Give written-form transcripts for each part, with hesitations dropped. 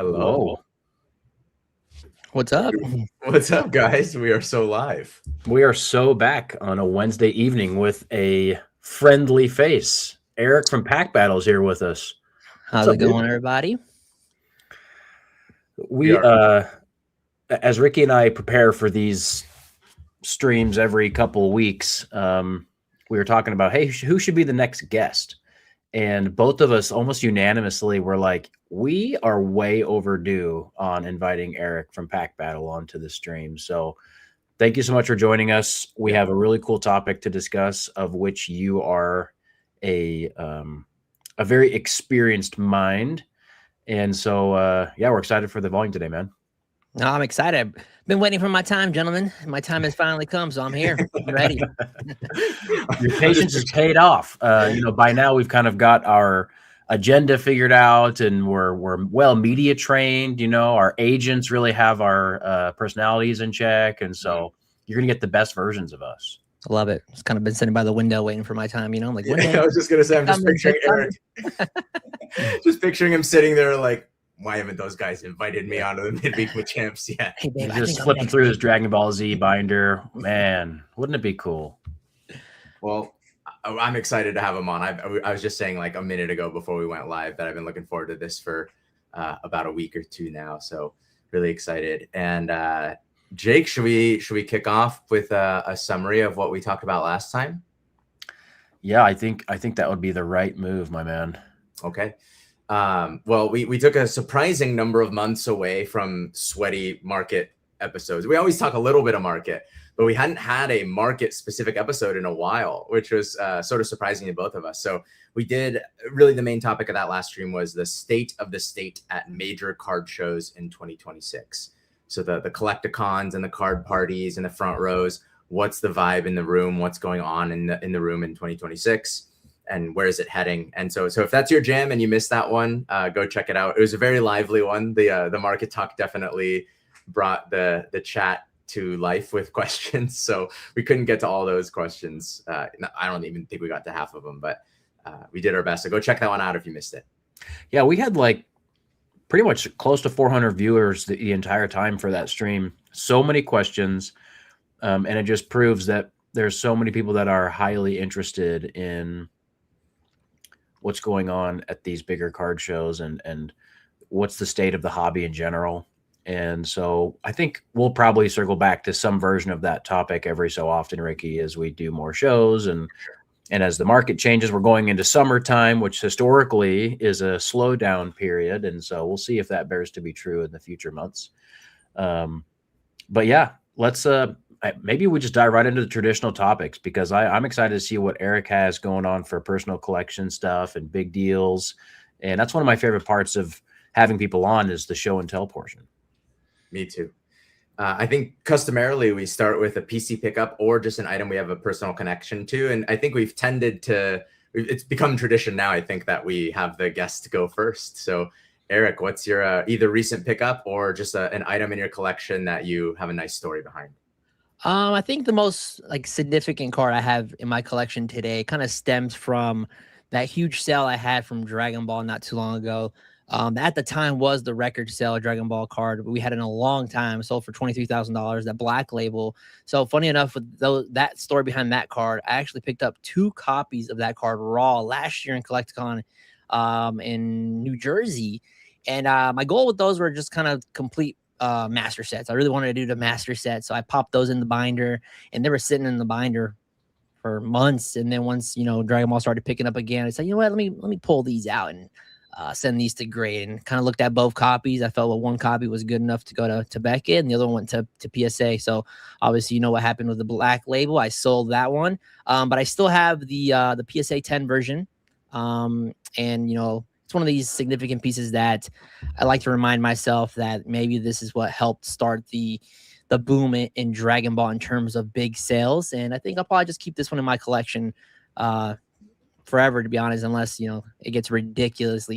Hello. What's up? What's up, guys? We are so live. We are so back on a Wednesday evening with a friendly face. Eric from Pack Battles here with us. How's it going, everybody? We as Ricky and I prepare for these streams every couple of weeks, we were talking about, hey, who should be the next guest? And both of us almost unanimously were like, we are way overdue on inviting Eric from Pack Battle onto the stream. So thank you so much for joining us. We have a really cool topic to discuss, of which you are a very experienced mind. And so, we're excited for the volume today, man. No, I'm excited. I've been waiting for my time, gentlemen. My time has finally come, so I'm here. I'm ready. Your patience is paid off. By now we've kind of got our agenda figured out, and we're well media trained. Our agents really have our personalities in check, and so you're gonna get the best versions of us. I love it. Just kind of been sitting by the window waiting for my time. I'm like, I was just gonna say, I'm just picturing Eric, just picturing him sitting there like, why haven't those guys invited me onto the Midweek Machamps yet? Hey, babe, just flipping through his Dragon Ball Z binder. Man, wouldn't it be cool? Well, I'm excited to have him on. I was just saying like a minute ago before we went live that I've been looking forward to this for about a week or two now. So really excited. And Jake, should we kick off with a summary of what we talked about last time? Yeah, I think that would be the right move, my man. Okay. Well, we took a surprising number of months away from sweaty market episodes. We always talk a little bit of market, but we hadn't had a market specific episode in a while, which was sort of surprising to both of us. So we did, really the main topic of that last stream was the state of the state at major card shows in 2026. So the collecticons and the card parties and the front rows, what's the vibe in the room, what's going on in the room in 2026. And where is it heading? And so if that's your jam and you missed that one, go check it out. It was a very lively one. The market talk definitely brought the chat to life with questions. So we couldn't get to all those questions. I don't even think we got to half of them, but we did our best. So go check that one out if you missed it. Yeah, we had like pretty much close to 400 viewers the entire time for that stream. So many questions. And it just proves that there's so many people that are highly interested in what's going on at these bigger card shows and what's the state of the hobby in general. And so I think we'll probably circle back to some version of that topic every so often, Ricky, as we do more shows and as the market changes. We're going into summertime, which historically is a slowdown period. And so we'll see if that bears to be true in the future months. But yeah, let's maybe we just dive right into the traditional topics, because I'm excited to see what Eric has going on for personal collection stuff and big deals. And that's one of my favorite parts of having people on, is the show and tell portion. Me too. I think customarily we start with a PC pickup or just an item we have a personal connection to. And I think we've tended to, it's become tradition now, I think, that we have the guest go first. So Eric, what's your either recent pickup or just an item in your collection that you have a nice story behind? I think the most significant card I have in my collection today kind of stems from that huge sale I had from Dragon Ball not too long ago. At the time was the record sale Dragon Ball card we had in a long time, sold for $23,000, that black label. So funny enough, with that story behind that card, I actually picked up 2 copies of that card raw last year in Collecticon in New Jersey. And my goal with those were just kind of complete master sets. I really wanted to do the master set, so I popped those in the binder, and they were sitting in the binder for months. And then once Dragon Ball started picking up again, I said, you know what, let me pull these out and send these to grade. And kind of looked at both copies. I felt well, one copy was good enough to go to Beckett, and the other one went to PSA. So obviously, what happened with the black label. I sold that one, but I still have the PSA 10 version, and it's one of these significant pieces that I like to remind myself that maybe this is what helped start the boom in Dragon Ball in terms of big sales. And I think I'll probably just keep this one in my collection forever, to be honest, unless it gets ridiculous,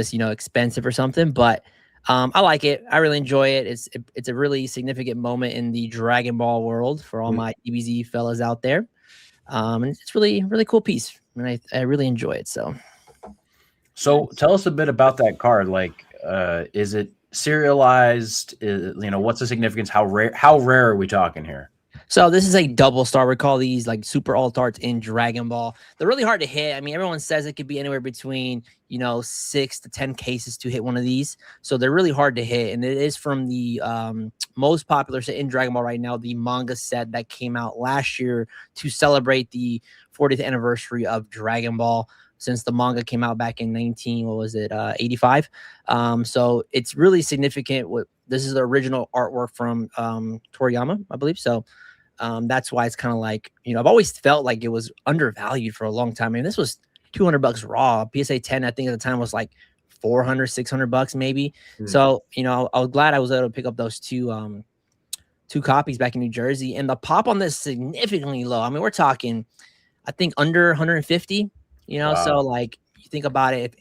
expensive or something. But I like it. I really enjoy it. It's a really significant moment in the Dragon Ball world for all my DBZ fellas out there. And it's really, really cool piece. And I really enjoy it. So So tell us a bit about that card. Like, is it serialized? What's the significance? How rare are we talking here? So this is a double star. We call these like super alt arts in Dragon Ball. They're really hard to hit. I mean, everyone says it could be anywhere between 6 to 10 cases to hit one of these. So they're really hard to hit, and it is from the most popular set in Dragon Ball right now, the manga set that came out last year to celebrate the 40th anniversary of Dragon Ball. Since the manga came out back in 85. So it's really significant. This is the original artwork from Toriyama, I believe. So that's why it's kind of like, I've always felt like it was undervalued for a long time. I mean, this was $200 raw. PSA 10, I think at the time was like $400, $600 maybe. So, I was glad I was able to pick up those two copies back in New Jersey. And the pop on this is significantly low. I mean, we're talking, I think under 150. Wow. So like you think about it,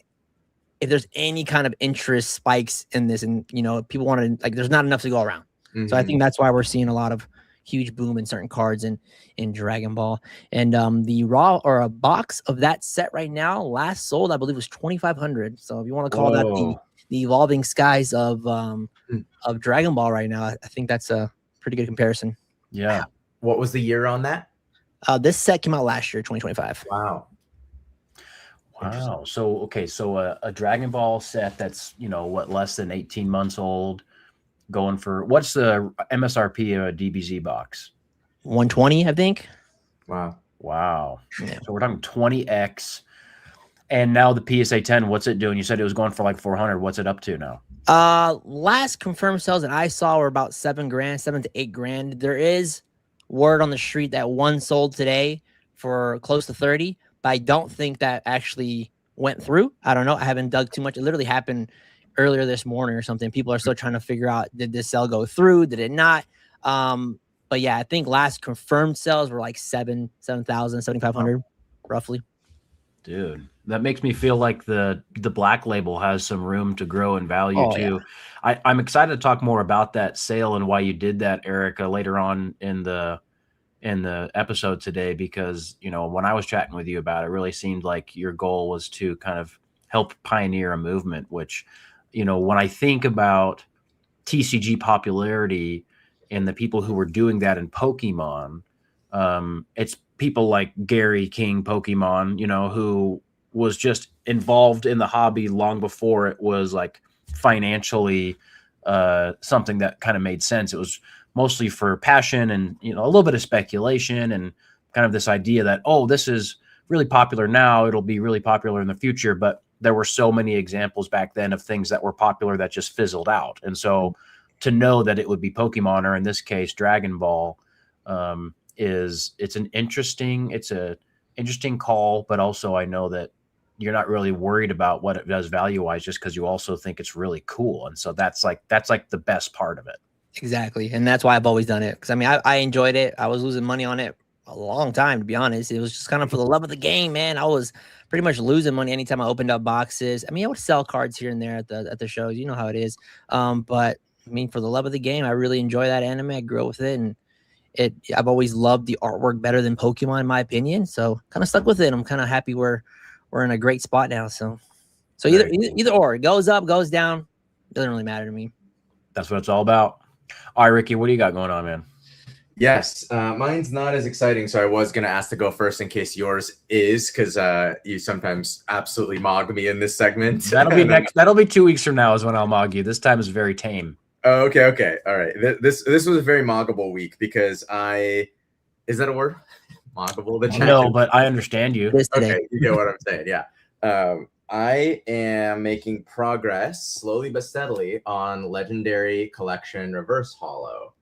if there's any kind of interest spikes in this, and people want to, like, there's not enough to go around. So I think that's why we're seeing a lot of huge boom in certain cards in Dragon Ball. And the raw or a box of that set right now, last sold, I believe, was 2,500. So if you want to call that the evolving skies of Dragon Ball right now, I think that's a pretty good comparison. Yeah. What was the year on that? This set came out last year, 2025. Wow. So, okay. So a Dragon Ball set that's, less than 18 months old, going for, what's the MSRP of a DBZ box? 120, I think. Wow. Yeah. So we're talking 20X. And now the PSA 10, what's it doing? You said it was going for like 400. What's it up to now? Last confirmed sales that I saw were about $7 to $8,000. There is word on the street that one sold today for close to 30. But I don't think that actually went through. I don't know. I haven't dug too much. It literally happened earlier this morning or something. People are still trying to figure out, did this sale go through? Did it not? But yeah, I think last confirmed sales were like 7,000, 7,500 roughly. Dude, that makes me feel like the black label has some room to grow in value too. Yeah. I'm excited to talk more about that sale and why you did that, Eric, later on in the episode today, because when I was chatting with you about it, really seemed like your goal was to kind of help pioneer a movement, which when I think about TCG popularity and the people who were doing that in Pokemon, it's people like Gary King Pokemon, who was just involved in the hobby long before it was like financially something that kind of made sense. It was mostly for passion and, a little bit of speculation and kind of this idea that, oh, this is really popular now, it'll be really popular in the future. But there were so many examples back then of things that were popular that just fizzled out. And so to know that it would be Pokemon, or in this case, Dragon Ball, it's an interesting call, but also I know that you're not really worried about what it does value-wise, just because you also think it's really cool. And so that's like the best part of it. Exactly. And that's why I've always done it. Because I mean, I enjoyed it. I was losing money on it a long time, to be honest. It was just kind of for the love of the game, man. I was pretty much losing money anytime I opened up boxes. I mean, I would sell cards here and there at the shows. You know how it is. But I mean, for the love of the game, I really enjoy that anime. I grew up with it, and I've always loved the artwork better than Pokemon, in my opinion. So kind of stuck with it. I'm kind of happy we're in a great spot now. So either or, it goes up, goes down, doesn't really matter to me. That's what it's all about. All right, Ricky, what do you got going on, man? Yes, mine's not as exciting, so I was going to ask to go first in case yours is, because you sometimes absolutely mog me in this segment. That'll be 2 weeks from now is when I'll mog you. This time is very tame. Oh, okay. All right. This was a very moggable week because is that a word? Moggable? No, but I understand you. Okay, you get what I'm saying. Yeah. I am making progress slowly but steadily on Legendary Collection Reverse Holo.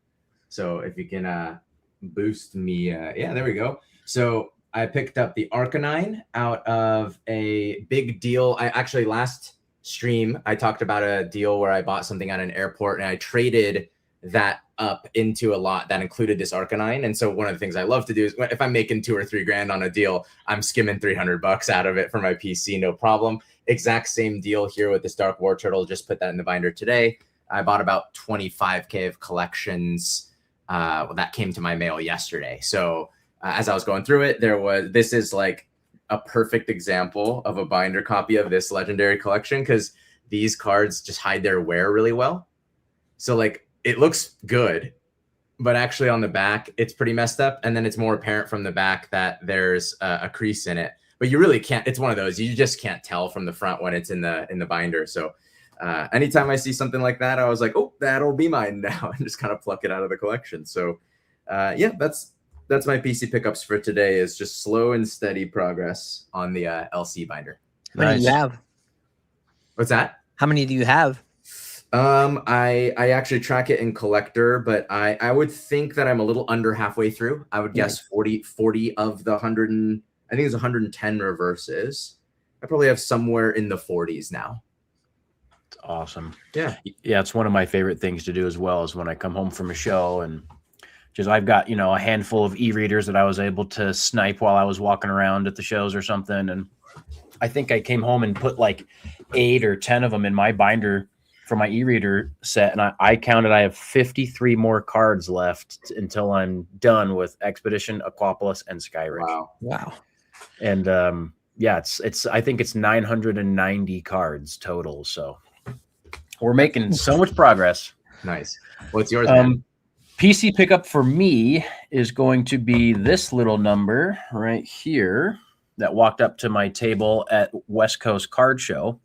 So if you can boost me, yeah, there we go. So I picked up the Arcanine out of a big deal. I actually last stream I talked about a deal where I bought something at an airport and I traded that up into a lot that included this Arcanine. And so one of the things I love to do is if I'm making $2 or $3 grand on a deal, I'm skimming $300 out of it for my PC, no problem. Exact same deal here with this Dark War Turtle. Just put that in the binder today. I bought about 25K of collections that came to my mail yesterday. So as I was going through it, this is like a perfect example of a binder copy of this legendary collection because these cards just hide their wear really well. So like it looks good, but actually on the back, it's pretty messed up. And then it's more apparent from the back that there's a crease in it, but you really can't, it's one of those, you just can't tell from the front when it's in the binder. So anytime I see something like that, I was like, oh, that'll be mine now, and just kind of pluck it out of the collection. So yeah, that's my PC pickups for today, is just slow and steady progress on the LC binder. How many do you have? What's that? How many do you have? I actually track it in collector, but I would think that I'm a little under halfway through. I would guess 40 of the 100, I think it's 110 reverses. I probably have somewhere in the 40s now. Awesome. Yeah. It's one of my favorite things to do as well, is when I come home from a show and just I've got, a handful of e-readers that I was able to snipe while I was walking around at the shows or something. And I think I came home and put like 8 or 10 of them in my binder for my e-reader set. And I counted, I have 53 more cards left until I'm done with Expedition, Aquapolis, and Skyridge. Wow. And it's I think it's 990 cards total. So we're making so much progress. Nice. What's yours, man? PC pickup for me is going to be this little number right here that walked up to my table at West Coast Card Show.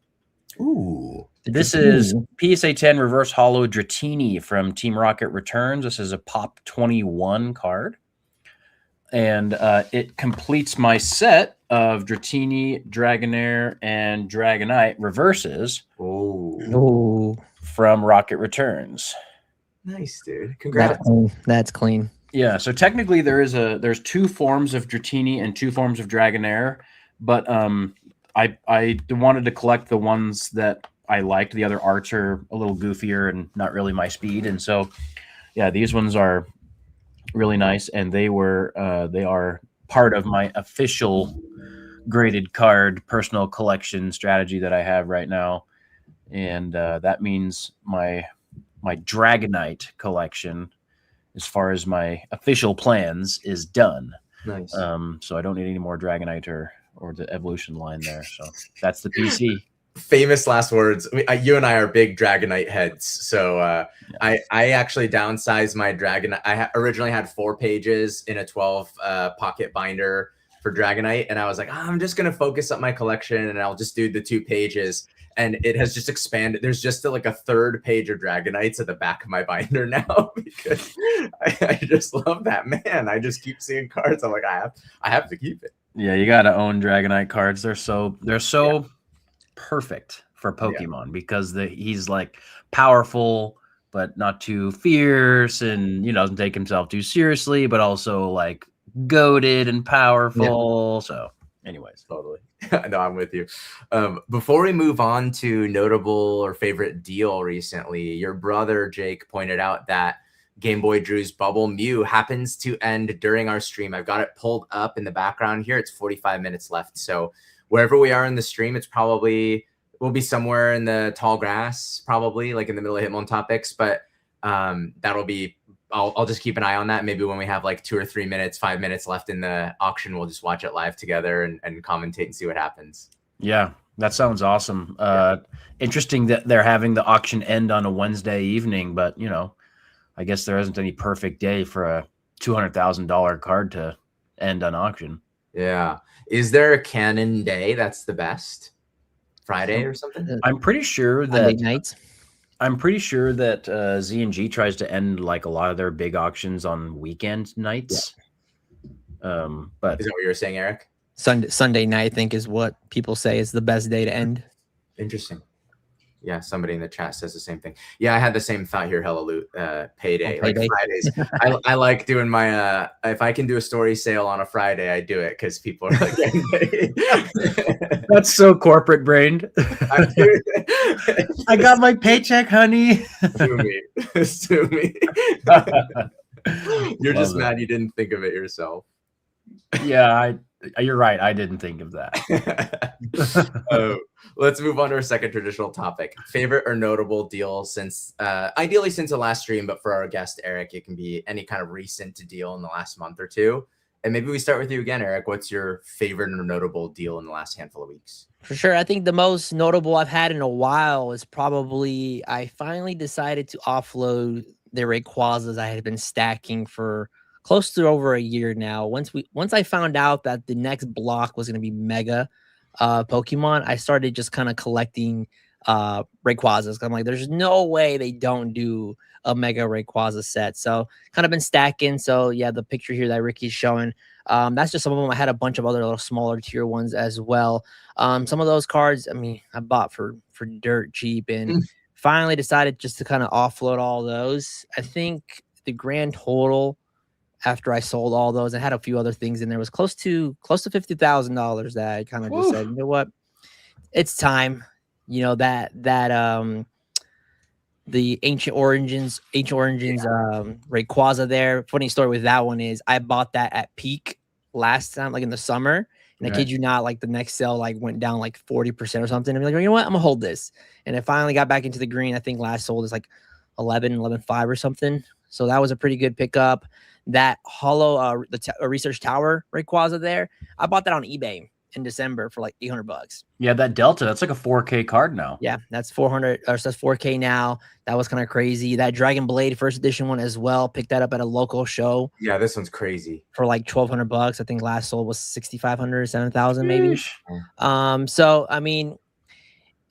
Ooh. This is PSA 10 Reverse Hollow Dratini from Team Rocket Returns. This is a Pop 21 card. And it completes my set of Dratini, Dragonair, and Dragonite reverses from Rocket Returns. Nice, dude. Congrats. That's clean. Yeah, so technically there's 2 forms of Dratini and 2 forms of Dragonair, but I wanted to collect the ones that I liked. The other arts are a little goofier and not really my speed, and so yeah, these ones are really nice, and they are part of my official graded card personal collection strategy that I have right now, and that means my Dragonite collection, as far as my official plans, is done. Nice. So I don't need any more Dragonite or the evolution line there. So that's the PC. Famous last words. You and I are big Dragonite heads. So I actually downsized my Dragonite. I originally had 4 pages in a 12 pocket binder for Dragonite. And I was like, I'm just going to focus up my collection and I'll just do the 2 pages. And it has just expanded. There's just like a 3rd page of Dragonites at the back of my binder now because I just love that, man. I just keep seeing cards. I'm like, I have to keep it. Yeah, you got to own Dragonite cards. They're so perfect for Pokemon because he's like powerful but not too fierce, and doesn't take himself too seriously, but also like goated and powerful. So anyways, totally. No, I'm with you. Before we move on to notable or favorite deal recently, your brother Jake pointed out that Game Boy Drew's Bubble Mew happens to end during our stream. I've got it pulled up in the background here. It's 45 minutes left. So wherever we are in the stream, we'll be somewhere in the tall grass, probably like in the middle of Hitmon Topics. But that'll be, I'll just keep an eye on that. Maybe when we have like 2 or 3 minutes, 5 minutes left in the auction, we'll just watch it live together and commentate and see what happens. Yeah, that sounds awesome. Interesting that they're having the auction end on a Wednesday evening, but I guess there isn't any perfect day for a $200,000 card to end on auction. Yeah. Is there a canon day that's the best? Friday or something? I'm pretty sure Monday nights. I'm pretty sure that Z&G tries to end like a lot of their big auctions on weekend nights. Yeah. But is that what you were saying, Eric? Sunday night, I think, is what people say is the best day to end. Interesting. Yeah, somebody in the chat says the same thing. Yeah, I had the same thought here. Hella loot, payday, like Fridays. I like doing my if I can do a story sale on a Friday, I do it because people are like getting paid. That's so corporate brained. I got my paycheck, honey. Sue me. Sue me. You're just mad you didn't think of it yourself. Yeah, you're right. I didn't think of that. Let's move on to our second traditional topic. Favorite or notable deal since, ideally since the last stream, but for our guest, Eric, it can be any kind of recent deal in the last month or two. And maybe we start with you again, Eric. What's your favorite or notable deal in the last handful of weeks? For sure. I think the most notable I've had in a while is probably I finally decided to offload the Rayquazas I had been stacking for close to over a year now. Once I found out that the next block was going to be Mega Pokemon, I started just kind of collecting Rayquazas. I'm like, there's no way they don't do a Mega Rayquaza set. So kind of been stacking. So yeah, the picture here that Ricky's showing, that's just some of them. I had a bunch of other little smaller tier ones as well. Some of those cards, I mean, I bought for dirt cheap and finally decided just to kind of offload all those. I think the grand total after I sold all those, I had a few other things in there, was close to $50,000 that I kind of just said, you know what, it's time. You know, the Ancient Origins Rayquaza there. Funny story with that one is I bought that at peak last time, like in the summer. And I kid you not, like the next sale like went down like 40% or something. I'm like, you know what? I'm gonna hold this. And it finally got back into the green. I think last sold is like 11.5 or something. So that was a pretty good pickup. That hollow research tower Rayquaza there, I bought that on eBay in December for like $800. Yeah, that Delta, that's like a 4K card now. Yeah, that's 400 or so that's 4K now. That was kind of crazy. That Dragon Blade first edition one as well. Picked that up at a local show. Yeah, this one's crazy. For like $1,200. I think last sold was 6,500, 7,000 maybe. Yeesh. So I mean,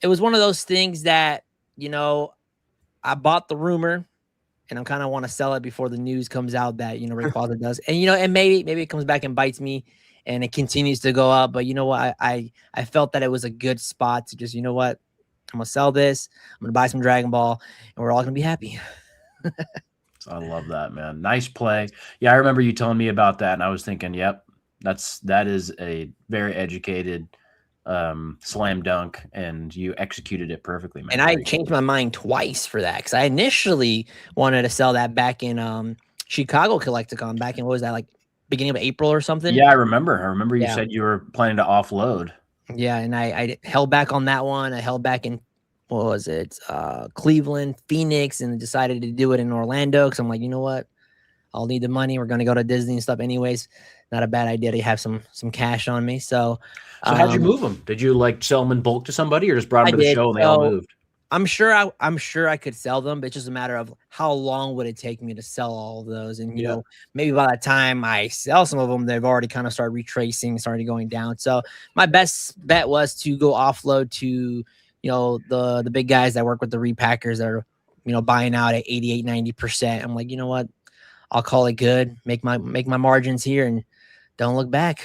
it was one of those things that, you know, I bought the rumor and I kind of want to sell it before the news comes out that, you know, Rayquaza does. And, you know, and maybe it comes back and bites me and it continues to go up. But you know what? I felt that it was a good spot to just, you know what? I'm going to sell this. I'm going to buy some Dragon Ball and we're all going to be happy. I love that, man. Nice play. Yeah, I remember you telling me about that and I was thinking, yep, that is a very educated slam dunk, and you executed it perfectly, man. And I changed my mind twice for that because I initially wanted to sell that back in Chicago Collecticon back in, what was that, like beginning of April or something? Yeah, I remember you said you were planning to offload. Yeah, and I held back on that one. I held back in, what was it, Cleveland, Phoenix, and decided to do it in Orlando because I'm like, you know what, I'll need the money. We're going to go to Disney and stuff anyways. Not a bad idea to have some cash on me. So how'd you move them? Did you like sell them in bulk to somebody or just brought them to the show and they all moved? I'm sure I could sell them, but it's just a matter of how long would it take me to sell all of those. And, you know, maybe by the time I sell some of them, they've already kind of started retracing, started going down. So my best bet was to go offload to, you know, the big guys that work with the repackers that are, you know, buying out at 88, 90%. I'm like, you know what? I'll call it good, make my margins here and don't look back.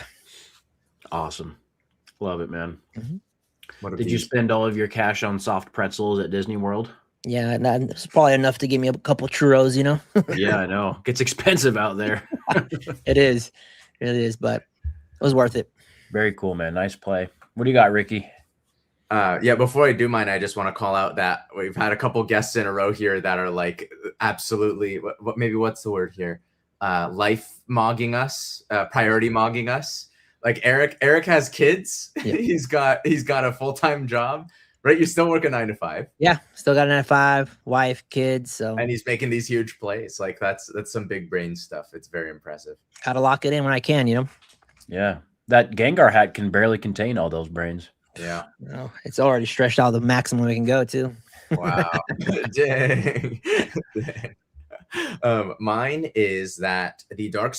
Awesome. Love it, man. Mm-hmm. Did you spend all of your cash on soft pretzels at Disney World? Yeah, it's probably enough to give me a couple churros, you know? Yeah, I know. It gets expensive out there. It is, but it was worth it. Very cool, man. Nice play. What do you got, Ricky? Yeah, before I do mine, I just want to call out that we've had a couple guests in a row here that are like absolutely, what's the word here? Life mogging us, priority mogging us. Like Eric has kids. Yeah. he's got a full-time job, right? You're still working 9 to 5. Yeah, still got a 9 to 5, wife, kids. So and he's making these huge plays. Like that's some big brain stuff. It's very impressive. Gotta lock it in when I can, you know. Yeah, that Gengar hat can barely contain all those brains. Yeah, no, it's already stretched out the maximum we can go to. Wow, dang. Mine is that the Dark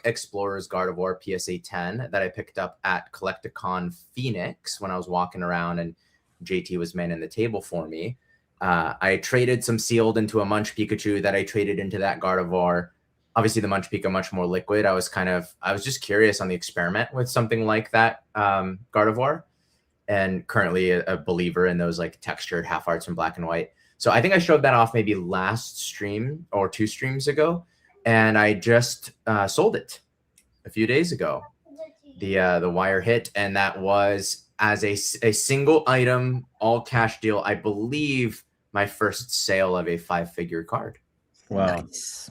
Explorers Gardevoir PSA 10 that I picked up at Collecticon Phoenix when I was walking around and JT was manning the table for me. I traded some sealed into a Munch Pikachu that I traded into that Gardevoir. Obviously, the Munch Pika much more liquid. I was just curious on the experiment with something like that Gardevoir, and currently a believer in those like textured half arts in black and white. So I think I showed that off maybe last stream or 2 streams ago, and I just sold it a few days ago. The wire hit, and that was as a single item, all cash deal. I believe my first sale of a 5-figure card. Wow! Nice.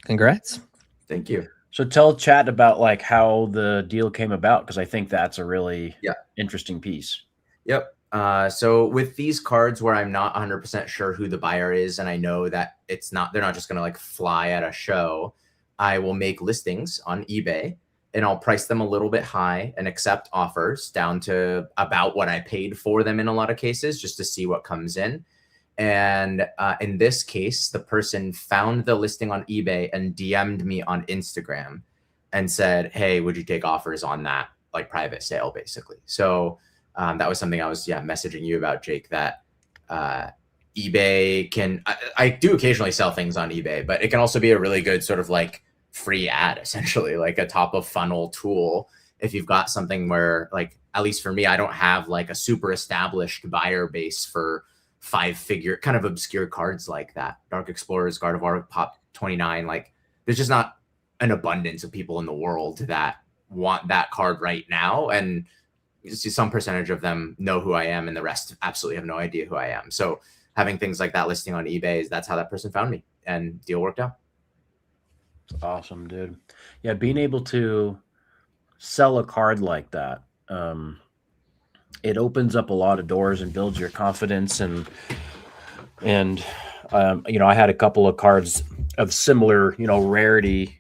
Congrats! Thank you. So tell chat about like how the deal came about, because I think that's a really interesting piece. Yep. So with these cards where I'm not 100% sure who the buyer is, and I know that they're not just going to like fly at a show, I will make listings on eBay and I'll price them a little bit high and accept offers down to about what I paid for them in a lot of cases, just to see what comes in. And in this case, the person found the listing on eBay and DM'd me on Instagram and said, hey, would you take offers on that, like private sale, basically. So that was something I was messaging you about, Jake, that eBay can, I do occasionally sell things on eBay, but it can also be a really good sort of like free ad, essentially, like a top of funnel tool. If you've got something where, like, at least for me, I don't have like a super established buyer base for 5-figure kind of obscure cards like that. Dark Explorers, Gardevoir, Pop 29. Like, there's just not an abundance of people in the world that want that card right now. And some percentage of them know who I am, and the rest absolutely have no idea who I am. So having things like that listing on eBay, that's how that person found me, and deal worked out. Awesome, dude. Yeah, being able to sell a card like that, it opens up a lot of doors and builds your confidence. And you know, I had a couple of cards of similar, you know, rarity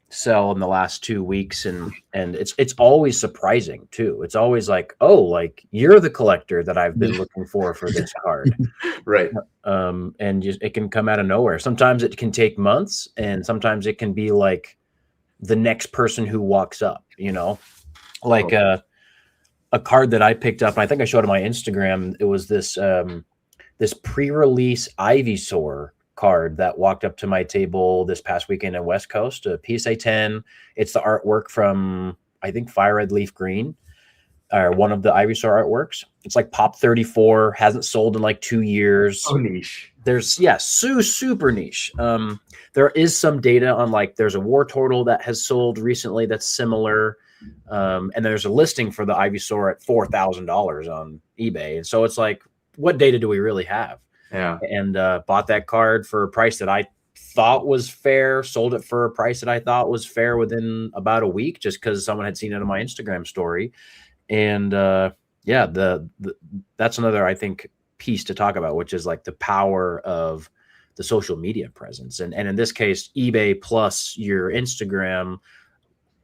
sell in the last 2 weeks, and it's always surprising too. It's always like, oh, like, you're the collector that I've been looking for this card. Right. And just, it can come out of nowhere. Sometimes it can take months, and sometimes it can be like the next person who walks up, you know, like a card that I picked up. I think I showed on my Instagram. It was this this pre-release Ivysaur card that walked up to my table this past weekend in West Coast, a PSA 10. It's the artwork from, I think, Fire Red Leaf Green, or one of the Ivysaur artworks. It's like Pop 34, hasn't sold in like 2 years. Oh, niche. There's, super niche. There is some data on, like, there's a War Turtle that has sold recently that's similar. And there's a listing for the Ivysaur at $4,000 on eBay. And so it's like, what data do we really have? Yeah. And bought that card for a price that I thought was fair, sold it for a price that I thought was fair within about a week, just because someone had seen it on my Instagram story. And that's another, I think, piece to talk about, which is like the power of the social media presence. And in this case, eBay plus your Instagram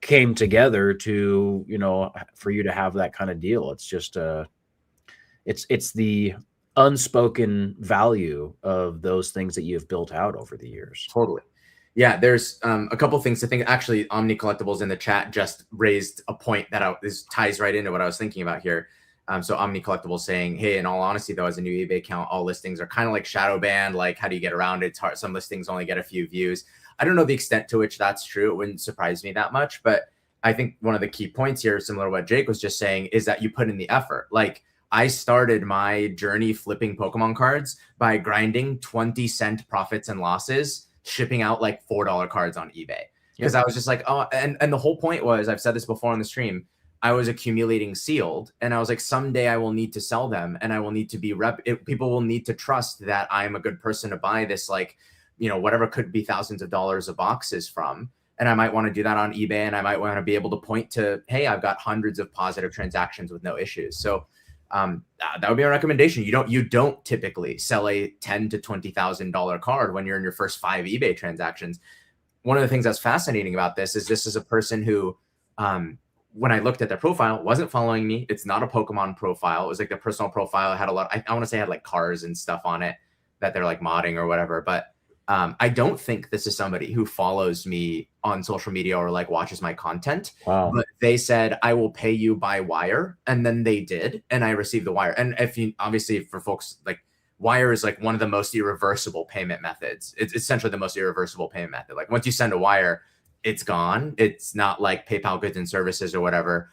came together to, you know, for you to have that kind of deal. It's just it's the unspoken value of those things that you've built out over the years. Totally. Yeah, there's a couple things to think. Actually, Omni Collectibles in the chat just raised a point that this ties right into what I was thinking about here. So Omni Collectibles saying, hey, in all honesty, though, as a new eBay account, all listings are kind of like shadow banned. Like, how do you get around it? It's hard. Some listings only get a few views. I don't know the extent to which that's true. It wouldn't surprise me that much. But I think one of the key points here, similar to what Jake was just saying, is that you put in the effort. Like, I started my journey flipping Pokemon cards by grinding 20-cent profits and losses, shipping out like $4 cards on eBay. Because I was just like, oh, and the whole point was, I've said this before on the stream, I was accumulating sealed, and I was like, someday I will need to sell them, and I will need to be people will need to trust that I'm a good person to buy this, like, you know, whatever could be thousands of dollars of boxes from. And I might want to do that on eBay, and I might want to be able to point to, hey, I've got hundreds of positive transactions with no issues. So that would be a recommendation. You don't typically sell a $10,000 to $20,000 card when you're in your first 5 eBay transactions. One of the things that's fascinating about this is a person who, when I looked at their profile, wasn't following me. It's not a Pokemon profile. It was like their personal profile. It had a lot. I want to say it had like cars and stuff on it that they're like modding or whatever. But I don't think this is somebody who follows me on social media or like watches my content. Wow. But they said, I will pay you by wire. And then they did. And I received the wire. And if you, obviously for folks, like, wire is like one of the most irreversible payment methods. It's essentially the most irreversible payment method. Like, once you send a wire, it's gone. It's not like PayPal goods and services or whatever.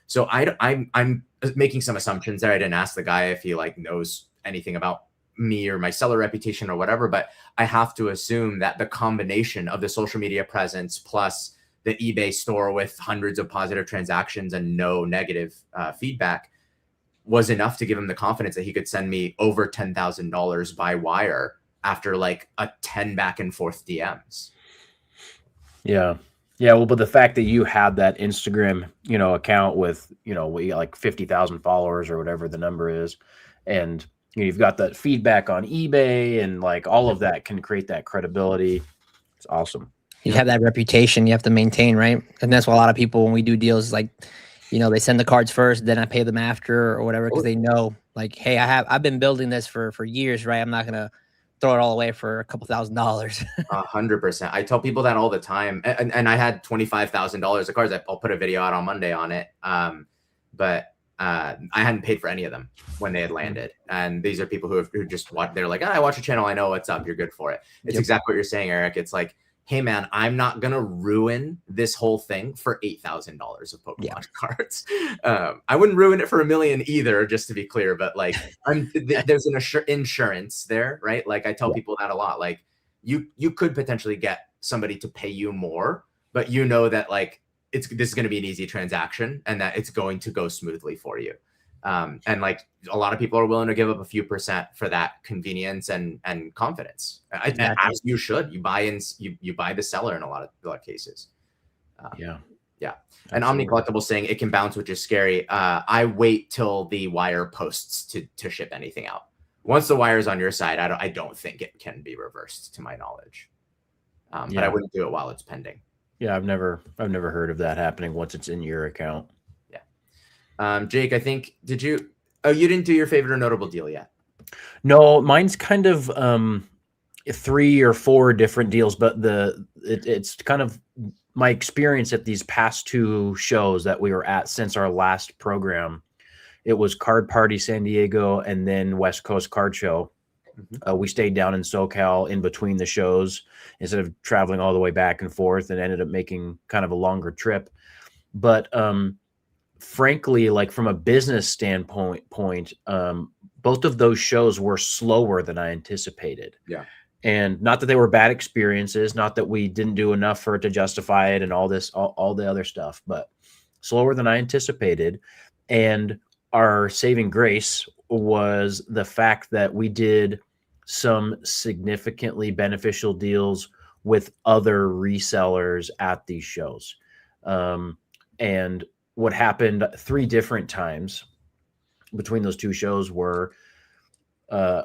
So I'm making some assumptions there. I didn't ask the guy if he like knows anything about me or my seller reputation or whatever, but I have to assume that the combination of the social media presence plus the eBay store with hundreds of positive transactions and no negative feedback was enough to give him the confidence that he could send me over $10,000 by wire after like a 10 back and forth DMs. Yeah. Well, but the fact that you had that Instagram, you know, account with, you know, like 50,000 followers or whatever the number is, and you know, you've got that feedback on eBay and like all of that can create that credibility. It's awesome. You have that reputation you have to maintain, right? And that's why a lot of people, when we do deals, like, you know, they send the cards first, then I pay them after or whatever, because they know, like, hey, I've been building this for years, right? I'm not gonna throw it all away for a couple $1,000s. 100%. I tell people that all the time. And I had $25,000 of cards. I'll put a video out on Monday on it. But I hadn't paid for any of them when they had landed. And these are people who just watch. They're like, I watch your channel. I know what's up. You're good for it. It's exactly what you're saying, Eric. It's like, hey man, I'm not gonna ruin this whole thing for $8,000 of Pokemon cards. I wouldn't ruin it for $1 million either, just to be clear. But like, there's an insurance there, right? Like I tell people that a lot. Like you could potentially get somebody to pay you more, but you know that like this is going to be an easy transaction and that it's going to go smoothly for you. And like a lot of people are willing to give up a few percent for that convenience and confidence. As you should. You buy the seller in a lot of cases. Yeah. And Omni Collectible saying it can bounce, which is scary. I wait till the wire posts to ship anything out. Once the wire is on your side, I don't think it can be reversed, to my knowledge. But I wouldn't do it while it's pending. Yeah, I've never heard of that happening once it's in your account. Jake, I think, you didn't do your favorite or notable deal yet? No, mine's kind of 3 or 4 different deals, but it's kind of my experience at these past 2 shows that we were at since our last program. It was Card Party San Diego and then West Coast Card Show. We stayed down in SoCal in between the shows instead of traveling all the way back and forth, and ended up making kind of a longer trip. But frankly, like from a business standpoint, both of those shows were slower than I anticipated. Yeah. And not that they were bad experiences, not that we didn't do enough for it to justify it and all the other stuff, but slower than I anticipated. And our saving grace was the fact that we did some significantly beneficial deals with other resellers at these shows. And what happened 3 different times between those 2 shows were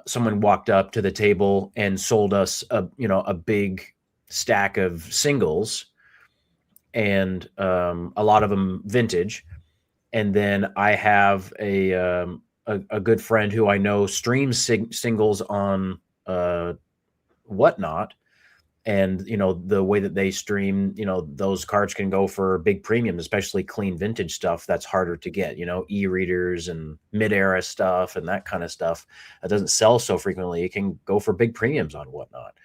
someone walked up to the table and sold us a big stack of singles, and a lot of them vintage. And then I have a good friend who I know streams singles on Whatnot. And, the way that they stream, those cards can go for big premiums, especially clean vintage stuff that's harder to get, e-readers and mid-era stuff and that kind of stuff that doesn't sell so frequently. It can go for big premiums on Whatnot.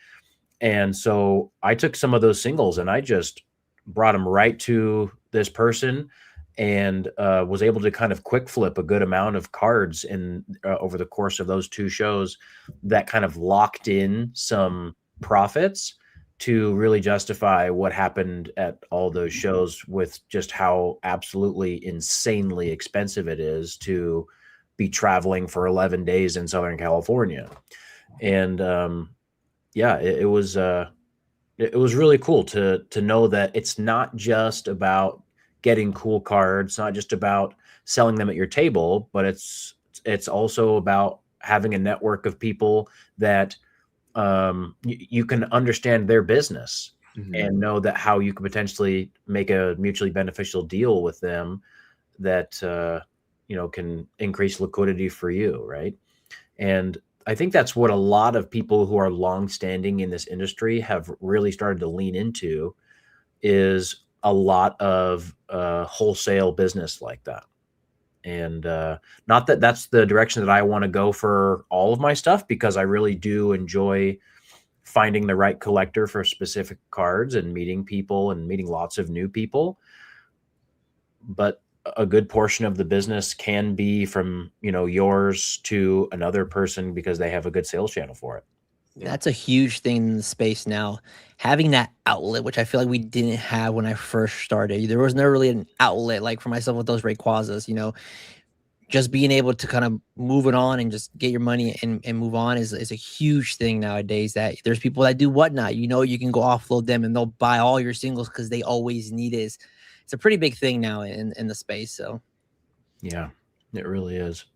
And so I took some of those singles and I just brought them right to this person and was able to kind of quick flip a good amount of cards in over the course of those 2 shows that kind of locked in some profits to really justify what happened at all those shows, with just how absolutely insanely expensive it is to be traveling for 11 days in Southern California. And it was really cool to know that it's not just about getting cool cards, not just about selling them at your table, but it's also about having a network of people that you can understand their business and know that how you could potentially make a mutually beneficial deal with them that can increase liquidity for you, right? And I think that's what a lot of people who are long-standing in this industry have really started to lean into, is a lot of wholesale business like that. And not that that's the direction that I want to go for all of my stuff, because I really do enjoy finding the right collector for specific cards and meeting people and meeting lots of new people. But a good portion of the business can be from, yours to another person because they have a good sales channel for it. Yeah. That's a huge thing in the space now. Having that outlet, which I feel like we didn't have when I first started. There was never really an outlet like for myself with those Rayquazas, just being able to kind of move it on and just get your money and move on is a huge thing nowadays. That there's people that do Whatnot, you can go offload them and they'll buy all your singles because they always need it. It's a pretty big thing now in the space. So yeah, it really is.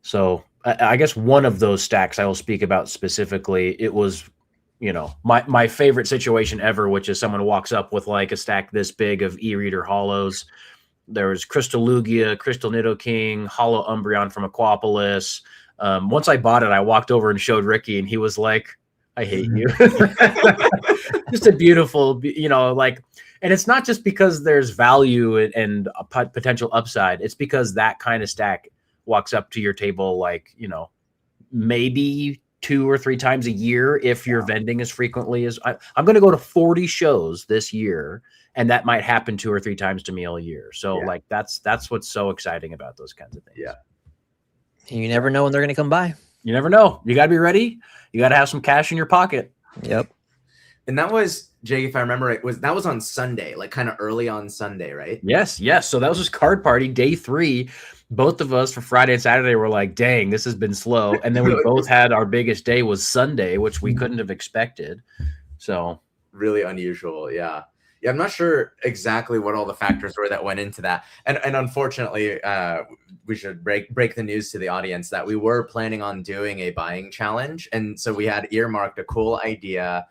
So I guess one of those stacks I will speak about specifically, it was you know, my favorite situation ever, which is someone walks up with like a stack this big of e-reader hollows. There was Crystal Lugia, Crystal Nidoking, Hollow Umbreon from Aquapolis. Once I bought it, I walked over and showed Ricky, and he was like, I hate you. Just a beautiful, you know, like, and it's not just because there's value and a potential upside. It's because that kind of stack walks up to your table, like, you know, maybe 2 or 3 times a year if you're vending as frequently as I'm going to go to 40 shows this year, and that might happen 2 or 3 times to me all year. So like that's what's so exciting about those kinds of things. Yeah. You never know when they're going to come by. You never know. You got to be ready. You got to have some cash in your pocket. Yep. And that was, Jake, if I remember right, that was on Sunday, like kind of early on Sunday, right? Yes. So that was just card party day 3. Both of us for Friday and Saturday were like, dang, this has been slow. And then we both had our biggest day was Sunday, which we couldn't have expected. So really unusual. Yeah. Yeah. I'm not sure exactly what all the factors were that went into that. And unfortunately, we should break the news to the audience that we were planning on doing a buying challenge. And so we had earmarked a cool idea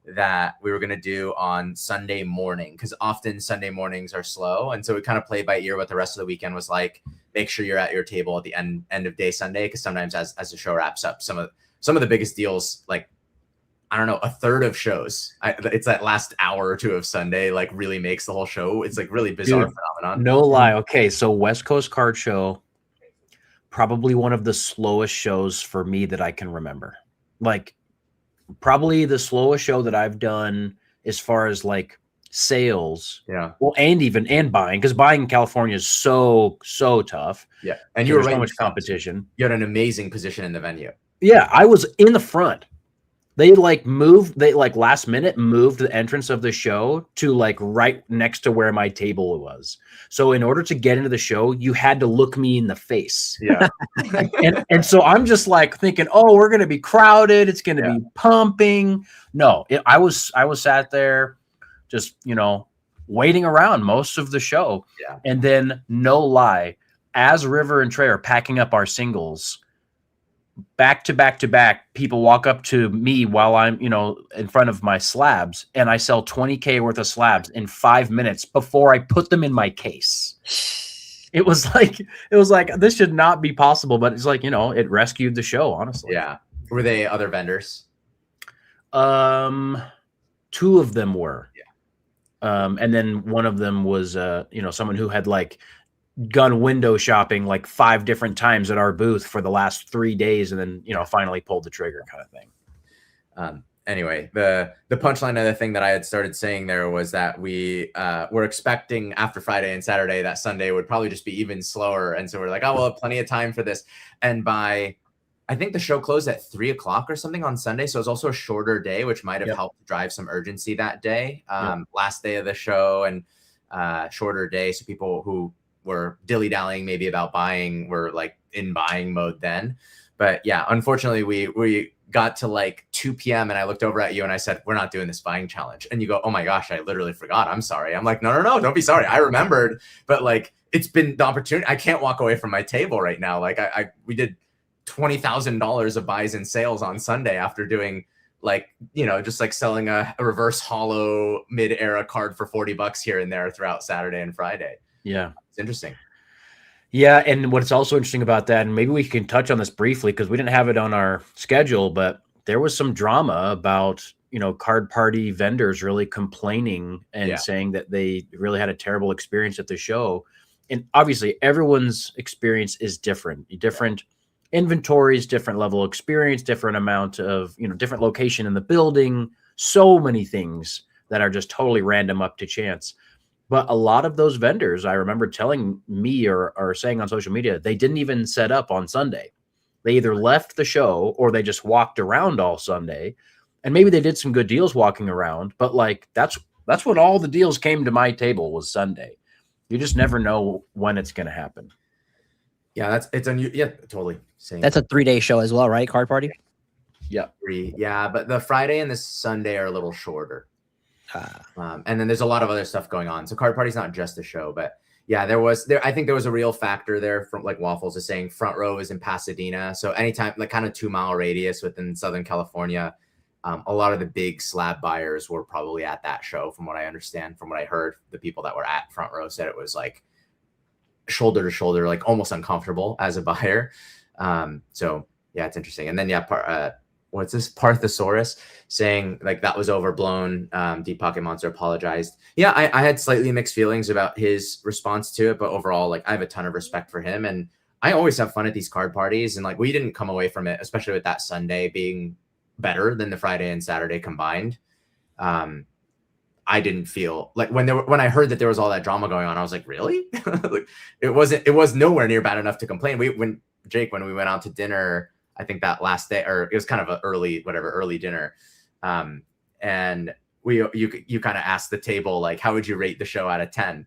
that we were going to do on Sunday morning, because often Sunday mornings are slow. And so we kind of played by ear what the rest of the weekend was like. Make sure you're at your table at the end of day Sunday, because sometimes as the show wraps up, some of the biggest deals, like, I don't know, a third of shows, it's that last hour or 2 of Sunday, like really makes the whole show. It's like really bizarre phenomenon. No lie. Okay, so West Coast Card Show, probably one of the slowest shows for me that I can remember. Like, probably the slowest show that I've done as far as like sales. Yeah. Well, and buying, because buying in California is so tough. Yeah. And you were right, so much competition. You had an amazing position in the venue. Yeah, I was in the front. They last minute moved the entrance of the show to like right next to where my table was. So in order to get into the show, you had to look me in the face. Yeah. and so I'm just like thinking, oh, we're going to be crowded. It's going to be pumping. No, I was sat there just, you know, waiting around most of the show. Yeah. And then, no lie, as River and Trey are packing up our singles, back to back, people walk up to me while I'm, you know, in front of my slabs, and I sell 20K worth of slabs in 5 minutes before I put them in my case. It was like this should not be possible, but it's like, you know, it rescued the show, honestly. Yeah. Were they other vendors? 2 of them were. Yeah. And then one of them was you know, someone who had like gone window shopping like 5 different times at our booth for the last 3 days, and then, you know, finally pulled the trigger kind of thing. Anyway, the punchline of the thing that I had started saying there was that we were expecting after Friday and Saturday that Sunday would probably just be even slower. And so we're like, oh, we'll have plenty of time for this. And I think the show closed at 3 o'clock or something on Sunday. So it was also a shorter day, which might have helped drive some urgency that day. Last day of the show and shorter day. So people who were dilly-dallying maybe about buying were like in buying mode then. But yeah, unfortunately we got to like 2 p.m. and I looked over at you and I said, we're not doing this buying challenge. And you go, oh my gosh, I literally forgot. I'm sorry. I'm like, no, don't be sorry. I remembered, but like, it's been the opportunity. I can't walk away from my table right now. Like we did $20,000 of buys and sales on Sunday after doing like, you know, just like selling a reverse hollow mid-era card for $40 here and there throughout Saturday and Friday. Yeah. It's interesting. Yeah. And what's also interesting about that, and maybe we can touch on this briefly because we didn't have it on our schedule, but there was some drama about, you know, card party vendors really complaining and saying that they really had a terrible experience at the show. And obviously everyone's experience is different inventories, different level of experience, different amount of, you know, different location in the building, so many things that are just totally random up to chance. But a lot of those vendors, I remember telling me or saying on social media, they didn't even set up on Sunday. They either left the show or they just walked around all Sunday. And maybe they did some good deals walking around, but like that's when all the deals came to my table was Sunday. You just never know when it's going to happen. Yeah, it's unusual. Yeah, totally. Same. That's a 3-day show as well, right? Card party. Yeah. 3. Yeah, but the Friday and the Sunday are a little shorter. And then there's a lot of other stuff going on. So card party's not just a show, but yeah, I think there was a real factor there from like Waffles is saying front row is in Pasadena. So anytime, like kind of 2-mile radius within Southern California, A lot of the big slab buyers were probably at that show, from what I understand. From what I heard, the people that were at front row said it was like shoulder to shoulder, like almost uncomfortable as a buyer. So yeah, it's interesting. And then what's this? Parthosaurus saying like that was overblown. Deep Pocket Monster apologized. Yeah, I had slightly mixed feelings about his response to it, but overall, like I have a ton of respect for him, and I always have fun at these card parties. And like we didn't come away from it, especially with that Sunday being better than the Friday and Saturday combined. I didn't feel like when I heard that there was all that drama going on, I was like, really? Like, it was nowhere near bad enough to complain. When we went out to dinner, I think that last day, or it was kind of an early dinner. And you kind of asked the table, like, how would you rate the show out of 10?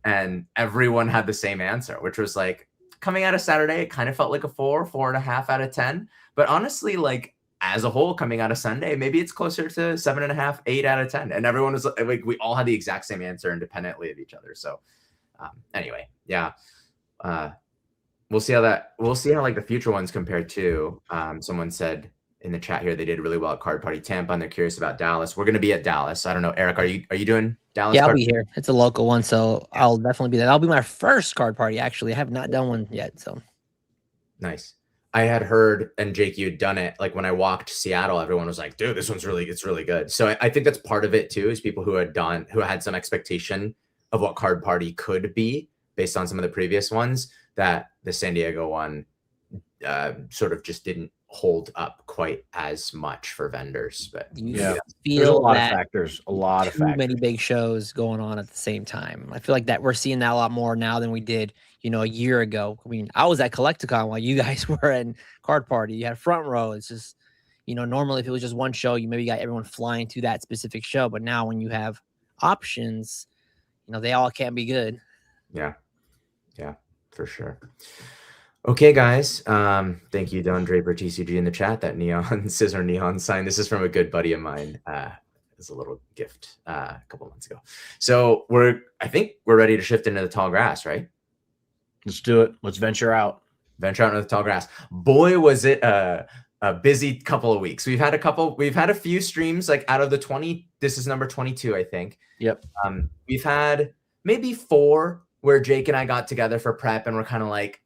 And everyone had the same answer, which was like, coming out of Saturday, it kind of felt like a 4.5 out of 10. But honestly, like, as a whole, coming out of Sunday, maybe it's closer to 7.5, 8 out of 10. And everyone was like, we all had the exact same answer independently of each other. So anyway, yeah. We'll see how like the future ones compare to. Someone said in the chat here, they did really well at Card Party Tampa, and they're curious about Dallas. We're going to be at Dallas. I don't know. Eric, are you doing Dallas? Yeah, I'll be here. It's a local one, so I'll definitely be there. That'll be my first card party, actually. I have not done one yet, so. Nice. I had heard, and Jake, you had done it. Like when I walked Seattle, everyone was like, dude, this one's it's really good. So I think that's part of it too, is people who had some expectation of what Card Party could be based on some of the previous ones, that the San Diego one sort of just didn't hold up quite as much for vendors. But yeah, there's a lot of factors, too many big shows going on at the same time. I feel like that we're seeing that a lot more now than we did, a year ago. I mean, I was at Collecticon while you guys were in Card Party. You had front row. It's just, normally if it was just one show, you maybe got everyone flying to that specific show. But now when you have options, they all can't be good. Yeah, for sure. Okay, guys. Thank you, Don Draper TCG in the chat. That scissor neon sign. This is from a good buddy of mine. As a little gift a couple months ago. So I think we're ready to shift into the tall grass, right? Let's do it. Let's venture out. Venture out into the tall grass. Boy, was it a busy couple of weeks. We've had a few streams, like out of the 20. This is number 22, I think. Yep. We've had maybe 4 where Jake and I got together for prep, and we're kind of like,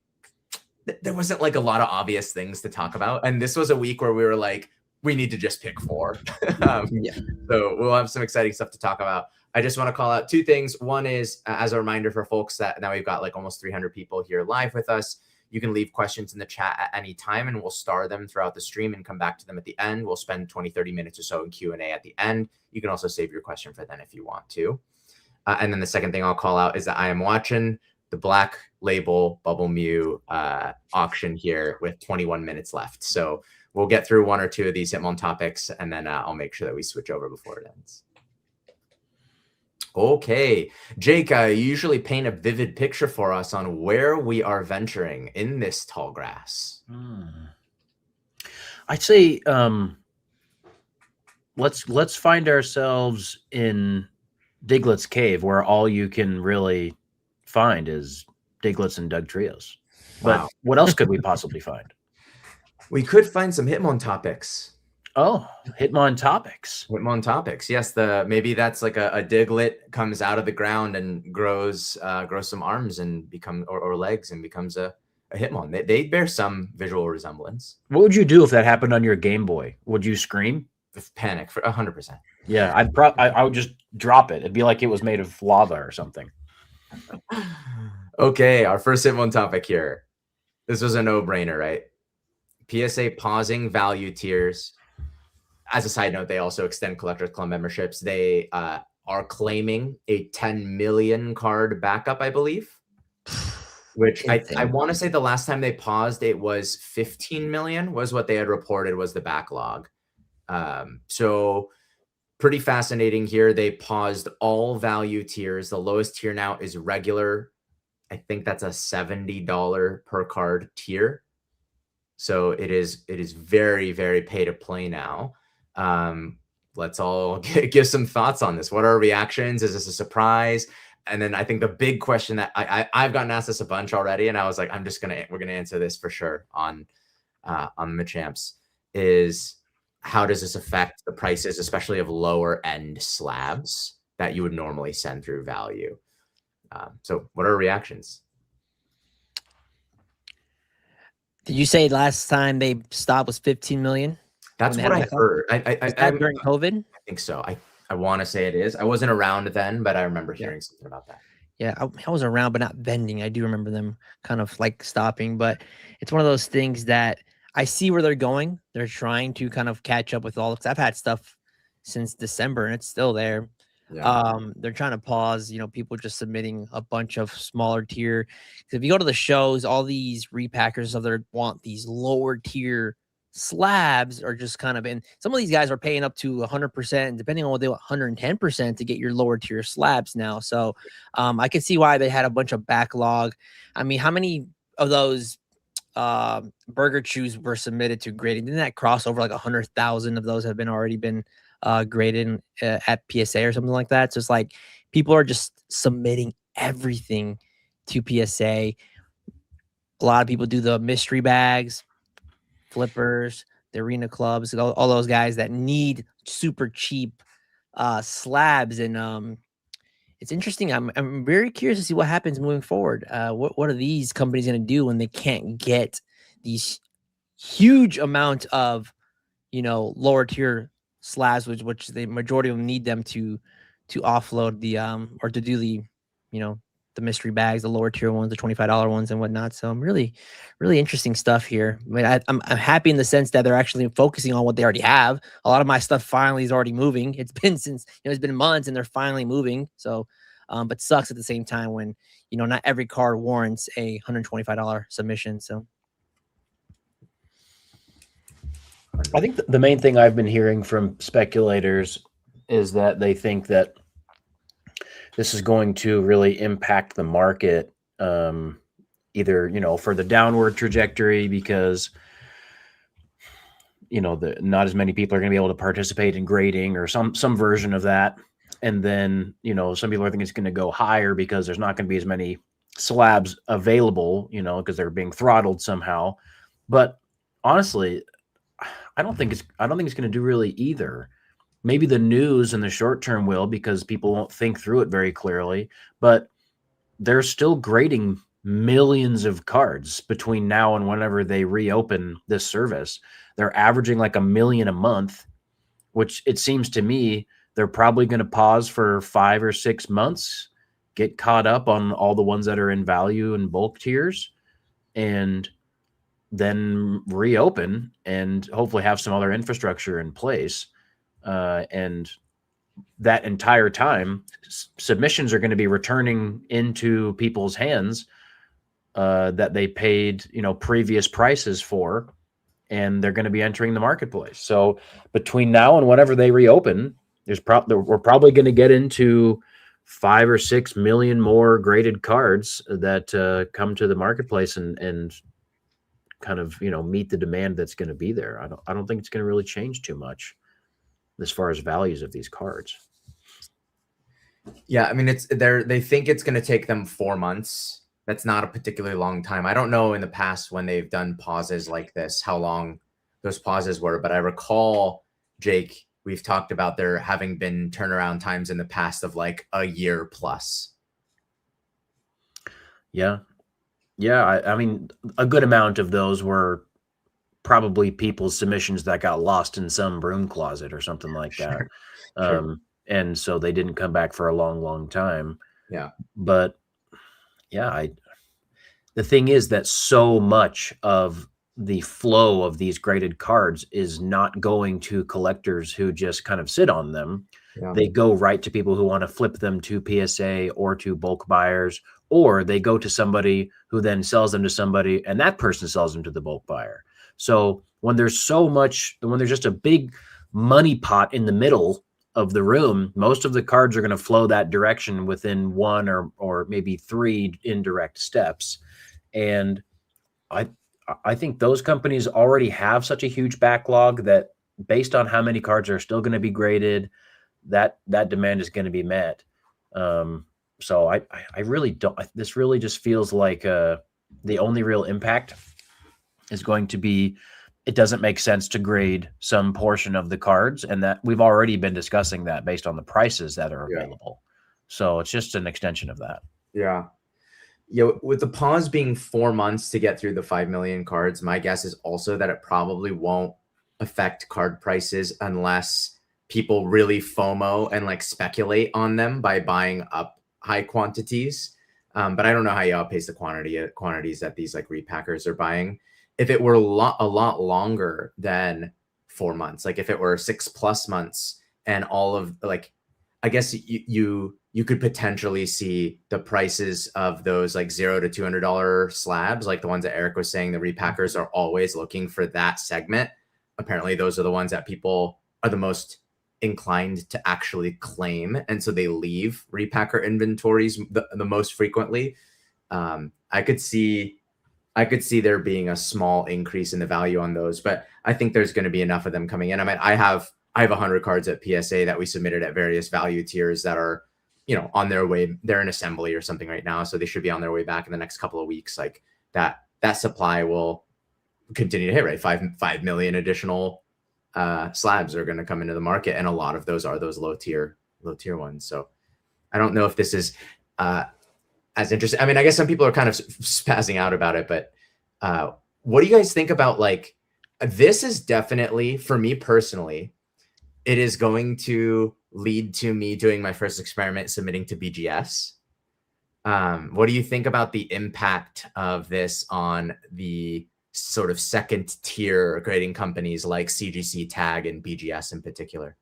there wasn't like a lot of obvious things to talk about. And this was a week where we were like, we need to just pick 4. Yeah. So we'll have some exciting stuff to talk about. I just want to call out 2 things. One is, as a reminder for folks that now we've got like almost 300 people here live with us. You can leave questions in the chat at any time, and we'll star them throughout the stream and come back to them at the end. We'll spend 20-30 minutes or so in Q&A at the end. You can also save your question for then if you want to. And then the second thing I'll call out is that I am watching the Black Label Bubble Mew auction here with 21 minutes left. So we'll get through 1 or 2 of these Hitmon topics, and then I'll make sure that we switch over before it ends. Okay, Jake, you usually paint a vivid picture for us on where we are venturing in this tall grass. I'd say let's find ourselves in Diglett's Cave, where all you can really find is Diglets and Doug Trios. But what else could we possibly find? We could find some Hitmon topics. Oh, Hitmon topics. Hitmon topics. Yes, maybe that's like a Diglett comes out of the ground and grows some arms and or legs and becomes a Hitmon. They bear some visual resemblance. What would you do if that happened on your Game Boy? Would you scream? Panic for 100%. Yeah, I would just drop it. It'd be like it was made of lava or something. Okay, our first Hitmon topic here. This was a no-brainer, right? PSA pausing value tiers. As a side note, they also extend Collectors Club memberships. They are claiming a 10 million card backup, I believe. Which I want to say the last time they paused, it was 15 million was what they had reported was the backlog. So pretty fascinating here. They paused all value tiers. The lowest tier now is regular. I think that's a $70 per card tier. So it is very, very pay to play now. Let's all give some thoughts on this. What are our reactions? Is this a surprise? And then I think the big question that I've gotten asked this a bunch already, and I was like, we're gonna answer this for sure on the Machamps, is how does this affect the prices, especially of lower end slabs that you would normally send through value? So what are reactions? Did you say last time they stopped was 15 million? That's When they what had I backlog? heard. Was that during COVID? I think so. I want to say it is. I wasn't around then, but I remember Yeah. hearing something about that. Yeah, I was around, but not vending. I do remember them kind of like stopping, but it's one of those things that I see where they're going. They're trying to kind of catch up with all. Because I've had stuff since December and it's still there. Yeah. They're trying to pause, people just submitting a bunch of smaller tier. 'Cause if you go to the shows, all these repackers of their want these lower tier slabs are just kind of in. Some of these guys are paying up to 100%, depending on what they want, 110% to get your lower tier slabs now. So I can see why they had a bunch of backlog. I mean, how many of those burger chews were submitted to grading? Didn't that cross over like 100,000 of those have been already been graded at PSA or something like that? So it's like people are just submitting everything to PSA. A lot of people do the mystery bags, flippers, the arena clubs, all those guys that need super cheap slabs. And it's interesting. I'm very curious to see what happens moving forward. What are these companies going to do when they can't get these huge amount of lower tier slabs, which the majority of them need them to offload the or to do the the mystery bags, the lower tier ones, the $25 ones and whatnot. So I'm really interesting stuff here. I mean, I'm happy in the sense that they're actually focusing on what they already have. A lot of my stuff finally is already moving. It's been since it's been months and they're finally moving. So but sucks at the same time when not every card warrants a $125 submission. So I think the main thing I've been hearing from speculators is that they think that this is going to really impact the market, either, for the downward trajectory because, not as many people are going to be able to participate in grading or some version of that. And then, some people are thinking it's going to go higher because there's not going to be as many slabs available, because they're being throttled somehow. But honestly, I don't think it's going to do really either. Maybe the news in the short term will, because people won't think through it very clearly, but they're still grading millions of cards between now and whenever they reopen this service. They're averaging like 1 million a month, which it seems to me they're probably going to pause for 5 or 6 months, get caught up on all the ones that are in value and bulk tiers, and then reopen and hopefully have some other infrastructure in place. And that entire time, submissions are going to be returning into people's hands that they paid, previous prices for, and they're going to be entering the marketplace. So between now and whenever they reopen, we're probably going to get into 5 or 6 million more graded cards that come to the marketplace and kind of meet the demand that's going to be there. I don't think it's going to really change too much as far as values of these cards. Yeah, I mean, they think it's going to take them 4 months. That's not a particularly long time. I don't know in the past when they've done pauses like this, how long those pauses were, but I recall, Jake, we've talked about there having been turnaround times in the past of like a year plus. Yeah. Yeah. I mean, a good amount of those were probably people's submissions that got lost in some broom closet or something like that. Sure. And so they didn't come back for a long, long time. Yeah. But yeah, the thing is that so much of the flow of these graded cards is not going to collectors who just kind of sit on them. Yeah. They go right to people who want to flip them to PSA or to bulk buyers, or they go to somebody who then sells them to somebody and that person sells them to the bulk buyer. So when there's just a big money pot in the middle of the room, most of the cards are going to flow that direction within 1 or maybe 3 indirect steps. And I think those companies already have such a huge backlog that based on how many cards are still going to be graded, that demand is going to be met. So I really don't. This really just feels like the only real impact is going to be it doesn't make sense to grade some portion of the cards, and that we've already been discussing that based on the prices that are available. So it's just an extension of that. Yeah. With the pause being 4 months to get through the 5 million cards, my guess is also that it probably won't affect card prices unless people really FOMO and like speculate on them by buying up high quantities. But I don't know how you outpace the quantities that these like repackers are buying. If it were a lot longer than 4 months, like if it were 6+ months and all of like, I guess you could potentially see the prices of those like $0 to $200 slabs, like the ones that Eric was saying, the repackers are always looking for that segment. Apparently those are the ones that people are the most inclined to actually claim. And so they leave repacker inventories the most frequently. I could see there being a small increase in the value on those, but I think there's going to be enough of them coming in. I mean, I have 100 cards at PSA that we submitted at various value tiers that are, on their way. They're in assembly or something right now, so they should be on their way back in the next couple of weeks. Like that supply will continue to hit, right? 5 million additional slabs are going to come into the market, and a lot of those are those low tier ones. So I don't know if this is as interesting. I mean, I guess some people are kind of spazzing out about it, but what do you guys think about like this? Is definitely, for me personally, it is going to lead to me doing my first experiment submitting to BGS. What do you think about the impact of this on the sort of second tier grading companies like CGC, Tag, and BGS in particular?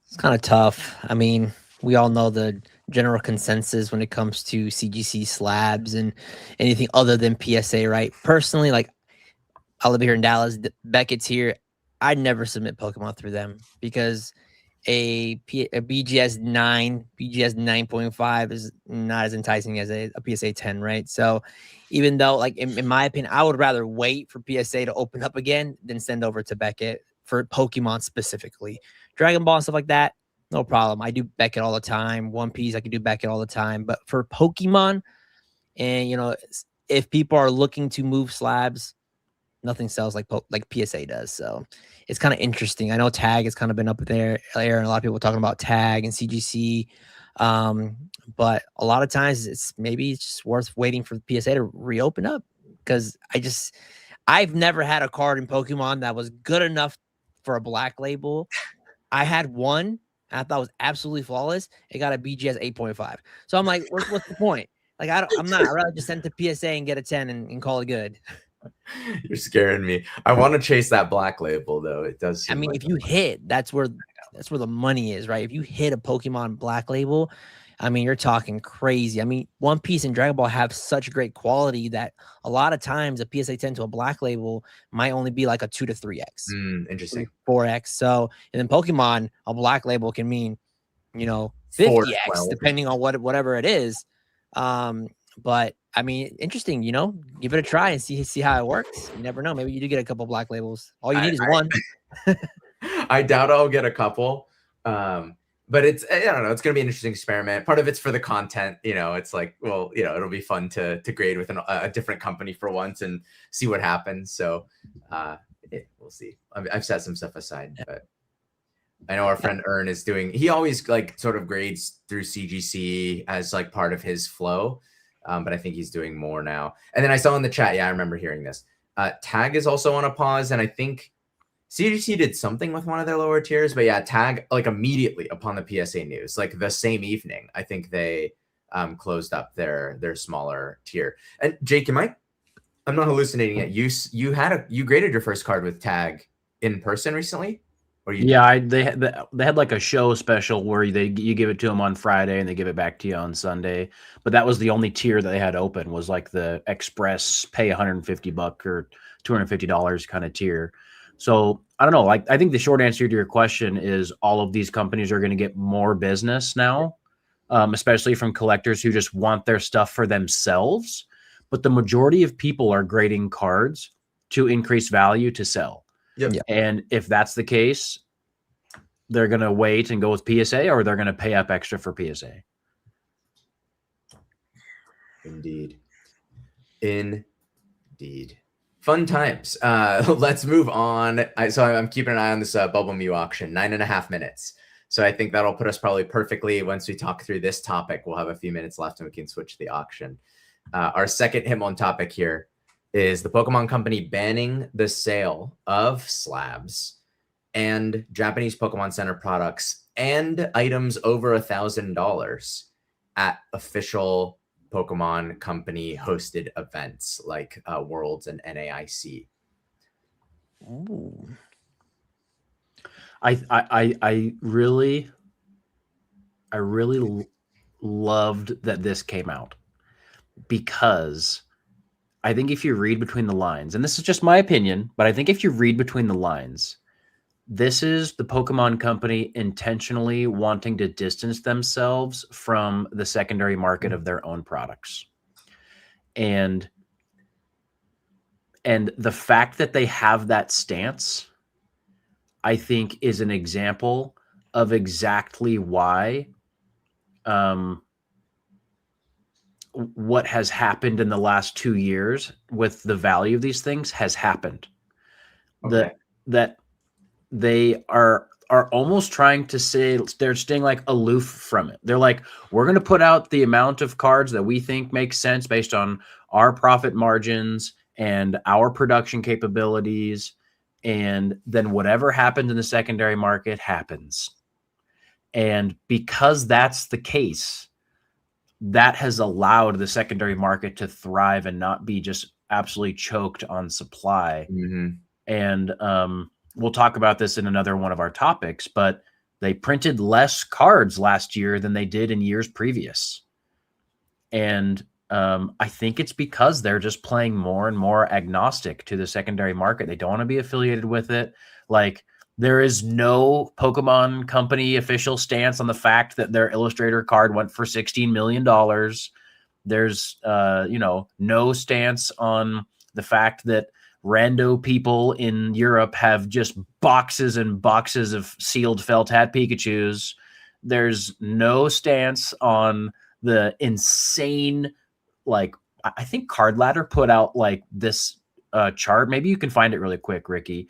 It's kind of tough. I mean, we all know the general consensus when it comes to CGC slabs and anything other than PSA, right? Personally, like I live here in Dallas, Beckett's here. I'd never submit Pokemon through them because a BGS 9, BGS 9.5 is not as enticing as a PSA 10, right? So even though, like, in my opinion, I would rather wait for PSA to open up again than send over to Beckett for Pokemon specifically. Dragon Ball and stuff like that, no problem. I do Beckett all the time. One Piece, I can do Beckett all the time. But for Pokemon, and, if people are looking to move slabs, nothing sells like PSA does. So it's kind of interesting. I know Tag has kind of been up there, and a lot of people talking about Tag and CGC. But a lot of times it's just worth waiting for the PSA to reopen up, because I've never had a card in Pokemon that was good enough for a black label. I had one and I thought it was absolutely flawless. It got a BGS 8.5. So I'm like, what's the point? Like, I'd rather just send it to PSA and get a 10 and call it good. You're scaring me. I want to chase that black label though. It does. I mean, if you hit, that's where the money is, right? If you hit a Pokemon black label, I mean, you're talking crazy. I mean, One Piece and Dragon Ball have such great quality that a lot of times a PSA 10 to a black label might only be like a 2 to 3x. Interesting. 4x. So, and then Pokemon, a black label can mean, 50x, depending on whatever it is. But I mean, interesting, give it a try and see how it works. You never know. Maybe you do get a couple black labels. All you need is one. I doubt I'll get a couple. But I don't know. It's going to be an interesting experiment. Part of it's for the content. It's like, well, it'll be fun to grade with a different company for once and see what happens. So we'll see. I've set some stuff aside, but I know our friend Ern is he always like sort of grades through CGC as like part of his flow. But I think he's doing more now. And then I saw in the chat, I remember hearing this. Tag is also on a pause, and I think CGC did something with one of their lower tiers, but Tag, like immediately upon the PSA news, like the same evening, I think they closed up their smaller tier. And Jake, I'm not hallucinating yet. You graded your first card with Tag in person recently? They had like a show special where you give it to them on Friday and they give it back to you on Sunday. But that was the only tier that they had open, was like the express pay $150 or $250 kind of tier. So I don't know. Like, I think the short answer to your question is all of these companies are going to get more business now, especially from collectors who just want their stuff for themselves. But the majority of people are grading cards to increase value to sell. Yep. And if that's the case, they're going to wait and go with PSA, or they're going to pay up extra for PSA. Indeed. Fun times. Let's move on. So I'm keeping an eye on this Bubble Mew auction, 9.5 minutes. So I think that'll put us probably perfectly. Once we talk through this topic, we'll have a few minutes left and we can switch to the auction. Our second Hitmon topic here is the Pokemon Company banning the sale of slabs and Japanese Pokemon Center products and items over $1,000 at official Pokemon Company hosted events like Worlds and NAIC. Ooh. I really loved that this came out, because I think if you read between the lines, and this is just my opinion, but I think if you read between the lines, this is the Pokemon Company intentionally wanting to distance themselves from the secondary market of their own products. And the fact that they have that stance, I think, is an example of exactly why what has happened in the last 2 years with the value of these things has happened. Okay. That they are almost trying to say, they're staying like aloof from it. They're like, we're going to put out the amount of cards that we think makes sense based on our profit margins and our production capabilities. And then whatever happens in the secondary market happens. And because that's the case, that has allowed the secondary market to thrive and not be just absolutely choked on supply. Mm-hmm. And we'll talk about this in another one of our topics, but they printed less cards last year than they did in years previous. And I think it's because they're just playing more and more agnostic to the secondary market. They don't want to be affiliated with it. Like, there is no Pokemon Company official stance on the fact that their Illustrator card went for $16 million. There's, no stance on the fact that rando people in Europe have just boxes and boxes of sealed felt hat Pikachus. There's no stance on the insane, like, I think Card Ladder put out like this chart. Maybe you can find it really quick, Ricky.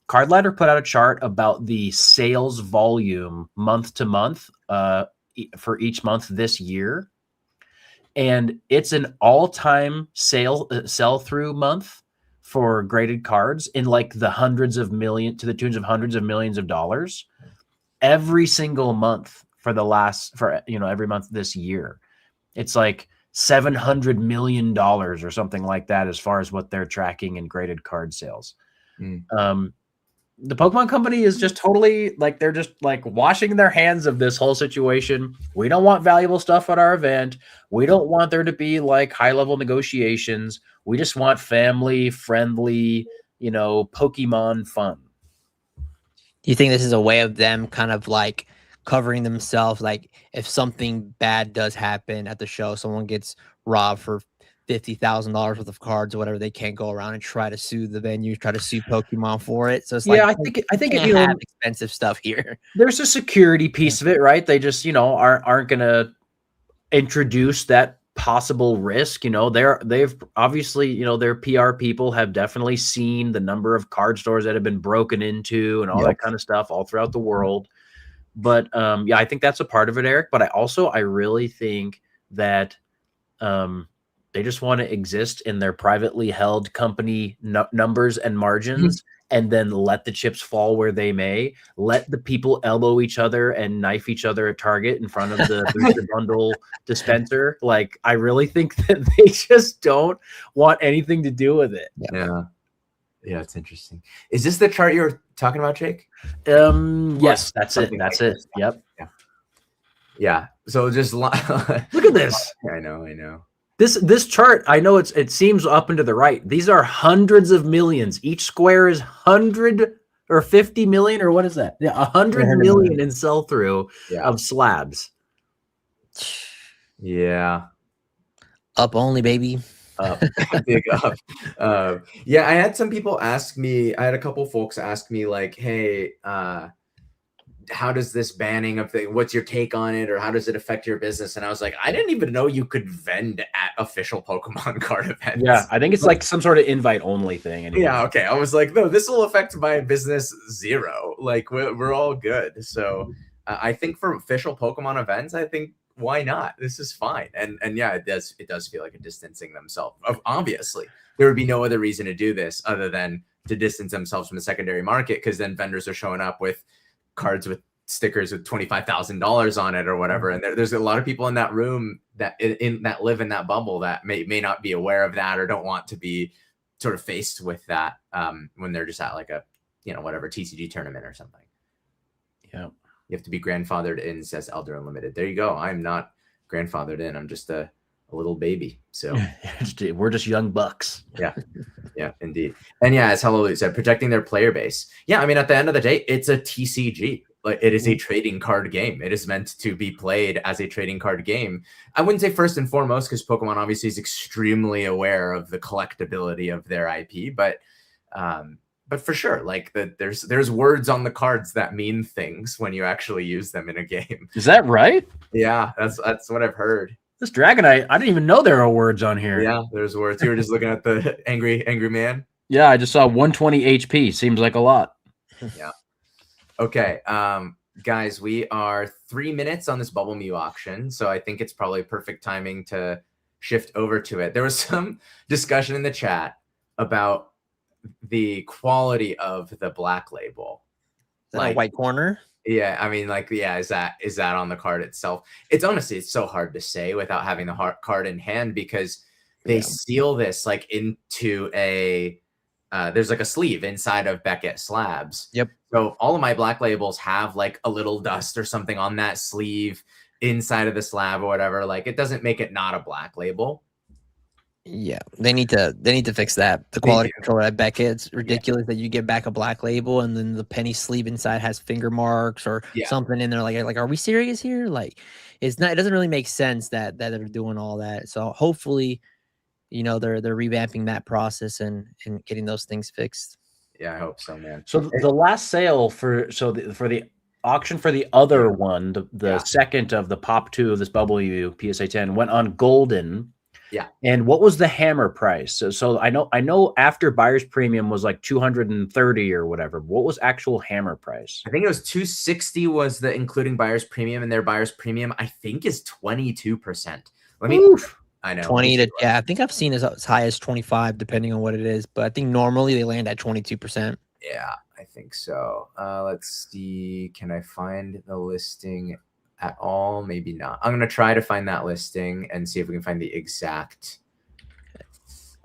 Card Ladder put out a chart about the sales volume month to month for each month this year. And it's an all-time sell-through month for graded cards in like the hundreds of million, to the tunes of hundreds of millions of dollars every single month for every month this year. It's like $700 million or something like that as far as what they're tracking in graded card sales. The Pokemon Company is just totally like, they're just like washing their hands of this whole situation. We don't want valuable stuff at our event. We don't want there to be like high-level negotiations. We just want family-friendly, Pokemon fun. Do you think this is a way of them kind of like covering themselves? Like, if something bad does happen at the show, someone gets robbed for $50,000 worth of cards or whatever, they can't go around and try to sue the venue, try to sue Pokemon for it. So it's like, I think can't have expensive stuff here. There's a security piece of it, right? They just, aren't going to introduce that possible risk. They've obviously, their PR people have definitely seen the number of card stores that have been broken into and all that kind of stuff all throughout the world. But I think that's a part of it, Eric. But I really think that they just want to exist in their privately held company numbers and margins, and then let the chips fall where they may. Let the people elbow each other and knife each other at Target in front of the booster bundle dispenser. Like, I really think that they just don't want anything to do with it. Yeah, it's interesting. Is this the chart you were talking about, Jake? Yes, that's it. That's it. Yep. Yeah. So just look at this. I know. This chart, I know it seems up and to the right. These are hundreds of millions. Each square is 100 or 50 million, or what is that? Yeah, 100 million in sell-through of slabs. Yeah. Up only, baby. Big up. I had some people ask me, I had a couple folks ask me like, hey, how does this banning of the, what's your take on it, or how does it affect your business? And I was like, I didn't even know you could vend at official Pokemon card events. Yeah, I think it's like some sort of invite only thing. Anyway. Yeah, okay. I was like, no, this will affect my business zero. Like we're all good. So I think for official Pokemon events, I think why not? This is fine. And yeah, it does feel like a distancing themselves. Obviously, there would be no other reason to do this other than to distance themselves from the secondary market, because then vendors are showing up with cards with stickers with $25,000 on it or whatever. And there's a lot of people in that room that that live in that bubble that may not be aware of that, or don't want to be sort of faced with that when they're just at like a, whatever TCG tournament or something. Yeah. You have to be grandfathered in, says Elder Unlimited. There you go. I'm not grandfathered in. I'm just a little baby. So we're just young bucks. Yeah, indeed. And yeah, as Hello Luke said, protecting their player base. Yeah, I mean, at the end of the day, it's a TCG. Like, it is a trading card game. It is meant to be played as a trading card game. I wouldn't say first and foremost, because Pokemon obviously is extremely aware of the collectability of their IP, but for sure, like there's words on the cards that mean things when you actually use them in a game. Is that right? Yeah, that's what I've heard. This Dragonite, I didn't even know there are words on here. Yeah, there's words. You were just looking at the angry man. Yeah, I just saw 120 HP. Seems like a lot. Yeah. Okay, guys, we are 3 minutes on this Bubble Mew auction, so I think it's probably perfect timing to shift over to it. There was some discussion in the chat about the quality of the black label. Like a white corner. Yeah, I mean, like, yeah, is that on the card itself? It's honestly, it's so hard to say without having the card in hand, because they seal this like into a there's like a sleeve inside of Beckett slabs. Yep. So all of my black labels have like a little dust or something on that sleeve inside of the slab or whatever. Like, it doesn't make it not a black label. Yeah, they need to fix that. The quality control at Beckett, it's ridiculous that you get back a black label and then the penny sleeve inside has finger marks or something in there. Like, are we serious here? Like, it's not. It doesn't really make sense that they're doing all that. So hopefully, they're revamping that process and getting those things fixed. Yeah, I hope so, man. So the last sale for the auction for the other one, the second of the Pop 2 of this Bubble U PSA 10 went on Golden. Yeah. And what was the hammer price? So I know after buyer's premium was like 230 or whatever. What was actual hammer price? I think it was 260 was the including buyer's premium, and their buyer's premium I think is 22%. I know 20 to I think I've seen as high as 25 depending on what it is, but I think normally they land at 22%. Yeah, I think so. Let's see, can I find the listing at all? Maybe not. I'm gonna try to find that listing and see if we can find the exact.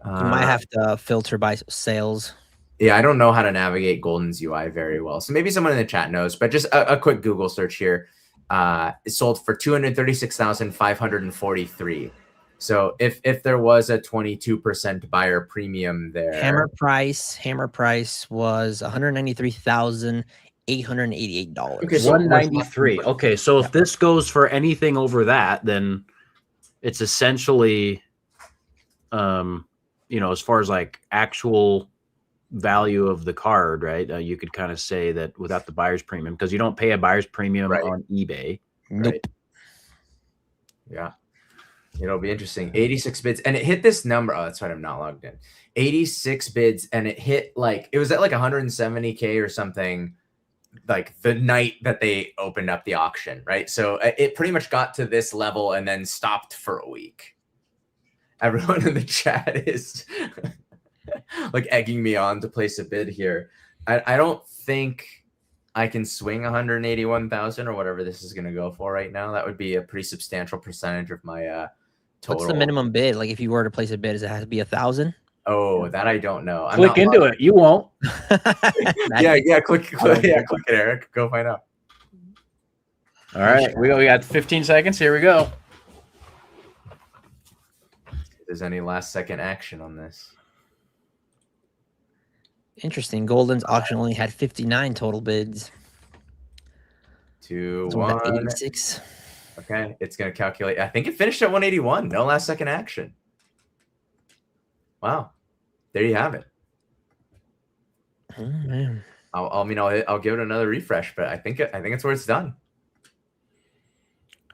You might have to filter by sales. Yeah, I don't know how to navigate Golden's UI very well, so maybe someone in the chat knows. But just a quick Google search here. It sold for 236,543. So if there was a 22% buyer premium there, hammer price was $193,888. Okay, so 193. Okay, so if this goes for anything over that, then it's essentially, as far as like actual value of the card, right? You could kind of say that without the buyer's premium, because you don't pay a buyer's premium on eBay. Nope. Right? Yeah. It'll be interesting. 86 bids, and it hit this number. Oh, that's right. I'm not logged in. 86 bids, and it hit it was at like 170K or something, like the night that they opened up the auction, right? So it pretty much got to this level and then stopped for a week. Everyone in the chat is like egging me on to place a bid here. I don't think I can swing 181,000 or whatever this is going to go for right now. That would be a pretty substantial percentage of my total. What's the minimum bid? Like, if you were to place a bid, does it have to be 1,000? Oh, that I don't know. Click into it. You won't. Yeah. Click it, Eric. Go find out. All right, we got 15 seconds. Here we go. If there's any last second action on this. Interesting. Golden's auction only had 59 total bids. 2, 1. 86. Okay, it's going to calculate. I think it finished at 181. No last second action. Wow. There you have it. Oh, man. I'll give it another refresh, but I think it's where it's done.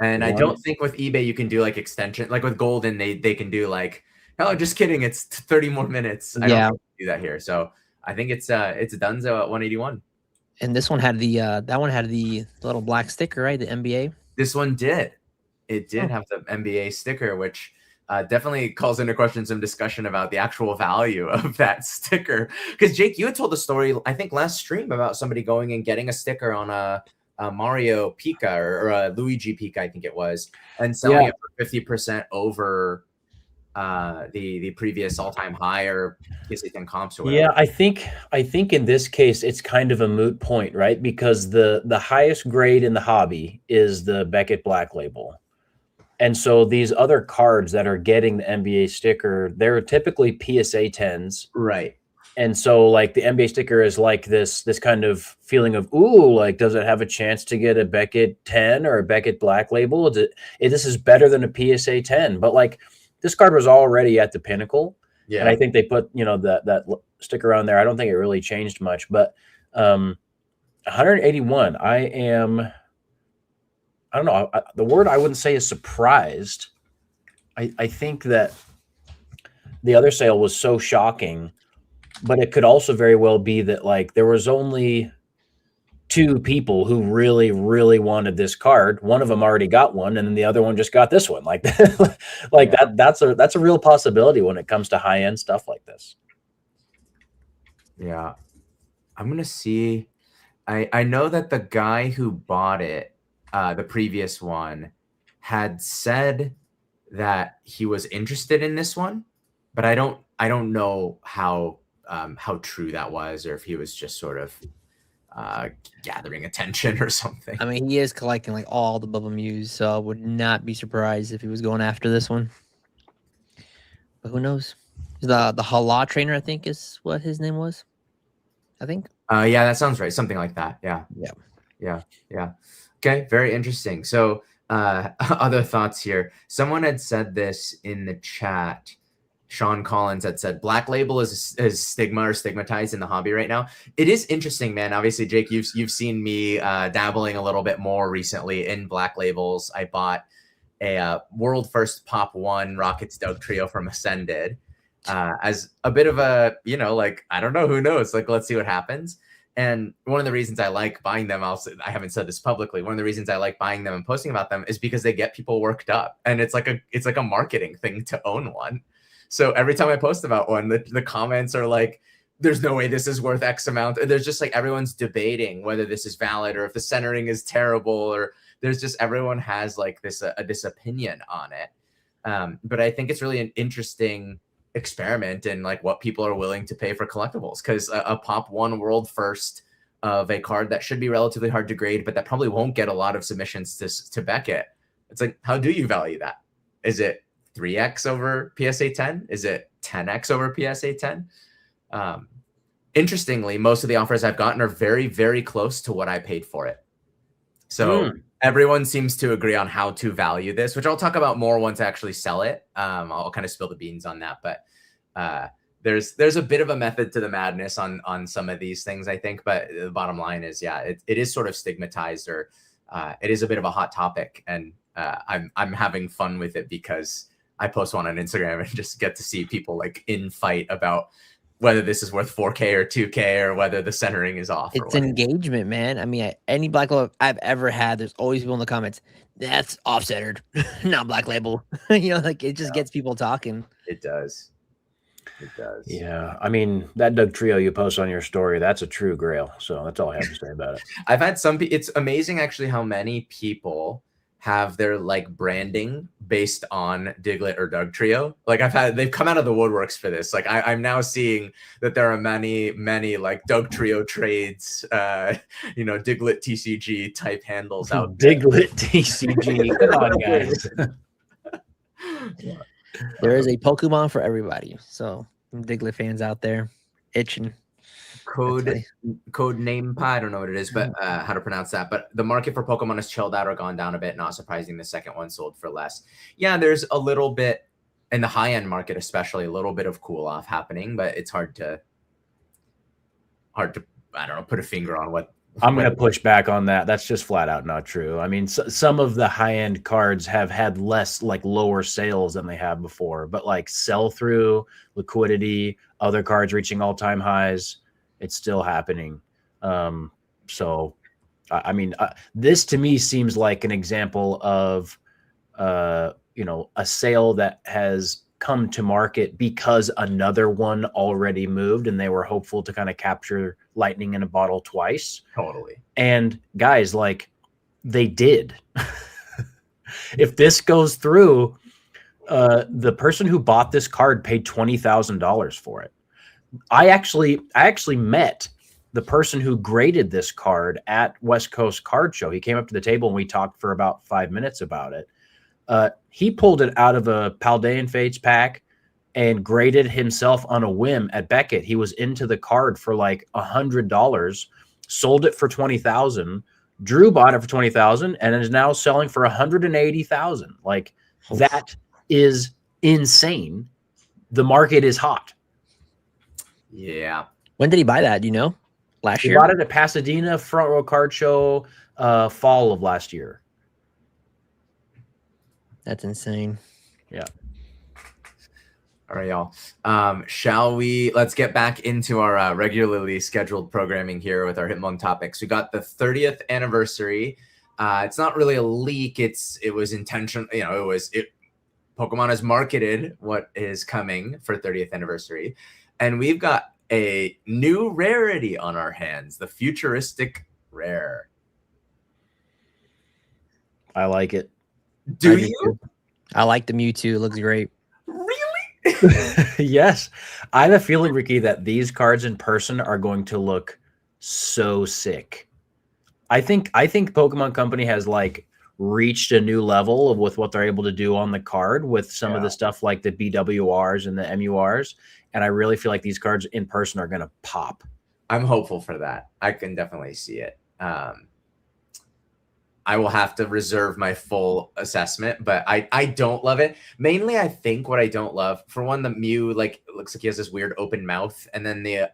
And I don't think with eBay you can do like extension, like with Golden, they can do like, oh, just kidding, it's 30 more minutes. I don't think do that here. So I think it's Dunzo at 181. And this one had the that one had the little black sticker, right? The NBA. This one did. It did have the NBA sticker, which definitely calls into question some discussion about the actual value of that sticker. Because Jake, you had told the story, I think last stream, about somebody going and getting a sticker on a Mario Pika or a Luigi Pika, I think it was, and selling it for 50% over the previous all-time high or PSA 10 comps or whatever. Yeah, I think in this case it's kind of a moot point, right? Because the highest grade in the hobby is the Beckett Black Label. And so these other cards that are getting the NBA sticker, they're typically PSA 10s. Right. And so like the NBA sticker is like this kind of feeling of, ooh, like, does it have a chance to get a Beckett 10 or a Beckett Black Label? This is better than a PSA 10. But like this card was already at the pinnacle. Yeah. And I think they put, that sticker on there. I don't think it really changed much, but 181, I don't know. The word I wouldn't say is surprised. I think that the other sale was so shocking, but it could also very well be that like there was only 2 people who really, really wanted this card. One of them already got one, and then the other one just got this one. Like, that's a real possibility when it comes to high end stuff like this. Yeah, I'm gonna see. I know that the guy who bought it, the previous one, had said that he was interested in this one, but I don't know how true that was, or if he was just sort of gathering attention or something. I mean, he is collecting like all the Bubba Mews, so I would not be surprised if he was going after this one. But who knows? The Hala trainer, I think, is what his name was. I think. Yeah, that sounds right. Something like that. Yeah. Okay, very interesting. So other thoughts here. Someone had said this in the chat. Sean Collins had said Black Label is stigma or stigmatized in the hobby right now. It is interesting, man. Obviously, Jake, you've seen me dabbling a little bit more recently in Black Labels. I bought a world first Pop 1 Rockets Doug Trio from Ascended as a bit of a, like, I don't know, who knows? Like, let's see what happens. And one of the reasons I like buying them, I haven't said this publicly, one of the reasons I like buying them and posting about them is because they get people worked up. And it's like a marketing thing to own one. So every time I post about one, the comments are like, there's no way this is worth X amount. There's just like everyone's debating whether this is valid or if the centering is terrible, or there's just, everyone has like this opinion on it. But I think it's really an interesting experiment in like what people are willing to pay for collectibles, because a Pop 1 world first of a card that should be relatively hard to grade, but that probably won't get a lot of submissions to Beckett. It's like, how do you value that? Is it 3x over PSA 10? Is it 10x over PSA 10? Interestingly, most of the offers I've gotten are very, very close to what I paid for it. So everyone seems to agree on how to value this, which I'll talk about more once I actually sell it. I'll kind of spill the beans on that, but there's a bit of a method to the madness on some of these things, I think. But the bottom line is, yeah, it is sort of stigmatized, or it is a bit of a hot topic, and I'm having fun with it because I post one on Instagram and just get to see people like in fight about whether this is worth 4K or 2K, or whether the centering is off. It's engagement, man. I mean, any Black Label I've ever had, there's always people in the comments, that's off-centered, not Black Label. Like it just gets people talking. It does. It does. Yeah. I mean, that Doug Trio you post on your story, that's a true grail. So that's all I have to say about it. I've had it's amazing actually how many people have their like branding based on Diglett or Doug Trio. Like they've come out of the woodworks for this. Like I'm now seeing that there are many like Doug Trio trades, Diglett TCG type handles out there. Diglett TCG. Come on, guys. There is a Pokemon for everybody. So Diglett fans out there itching. Code name pie, I don't know what it is, but how to pronounce that. But the market for Pokemon has chilled out or gone down a bit. Not surprising, the second one sold for less. Yeah, there's a little bit in the high end market, especially a little bit of cool off happening, but it's hard to I don't know, put a finger on what. I'm going to push back on that. That's just flat out not true. I mean, some of the high end cards have had less like lower sales than they have before, but like sell through, liquidity, other cards reaching all time highs, it's still happening. So, I mean, this to me seems like an example of, you know, a sale that has come to market because another one already moved and they were hopeful to kind of capture lightning in a bottle twice. Totally. And guys, like, they did. If this goes through, the person who bought this card paid $20,000 for it. I actually met the person who graded this card at West Coast Card Show. He came up to the table and we talked for about 5 minutes about it. He pulled it out of a Paldean Fates pack and graded himself on a whim at Beckett. He was into the card for like $100, sold it for $20,000. Drew bought it for $20,000 and is now selling for $180,000. Like, that is insane. The market is hot. Yeah. When did he buy that? Do you know? Last He year? bought it at Pasadena Front Row Card Show, fall of last year. That's insane. Yeah. All right, y'all. Let's get back into our regularly scheduled programming here with our Hitmon topics. We got the 30th anniversary. It's not really a leak. It was intentional. You know, Pokemon has marketed what is coming for 30th anniversary. And we've got a new rarity on our hands, the futuristic rare. I like it. Do you? I like the Mewtwo. It looks great. Really? Yes. I have a feeling, Ricky, that these cards in person are going to look so sick. I think Pokemon Company has like reached a new level with what they're able to do on the card with some of the stuff like the BWRs and the MURs. And I really feel like these cards in person are going to pop. I'm hopeful for that. I can definitely see it. I will have to reserve my full assessment, but I don't love it. Mainly, I think what I don't love, for one, the Mew, like, it looks like he has this weird open mouth, and then they're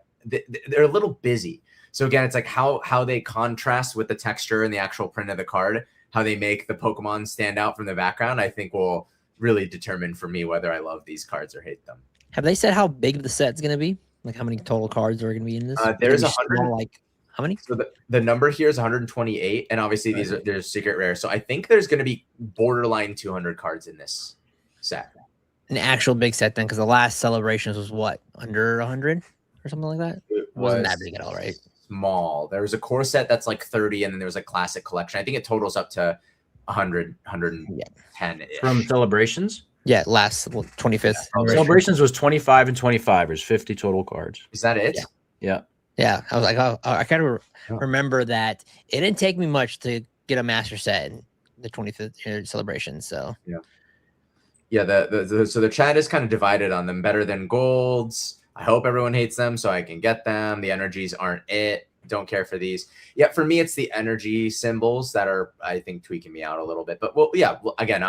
a little busy. So again, it's like how they contrast with the texture and the actual print of the card, how they make the Pokemon stand out from the background, I think will really determine for me whether I love these cards or hate them. Have they said how big the set's going to be? Like how many total cards are going to be in this? There's 100. Like how many? So the number here is 128, and obviously there's secret rare. So I think there's going to be borderline 200 cards in this set. An actual big set then, because the last Celebrations was what, under 100 or something like that? It wasn't that big at all, right? Small. There was a core set that's like 30, and then there was a classic collection. I think it totals up to 100, 110 from Celebrations. Yeah, last 25th. Celebrations was 25 and 25. There's 50 total cards. Is that it? Yeah. Yeah, I was like, oh, I kind of remember that. It didn't take me much to get a master set in the 25th celebration. So so the chat is kind of divided on them. Better than golds. I hope everyone hates them so I can get them. The energies aren't it. Don't care for these. Yeah, for me, it's the energy symbols that are, I think, tweaking me out a little bit. But again,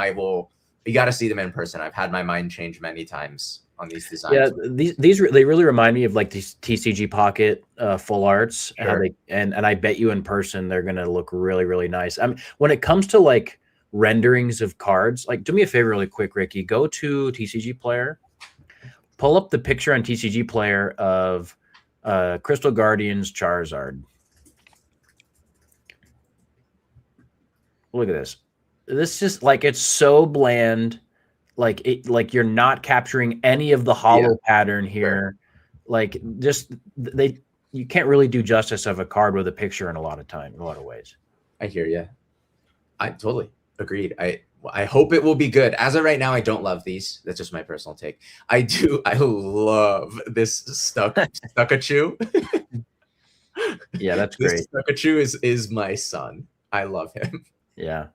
you got to see them in person. I've had my mind change many times on these designs. Yeah, these they really remind me of like these TCG Pocket full arts. Sure. And I bet you in person they're gonna look really, really nice. I mean, when it comes to like renderings of cards, like do me a favor really quick, Ricky. Go to TCG Player, pull up the picture on TCG Player of Crystal Guardians Charizard. Look at this. This just like it's so bland. Like you're not capturing any of the hollow pattern here. Like you can't really do justice of a card with a picture in a lot of ways. I hear you. I totally agreed. I hope it will be good. As of right now, I don't love these. That's just my personal take. I love this Stuckachu. Yeah, that's great. Stuckachu is my son. I love him. Yeah.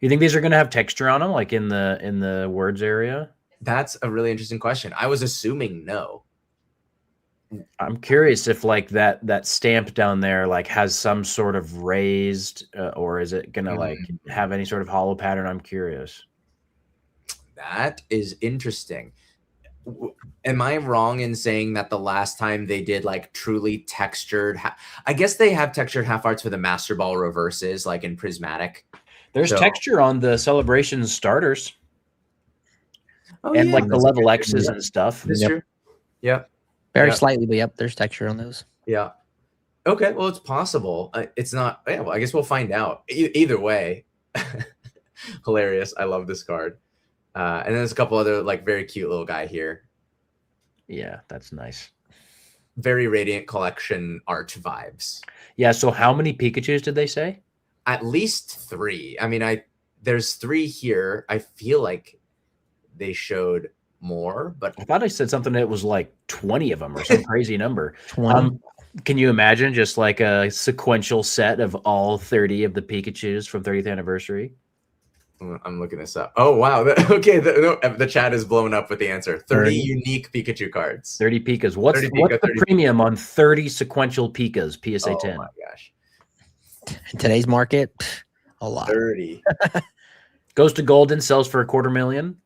You think these are going to have texture on them, like in the words area? That's a really interesting question. I was assuming no. I'm curious if like that stamp down there like has some sort of raised, or is it going to like have any sort of hollow pattern? I'm curious. That is interesting. am I wrong in saying that the last time they did like truly textured, I guess they have textured half arts for the Master Ball reverses, like in Prismatic. There's texture on the Celebrations starters. Oh, and yeah, like the level X's and stuff. That's true. Yep. Very slightly, but yep, there's texture on those. Yeah. Okay, well, it's possible. It's not. Yeah, well, I guess we'll find out. Either way, hilarious. I love this card. And then there's a couple other like very cute little guy here. Yeah, that's nice. Very Radiant Collection art vibes. Yeah. So how many Pikachus did they say? At least 3. I mean, there's 3 here. I feel like they showed more, but I thought I said something that was like 20 of them or some crazy number. 20. Can you imagine just like a sequential set of all 30 of the Pikachus from 30th anniversary? I'm looking this up. Oh, wow. Okay, the chat is blown up with the answer. 30 unique Pikachu cards. 30 Pikas. What's the premium on 30 sequential Pikas, PSA 10? Oh, my gosh. In today's market, a lot. 30. Goes to Golden, sells for $250,000.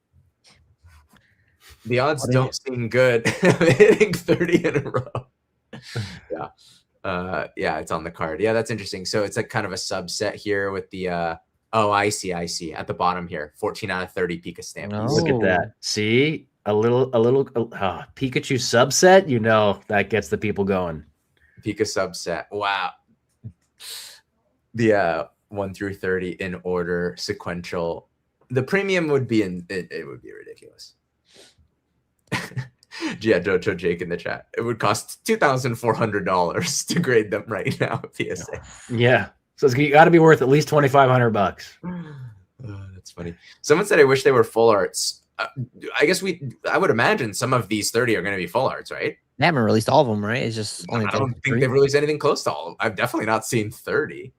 The odds don't seem good. Hitting 30 in a row. Yeah, it's on the card. Yeah, that's interesting. So it's like kind of a subset here with the oh, I see. At the bottom here, 14 out of 30 Pika stamp. Oh. Look at that. See, a little Pikachu subset. You know that gets the people going. Pika subset. Wow. The 1 through 30 in order, sequential. The premium would be it would be ridiculous. Yeah, Jojo Jake in the chat. It would cost $2,400 to grade them right now at PSA. Yeah. So it's got to be worth at least $2,500. That's funny. Someone said, I wish they were full arts. I guess I would imagine some of these 30 are going to be full arts, right? They haven't released all of them, right? It's just only I don't think they've released anything close to all of them. I've definitely not seen 30.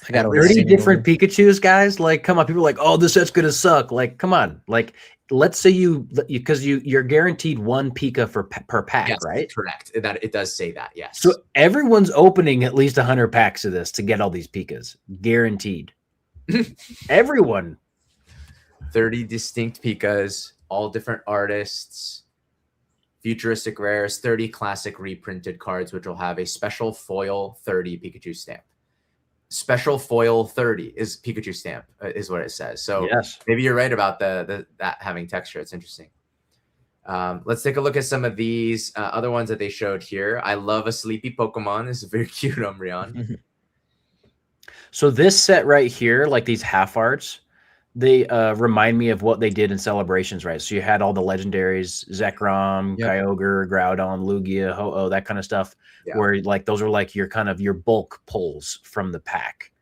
I got 30 different Pikachus, guys. Like, come on. People are like, oh, this set's going to suck. Like, come on. Like, let's say because you're guaranteed 1 Pika per pack, yes, right? Correct. That it does say that, yes. So everyone's opening at least 100 packs of this to get all these Pikas, guaranteed. Everyone. 30 distinct Pikas, all different artists, futuristic rares, 30 classic reprinted cards, which will have a special foil 30 Pikachu stamp. Special foil 30 is Pikachu stamp, is what it says. So yes, maybe you're right about that having texture. It's interesting. Let's take a look at some of these other ones that they showed here. I love a sleepy Pokemon. This is a very cute Umbreon. So this set right here, like these half arts, they remind me of what they did in Celebrations, right? So you had all the legendaries, Zekrom, Kyogre, Groudon, Lugia, Ho-Oh, that kind of stuff, where like those are like your kind of your bulk pulls from the pack.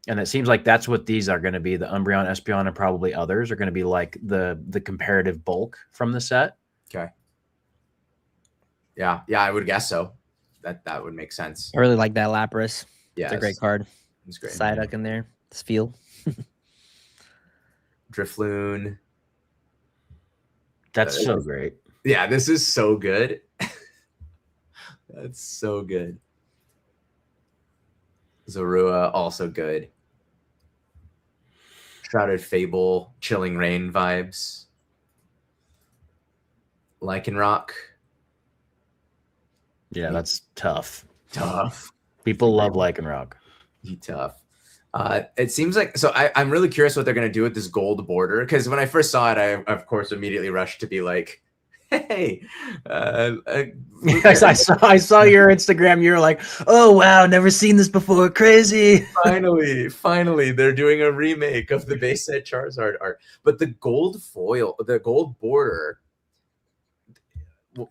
And it seems like that's what these are going to be. The Umbreon, Espeon, and probably others are going to be like the comparative bulk from the set. Okay. Yeah, I would guess so. That would make sense. I really like that Lapras. Yeah, it's a great card. It's great. Psyduck in there. This feel. Drifloon. That's so great. Yeah, this is so good. That's so good. Zorua, also good. Shrouded Fable, Chilling Rain vibes. Lycanroc. Yeah, that's tough. Tough. People love Lycanroc. Tough. It seems like, so I'm really curious what they're going to do with this gold border, because when I first saw it, I, of course, immediately rushed to be like, hey. I saw your Instagram. You're like, oh, wow, never seen this before. Crazy. Finally, they're doing a remake of the base set Charizard art. But the gold foil, the gold border,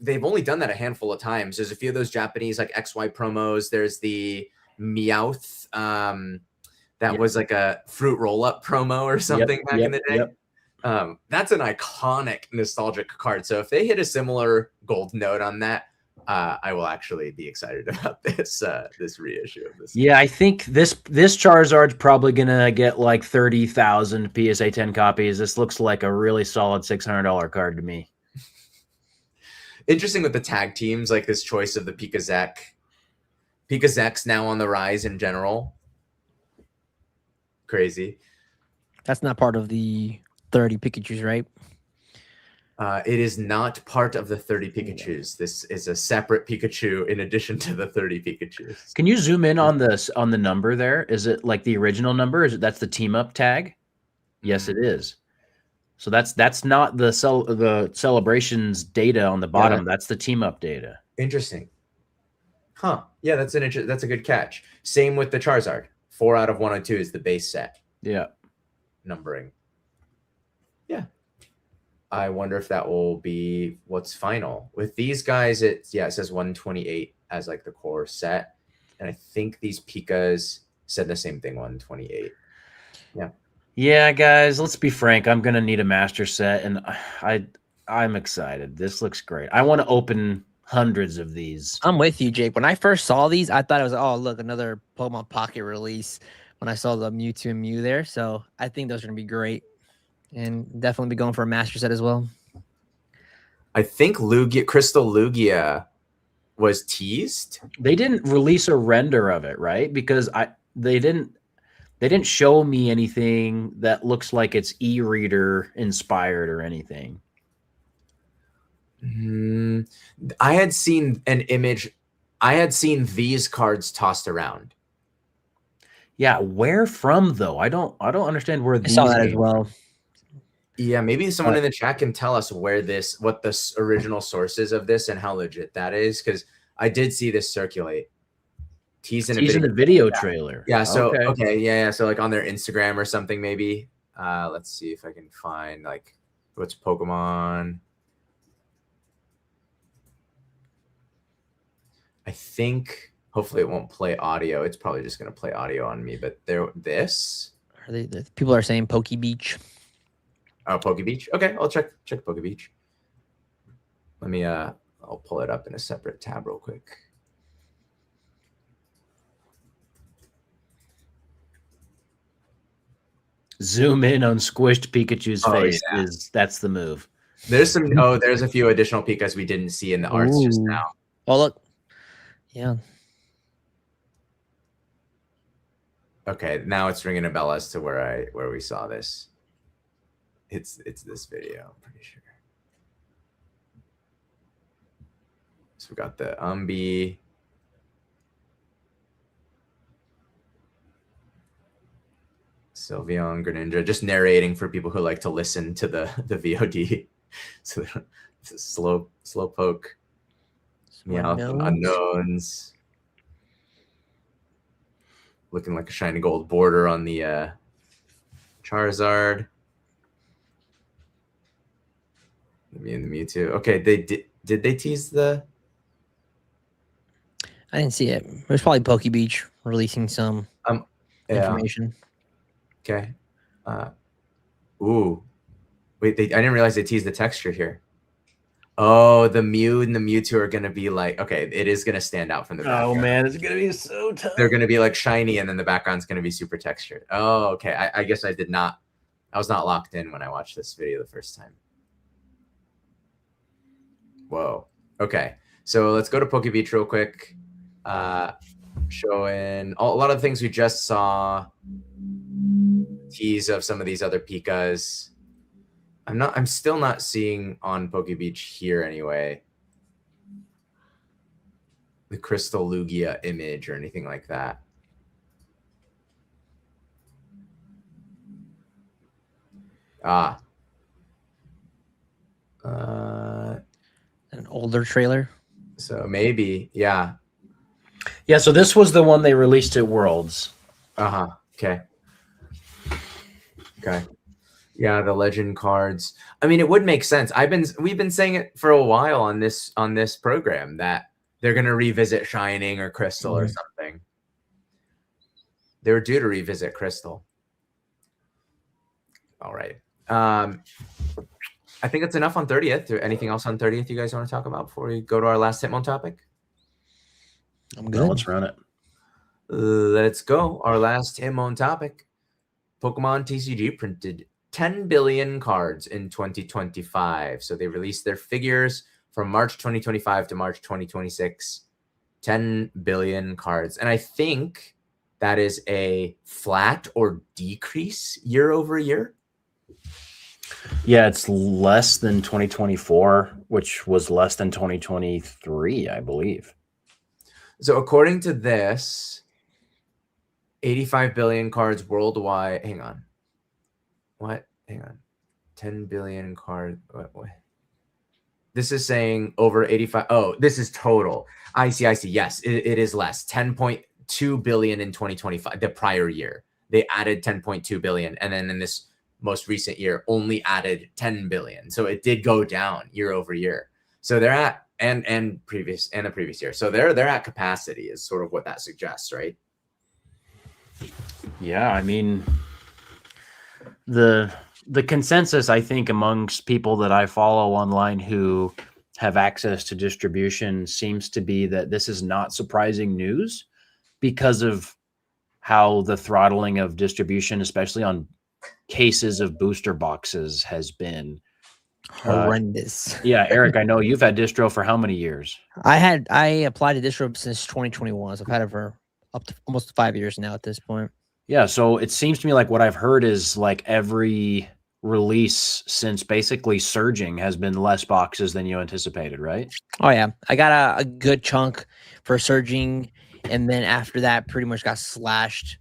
they've only done that a handful of times. There's a few of those Japanese like XY promos. There's the Meowth, that was like a fruit roll-up promo or something back in the day. That's an iconic nostalgic card. So if they hit a similar gold note on that, I will actually be excited about this this reissue of this. Yeah, I think this Charizard's probably gonna get like 30,000 PSA 10 copies. This looks like a really solid $600 card to me. Interesting with the tag teams, like this choice of the Pikazek. Pikazek's now on the rise in general. Crazy. That's not part of the 30 Pikachus, right? It is not part of the 30 Pikachus. This is a separate Pikachu in addition to the 30 Pikachus. Can you zoom in on the number there? Is it like the original number? Is it that's the team up tag? Yes, it is. So that's not the celebrations data on the bottom. That's the team up data. Interesting. Huh. Yeah, that's a good catch. Same with the Charizard. 4 out of 102 is the base set. Yeah. Numbering. Yeah. I wonder if that will be what's final. With these guys, it says 128 as like the core set. And I think these Pikas said the same thing, 128. Yeah. Yeah, guys, let's be frank. I'm gonna need a master set, and I'm excited. This looks great. I want to open hundreds of these. I'm with you, Jake. When I first saw these, I thought it was, oh, look, another Pokemon Pocket release when I saw the Mewtwo and Mew there. So I think those are going to be great. And definitely be going for a master set as well. I think Crystal Lugia was teased. They didn't release a render of it, right? Because they didn't show me anything that looks like it's e-reader inspired or anything. I had seen an image. I had seen these cards tossed around. Yeah, where from though? I don't understand where these. I saw that as well. Yeah, maybe someone in the chat can tell us what the original source is of this and how legit that is, because I did see this circulate. Teased in a video trailer. Yeah. So okay. Yeah. So like on their Instagram or something, maybe. Let's see if I can find like what's Pokemon. I think hopefully it won't play audio. It's probably just going to play audio on me. But People are saying Poke Beach. Oh, Poke Beach. Okay, I'll check Poke Beach. Let me I'll pull it up in a separate tab real quick. Zoom in on squished Pikachu's face. Yeah. That's the move. There's a few additional Pikas we didn't see in the arts just now. Oh, look. Yeah. Okay, now it's ringing a bell as to where we saw this. It's this video, I'm pretty sure. So we got the Umbi. Sylveon, Greninja, just narrating for people who like to listen to the VOD. So it's a slow poke. Unknowns. Looking like a shiny gold border on the Charizard. Me and the Mewtwo. Okay, did they tease the? I didn't see it. It was probably Poke Beach releasing some information. Okay. Ooh. Wait, I didn't realize they teased the texture here. Oh, the Mew and the Mewtwo are going to be like, okay, it is going to stand out from the background. Oh, man, it's going to be so tough. They're going to be like shiny, and then the background's going to be super textured. Oh, okay. I guess I was not locked in when I watched this video the first time. Whoa. Okay. So let's go to Poke Beach real quick. Showing a lot of the things we just saw. Tease of some of these other Pikas. I'm still not seeing on Poke Beach here anyway the Crystal Lugia image or anything like that. An older trailer. So maybe, yeah. Yeah, so this was the one they released at Worlds. Okay. Okay. Yeah, the legend cards. I mean, it would make sense. We've been saying it for a while on this program that they're gonna revisit Shining or Crystal or something. They were due to revisit Crystal. All right. I think it's enough on 30th. Anything else on 30th you guys want to talk about before we go to our last Hitmon topic? I'm good. Let's run it. Let's go. Our last Hitmon topic. Pokemon TCG printed 10 billion cards in 2025. So they released their figures from March 2025 to March 2026. 10 billion cards. And I think that is a flat or decrease year over year. Yeah, it's less than 2024, which was less than 2023, I believe. So according to this, 85 billion cards worldwide. Hang on. What? Hang on. 10 billion cards. What? This is saying over 85. Oh, this is total. I see. Yes, it is less. 10.2 billion in 2025, the prior year. They added 10.2 billion. And then in this most recent year, only added 10 billion. So it did go down year over year. So they're at and the previous year. So they're at capacity is sort of what that suggests, right? Yeah, I mean, the consensus, I think, amongst people that I follow online who have access to distribution seems to be that this is not surprising news because of how the throttling of distribution, especially on cases of booster boxes, has been horrendous. Yeah, Eric, I know you've had distro for how many years? I applied to distro since 2021, so I've had it for up to almost 5 years now at this point. Yeah, so it seems to me like what I've heard is like every release since basically surging has been less boxes than you anticipated, right? Oh yeah, I got a good chunk for surging, and then after that, pretty much got slashed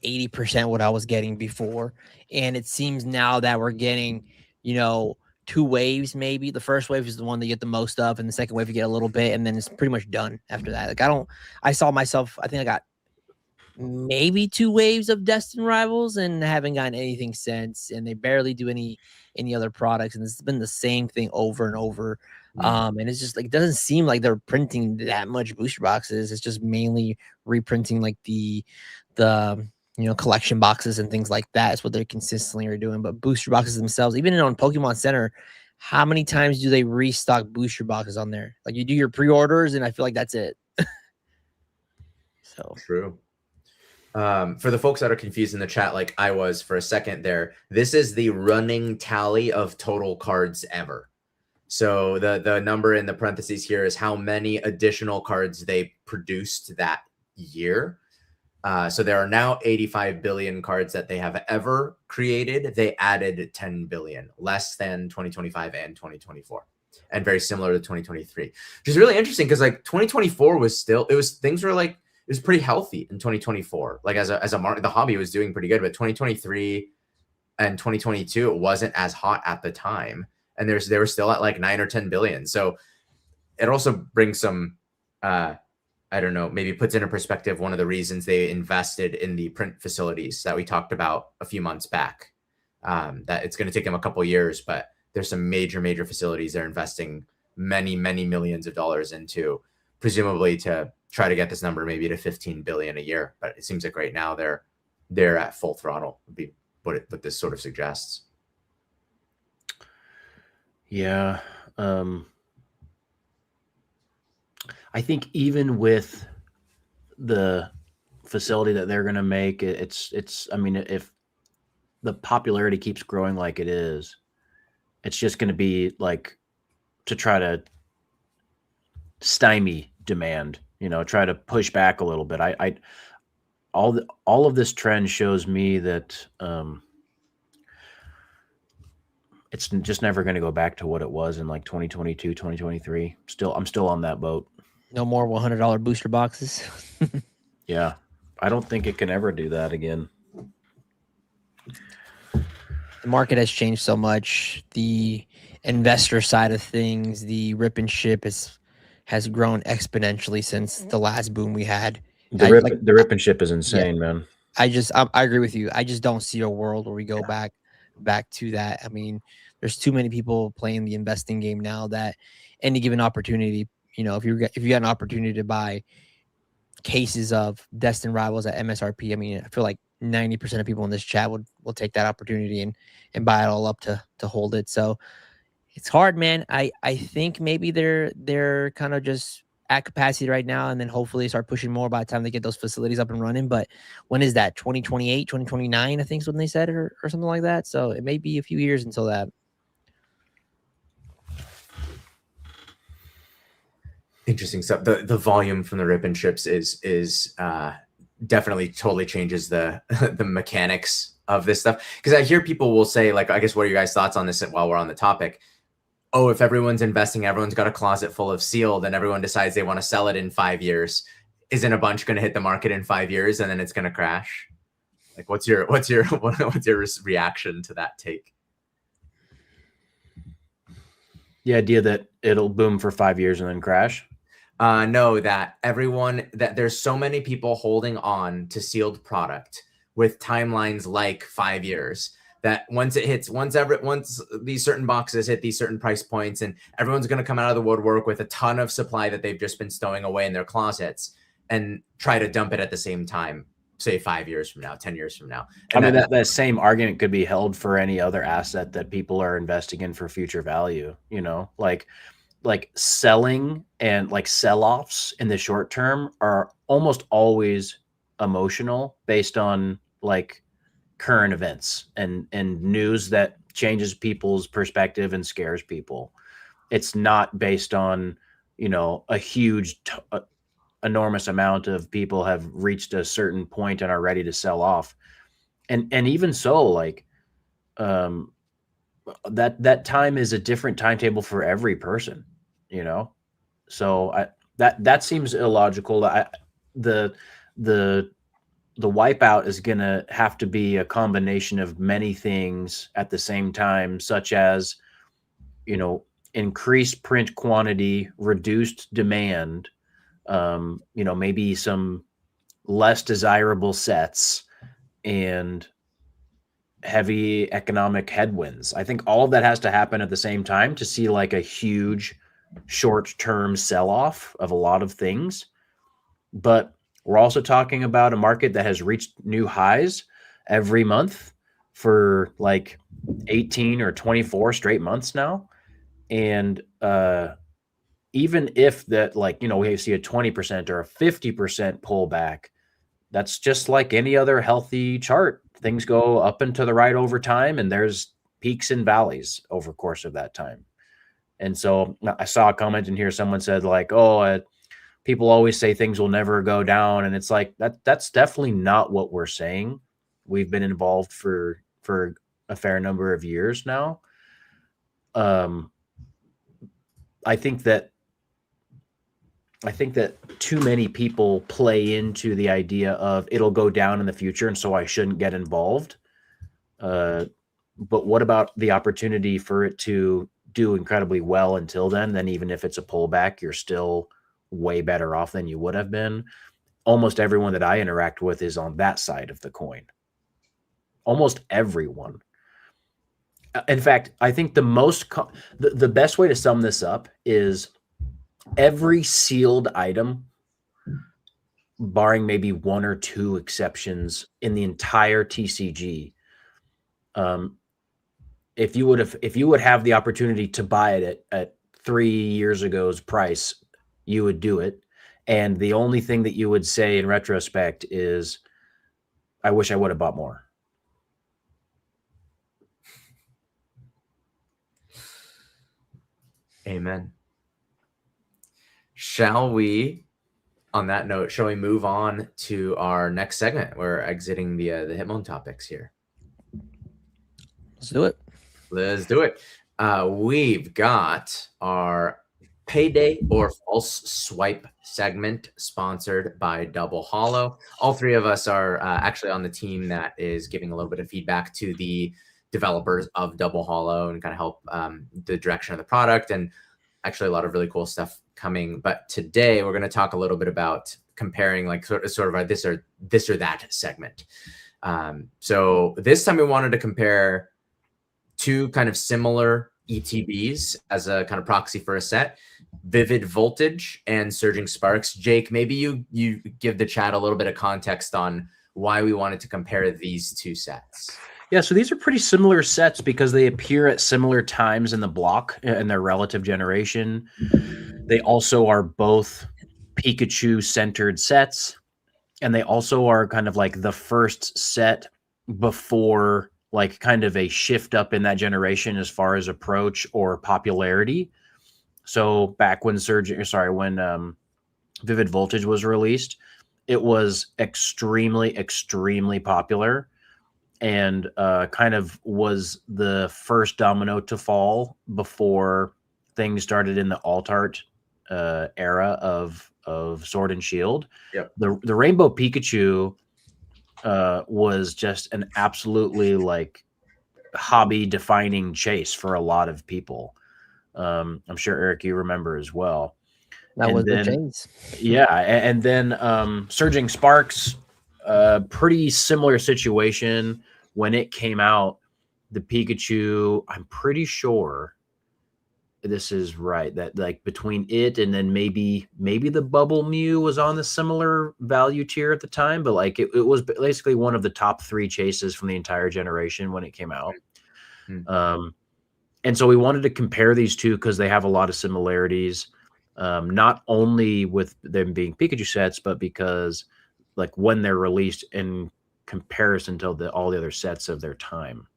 80% what I was getting before. And it seems now that we're getting, 2 waves maybe. The first wave is the one that you get the most of, and the second wave you get a little bit, and then it's pretty much done after that. Like I saw myself, I think I got maybe 2 waves of Destined Rivals and haven't gotten anything since, and they barely do any other products, and it's been the same thing over and over. And it's just like it doesn't seem like they're printing that much booster boxes. It's just mainly reprinting like the collection boxes and things like that is what they're consistently are doing. But booster boxes themselves, even on Pokemon Center, how many times do they restock booster boxes on there? Like you do your pre-orders, and I feel like that's it. So true. For the folks that are confused in the chat, like I was for a second there, this is the running tally of total cards ever. So the number in the parentheses here is how many additional cards they produced that year. So there are now 85 billion cards that they have ever created. They added 10 billion, less than 2025 and 2024, and very similar to 2023, which is really interesting because like 2024 was things were like, it was pretty healthy in 2024. Like as a market, the hobby was doing pretty good, but 2023 and 2022, it wasn't as hot at the time. And they were still at like 9 or 10 billion. So it also brings some, I don't know, maybe puts into perspective one of the reasons they invested in the print facilities that we talked about a few months back. That it's going to take them a couple of years, but there's some major facilities they're investing many millions of dollars into, presumably to try to get this number maybe to 15 billion a year. But it seems like right now they're at full throttle, would be what this sort of suggests. Yeah. I think even with the facility that they're going to make, I mean, if the popularity keeps growing like it is, it's just going to be like to try to stymie demand, try to push back a little bit. All of this trend shows me that it's just never going to go back to what it was in like 2022, 2023. I'm still on that boat. No more $100 booster boxes. Yeah. I don't think it can ever do that again. The market has changed so much. The investor side of things, the rip and ship has grown exponentially since the last boom we had. The rip and ship is insane, man. I agree with you. I just don't see a world where we go back to that. I mean, there's too many people playing the investing game now that any given opportunity, if you got an opportunity to buy cases of Destined Rivals at MSRP, I mean, I feel like 90% of people in this chat will take that opportunity and buy it all up to hold it. So it's hard, man. I think maybe they're kind of just at capacity right now, and then hopefully start pushing more by the time they get those facilities up and running. But when is that? 2028, 2029, I think is when they said it, or something like that. So it may be a few years until that. Interesting stuff. The volume from the rip and ships is definitely totally changes the the mechanics of this stuff? Because I hear people will say, like, I guess, what are your guys' thoughts on this while we're on the topic? Oh, if everyone's investing, everyone's got a closet full of sealed, and everyone decides they want to sell it in 5 years. Isn't a bunch going to hit the market in 5 years and then it's going to crash? Like, what's your reaction to that take? The idea that it'll boom for 5 years and then crash. No, that there's so many people holding on to sealed product with timelines like 5 years, that once these certain boxes hit these certain price points, and everyone's going to come out of the woodwork with a ton of supply that they've just been stowing away in their closets and try to dump it at the same time, say 5 years from now, 10 years from now. And I mean, that same argument could be held for any other asset that people are investing in for future value, you know, like selling and like sell-offs in the short term are almost always emotional, based on like current events and news that changes people's perspective and scares people. It's not based on, you know, a huge enormous amount of people have reached a certain point and are ready to sell off. And even so, like that time is a different timetable for every person, you know? So that seems illogical. The wipeout is going to have to be a combination of many things at the same time, such as, you know, increased print quantity, reduced demand, you know, maybe some less desirable sets, and heavy economic headwinds. I think all of that has to happen at the same time to see like a huge short-term sell-off of a lot of things. But we're also talking about a market that has reached new highs every month for like 18 or 24 straight months now. And even if that, like, you know, we see a 20% or a 50% pullback, that's just like any other healthy chart. Things go up and to the right over time, and there's peaks and valleys over the course of that time. And so I saw a comment in here. Someone said like, oh, people always say things will never go down. And it's like, that's definitely not what we're saying. We've been involved for a fair number of years now. I think that too many people play into the idea of it'll go down in the future, and so I shouldn't get involved. But what about the opportunity for it to do incredibly well until then? Then even if it's a pullback, you're still way better off than you would have been. Almost everyone that I interact with is on that side of the coin. Almost everyone. In fact, I think the best way to sum this up is every sealed item, barring maybe one or two exceptions in the entire TCG, if you would have the opportunity to buy it at 3 years ago's price, you would do it. And the only thing that you would say in retrospect is, I wish I would have bought more. Amen. Shall we, on that note, shall we move on to our next segment? We're exiting the Hitmon topics here. Let's do it. Let's do it. We've got our payday or false swipe segment, sponsored by Double Hollow. All three of us are actually on the team that is giving a little bit of feedback to the developers of Double Hollow and kind of help the direction of the product, and actually a lot of really cool stuff coming. But today we're going to talk a little bit about comparing like sort of a this or that segment. So this time we wanted to compare two kind of similar ETBs as a kind of proxy for a set: Vivid Voltage and Surging Sparks. Jake, maybe you give the chat a little bit of context on why we wanted to compare these two sets. Yeah, so these are pretty similar sets because they appear at similar times in the block and their relative generation. They also are both Pikachu-centered sets, and they also are kind of like the first set before like kind of a shift up in that generation as far as approach or popularity. So back when Vivid Voltage was released, it was extremely, extremely popular. and kind of was the first domino to fall before things started in the alt-art era of Sword and Shield. Yep. The Rainbow Pikachu was just an absolutely like hobby defining chase for a lot of people. I'm sure Eric, you remember as well. That was the chase. Yeah, and then Surging Sparks, pretty similar situation when it came out. The Pikachu, I'm pretty sure this is right, that like between it and then maybe the Bubble Mew was on the similar value tier at the time, but like it was basically one of the top 3 chases from the entire generation when it came out. And so we wanted to compare these two because they have a lot of similarities, not only with them being Pikachu sets, but because like when they're released in comparison to all the other sets of their time.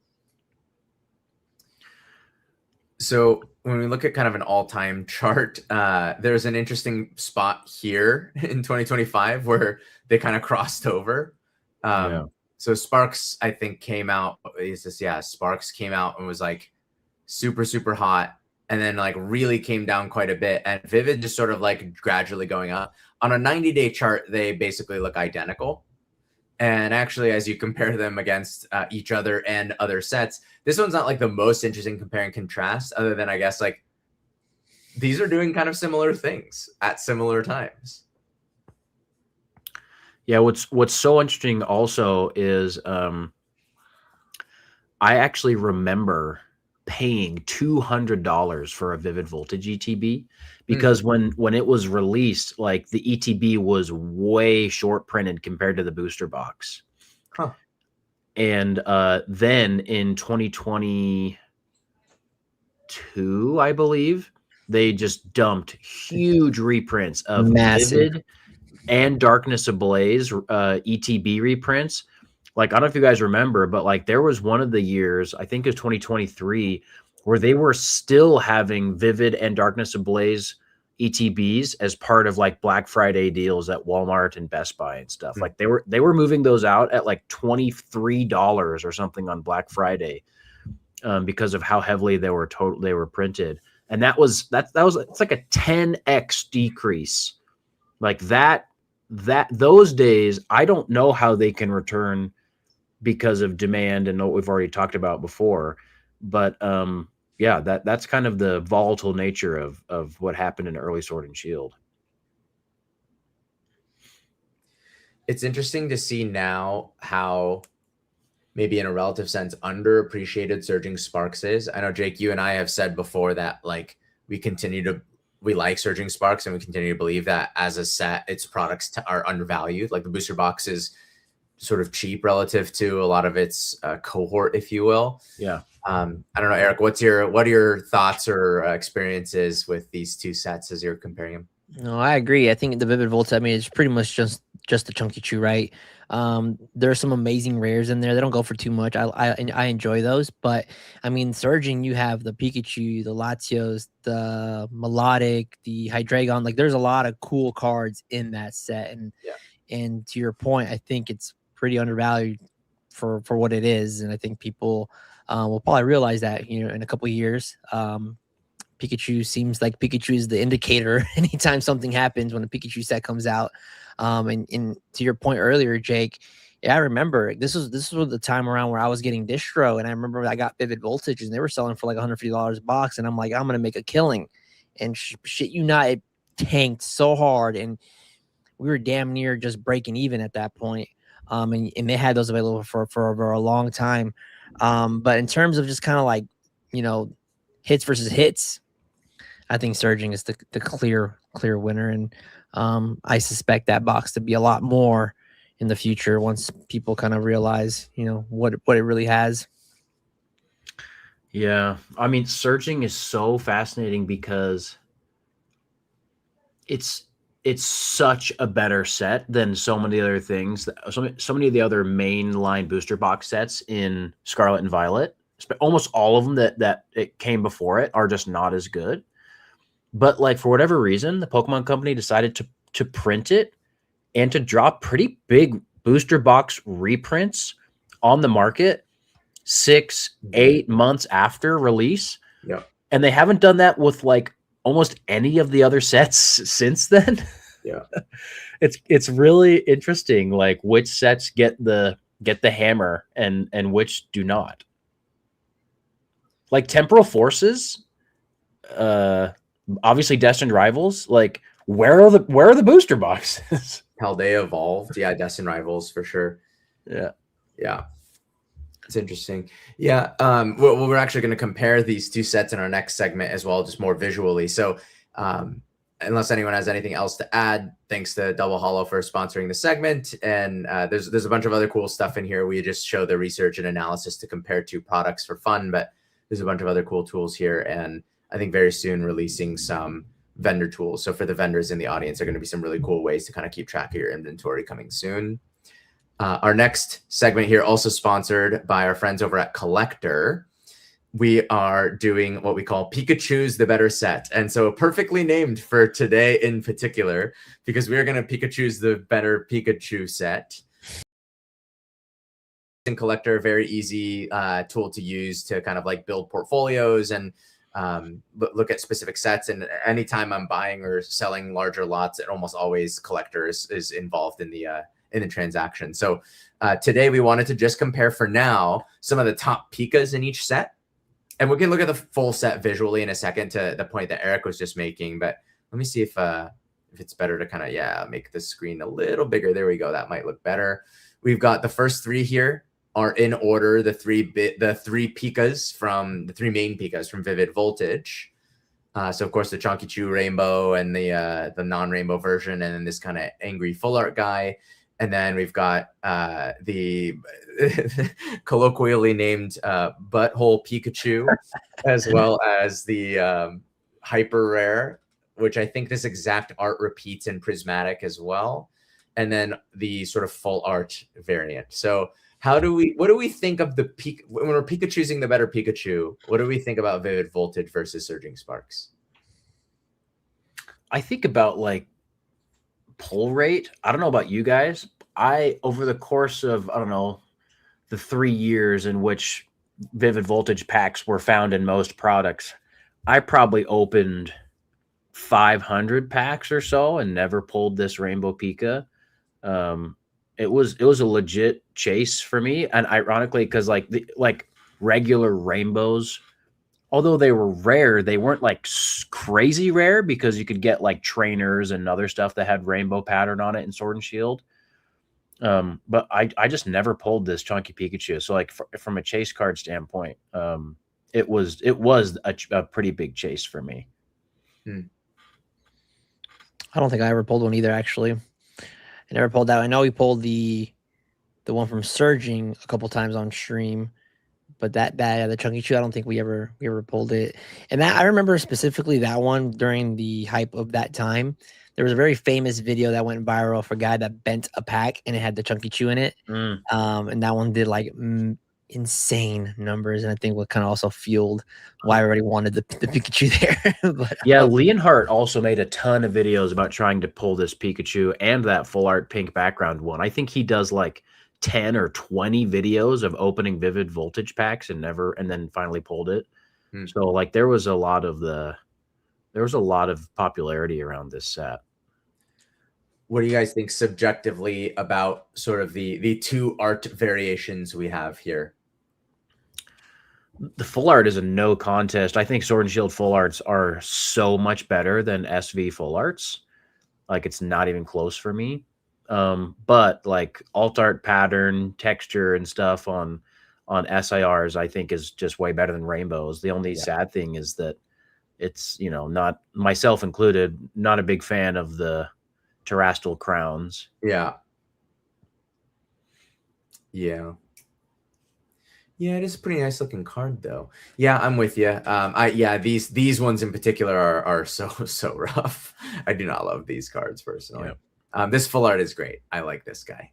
So when we look at kind of an all-time chart, there's an interesting spot here in 2025 where they kind of crossed over. So Sparks, I think, came out. Sparks came out and was like super, super hot, and then like really came down quite a bit. And Vivid just sort of like gradually going up. On a 90-day chart, they basically look identical. And actually, as you compare them against each other and other sets, this one's not like the most interesting compare and contrast, other than I guess like these are doing kind of similar things at similar times. Yeah, what's so interesting also is I actually remember paying $200 for a Vivid Voltage ETB because when it was released, like the ETB was way short printed compared to the booster box. And then in 2022, I believe, they just dumped huge reprints of Vivid and Darkness Ablaze ETB reprints. Like, I don't know if you guys remember, but like there was one of the years, I think it was 2023, where they were still having Vivid and Darkness Ablaze ETBs as part of like Black Friday deals at Walmart and Best Buy and stuff. Like they were moving those out at like $23 or something on Black Friday because of how heavily they were printed. And it's like a 10x decrease. Like those days, I don't know how they can return because of demand and what we've already talked about before. But yeah, that's kind of the volatile nature of what happened in early Sword and Shield. It's interesting to see now how maybe in a relative sense underappreciated Surging Sparks is. I know, Jake, you and I have said before that like we like Surging Sparks and we continue to believe that as a set, its products are undervalued. Like the booster box is sort of cheap relative to a lot of its cohort, if you will. Yeah. I don't know, Eric, what are your thoughts or experiences with these two sets as you're comparing them? No, I agree. I think the Vivid Voltage, I mean, it's pretty much just a chunky chew, right? There are some amazing rares in there. They don't go for too much. I enjoy those, but I mean, Surging, you have the Pikachu, the Latios, the Melodic, the Hydreigon. Like, there's a lot of cool cards in that set, and to your point, I think it's pretty undervalued for what it is, and I think people will probably realize that in a couple of years. Pikachu seems like Pikachu is the indicator anytime something happens when a Pikachu set comes out. And to your point earlier, Jake, yeah, I remember this was the time around where I was getting distro, and I remember I got Vivid Voltage and they were selling for like $150 a box, and I'm like, I'm gonna make a killing, and shit, you not, it tanked so hard, and we were damn near just breaking even at that point. And they had those available for a long time. But in terms of just kind of like hits versus hits, I think Surging is the clear winner, and I suspect that box to be a lot more in the future once people kind of realize what it really has. Yeah, I mean, Surging is so fascinating because it's such a better set than so many other things. So many of the other mainline booster box sets in Scarlet and Violet, almost all of them that it came before it, are just not as good. But like for whatever reason, the Pokemon Company decided to print it and to drop pretty big booster box reprints on the market 6-8 months after release. Yep. And they haven't done that with like almost any of the other sets since then. Yeah. It's really interesting, like which sets get the hammer and which do not. Like Temporal Forces, obviously Destined Rivals, like where are the booster boxes? Paldea Evolved. Yeah, Destined Rivals for sure. Yeah. Yeah. It's interesting. Yeah. We're actually going to compare these two sets in our next segment as well, just more visually. So unless anyone has anything else to add, thanks to Double Hollow for sponsoring the segment. And there's a bunch of other cool stuff in here. We just show the research and analysis to compare two products for fun, but there's a bunch of other cool tools here. And I think very soon releasing some vendor tools. So for the vendors in the audience, are going to be some really cool ways to kind of keep track of your inventory coming soon. Our next segment here, also sponsored by our friends over at Collector. We are doing what we call Pikachu's the Better Set. And so perfectly named for today in particular, because we are going to Pikachu's the Better Pikachu set. And Collector, very easy tool to use to kind of like build portfolios and look at specific sets. And anytime I'm buying or selling larger lots, it almost always Collector is involved in the transaction. So today we wanted to just compare for now some of the top Pikas in each set. And we can look at the full set visually in a second to the point that Eric was just making. But let me see if it's better to kind of, make the screen a little bigger. There we go. That might look better. We've got the first three here are in order, the three Pikas from the three main Pikas from Vivid Voltage. So of course the Chunky Chew Rainbow and the non-rainbow version, and then this kind of angry full art guy. And then we've got the colloquially named Butthole Pikachu, as well as the Hyper Rare, which I think this exact art repeats in Prismatic as well. And then the sort of full art variant. So what do we think of the when we're Pikachu'ing the Better Pikachu? What do we think about Vivid Voltage versus Surging Sparks? I think about like pull rate. I don't know about you guys. Over the course of, I don't know, the 3 years in which Vivid Voltage packs were found in most products, I probably opened 500 packs or so and never pulled this Rainbow Pika. It was a legit chase for me. And ironically, because like regular rainbows, although they were rare, they weren't like crazy rare, because you could get like trainers and other stuff that had rainbow pattern on it in Sword and Shield. But I just never pulled this Chunky Pikachu. So like from a chase card standpoint, it was a pretty big chase for me. I don't think I ever pulled one either, actually. I never pulled that. I know we pulled the one from Surging a couple times on stream. But the Chunky Chew, I don't think we ever pulled it. And that I remember specifically that one during the hype of that time. There was a very famous video that went viral for a guy that bent a pack and it had the Chunky Chew in it. And that one did like insane numbers. And I think what kind of also fueled why everybody wanted the Pikachu there. But yeah, Leonhardt also made a ton of videos about trying to pull this Pikachu and that full art pink background one. I think he does like 10 or 20 videos of opening Vivid Voltage packs and then finally pulled it. So like there was a lot of popularity around this set. What do you guys think subjectively about sort of the two art variations we have here? The full art is a no contest. I think Sword and Shield full arts are so much better than SV full arts. Like it's not even close for me. But like alt art pattern, texture and stuff on SIRs, I think is just way better than rainbows. The only sad thing is that it's, not, myself included, not a big fan of the terrestrial crowns. Yeah, it is a pretty nice looking card though. Yeah, I'm with you. These ones in particular are so rough. I do not love these cards personally. Yep. This full art is great. I like this guy.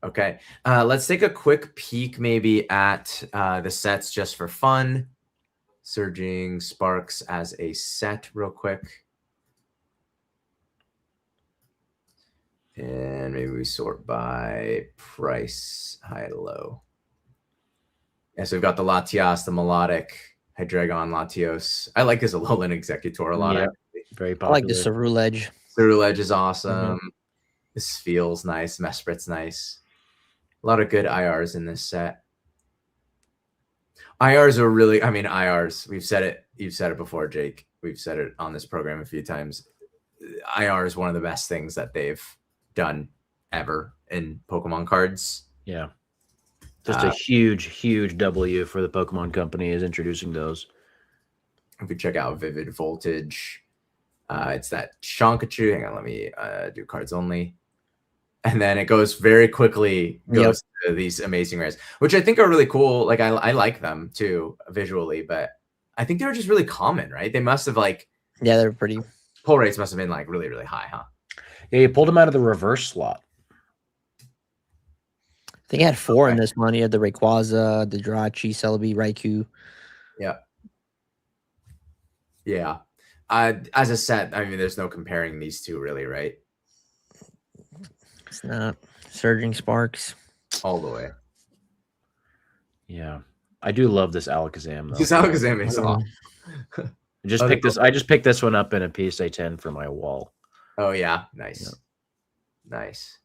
Okay, let's take a quick peek maybe at the sets just for fun. Surging Sparks as a set real quick. And maybe we sort by price, high, low. Yeah, so we've got the Latias, the Melodic, Hydreigon, Latios. I like his Alolan Executor a lot. Yeah, Actually. very I like the popular. Ceruledge. Ceruledge is awesome. This feels nice. Mesprit's nice. A lot of good IRs in this set. IRs are really, I mean, IRs, we've said it. You've said it before, Jake. We've said it on this program a few times. IR is one of the best things that they've done ever in Pokemon cards. Yeah. Just a huge W for the Pokemon Company is introducing those. If we check out Vivid Voltage, it's that Shonkachu. Hang on, let me do cards only. And then it goes very quickly, goes to these amazing rares, which I think are really cool. Like I like them too visually, but I think they were just really common, right? They must have like, yeah, they're pretty. Pull rates must have been like really, really high, huh? Yeah, you pulled them out of the reverse slot. I think I had 4 in this one. You had the Rayquaza, the Jirachi, Celebi, Raikou. Yeah. Yeah. As a set, I mean, there's no comparing these two really, right? It's not. Surging Sparks. All the way. Yeah. I do love this Alakazam, though. This Alakazam is awesome. I just picked this one up in a PSA 10 for my wall. Oh, yeah. Nice. Yeah. Nice.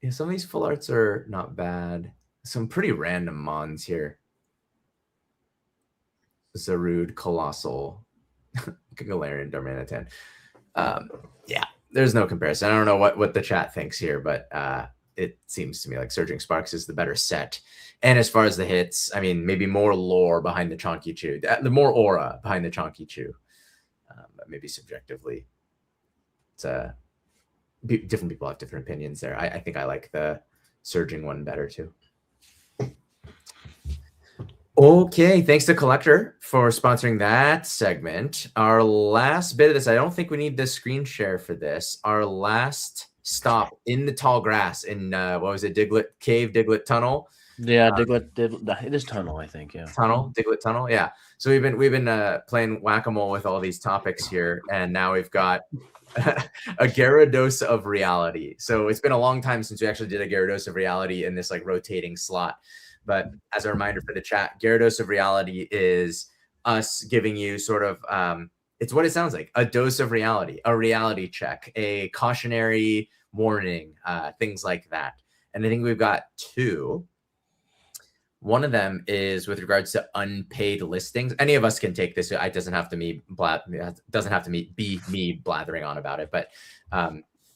Yeah, some of these full arts are not bad. Some pretty random mons here. Zarude, Colossal, Galarian, Darmanitan. Yeah, there's no comparison. I don't know what the chat thinks here, but it seems to me like Surging Sparks is the better set. And as far as the hits, I mean, maybe more lore behind the Chonky Chew, the more aura behind the Chonky Chew. But maybe subjectively, it's different people have different opinions there. I think I like the Surging one better too. Okay, thanks to Collector for sponsoring that segment. Our last bit of this, I don't think we need the screen share for this. Our last stop in the tall grass in what was it, Diglett Tunnel? Yeah, Diglett, it is Tunnel, I think. Yeah, Diglett Tunnel. Yeah. So we've been playing whack-a-mole with all these topics here, and now we've got a Gyarados of reality. So it's been a long time since we actually did a Gyarados of reality in this like rotating slot. But as a reminder for the chat, Gyarados of reality is us giving you sort of, it's what it sounds like, a dose of reality, a reality check, a cautionary warning, things like that. And I think we've got 2. One of them is with regards to unpaid listings. Any of us can take this. It doesn't have to be me blathering on about it. But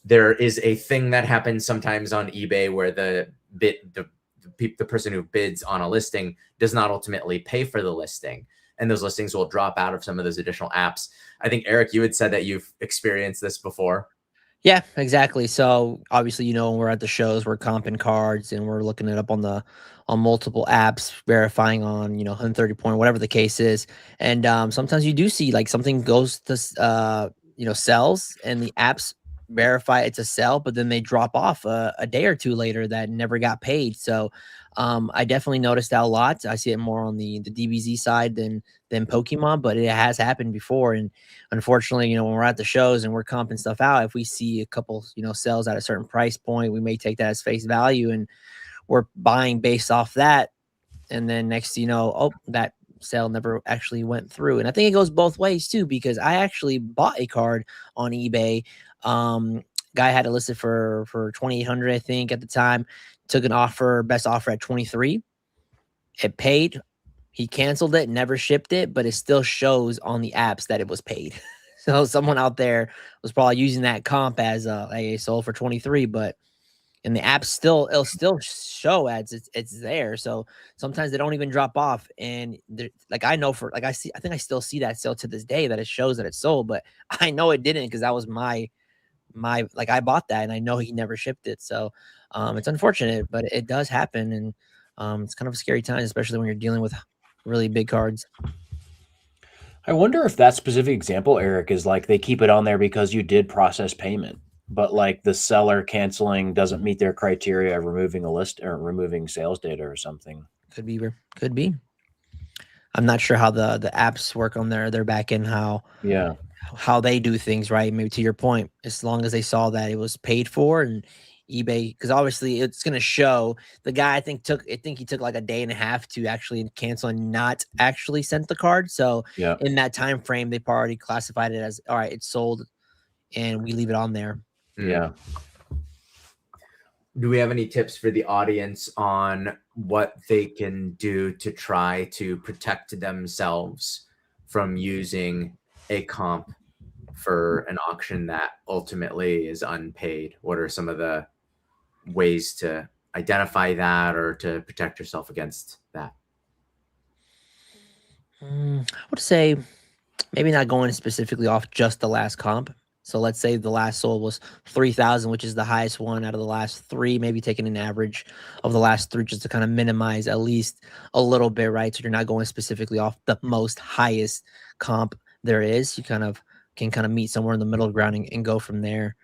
there is a thing that happens sometimes on eBay where the person who bids on a listing does not ultimately pay for the listing, and those listings will drop out of some of those additional apps. I think Eric, you had said that you've experienced this before. Yeah, exactly. So obviously, when we're at the shows, we're comping cards and we're looking it up on multiple apps, verifying on 130 point, whatever the case is. And sometimes you do see like something goes to sells, and the apps verify it's a sell, but then they drop off a day or two later that never got paid. So I definitely noticed that a lot. I see it more on the DBZ side than Pokemon, but it has happened before. And unfortunately, when we're at the shows and we're comping stuff out, if we see a couple sales at a certain price point, we may take that as face value and we're buying based off that. And then next that sale never actually went through. And I think it goes both ways too, because I actually bought a card on eBay. Guy had it listed for 2,800, I think, at the time. Took an offer, best offer at 23. It paid. He canceled it, never shipped it, but it still shows on the apps that it was paid. So someone out there was probably using that comp as a sold for 23, but in the app it'll still show as it's there. So sometimes they don't even drop off. And I think I still see that sale to this day that it shows that it's sold, but I know it didn't because that was my I bought that and I know he never shipped it. So it's unfortunate, but it does happen. And it's kind of a scary time, especially when you're dealing with really big cards. I wonder if that specific example, Eric, is like they keep it on there because you did process payment, but like the seller canceling doesn't meet their criteria of removing a list or removing sales data or something. Could be. I'm not sure how the apps work on their back end, how how they do things, right? Maybe to your point, as long as they saw that it was paid for and eBay, because obviously it's going to show. The guy I think he took like a day and a half to actually cancel and not actually sent the card. So Yeah. in that time frame, they've already classified it as, all right, it's sold, and we leave it on there. Yeah. Do we have any tips for the audience on what they can do to try to protect themselves from using a comp for an auction that ultimately is unpaid? What are some of the ways to identify that or to protect yourself against that? I would say maybe not going specifically off just the last comp. So let's say the last sold was 3,000, which is the highest one out of the last three, maybe taking an average of the last three just to kind of minimize at least a little bit, right? So you're not going specifically off the most highest comp there is. You can kind of meet somewhere in the middle ground and go from there,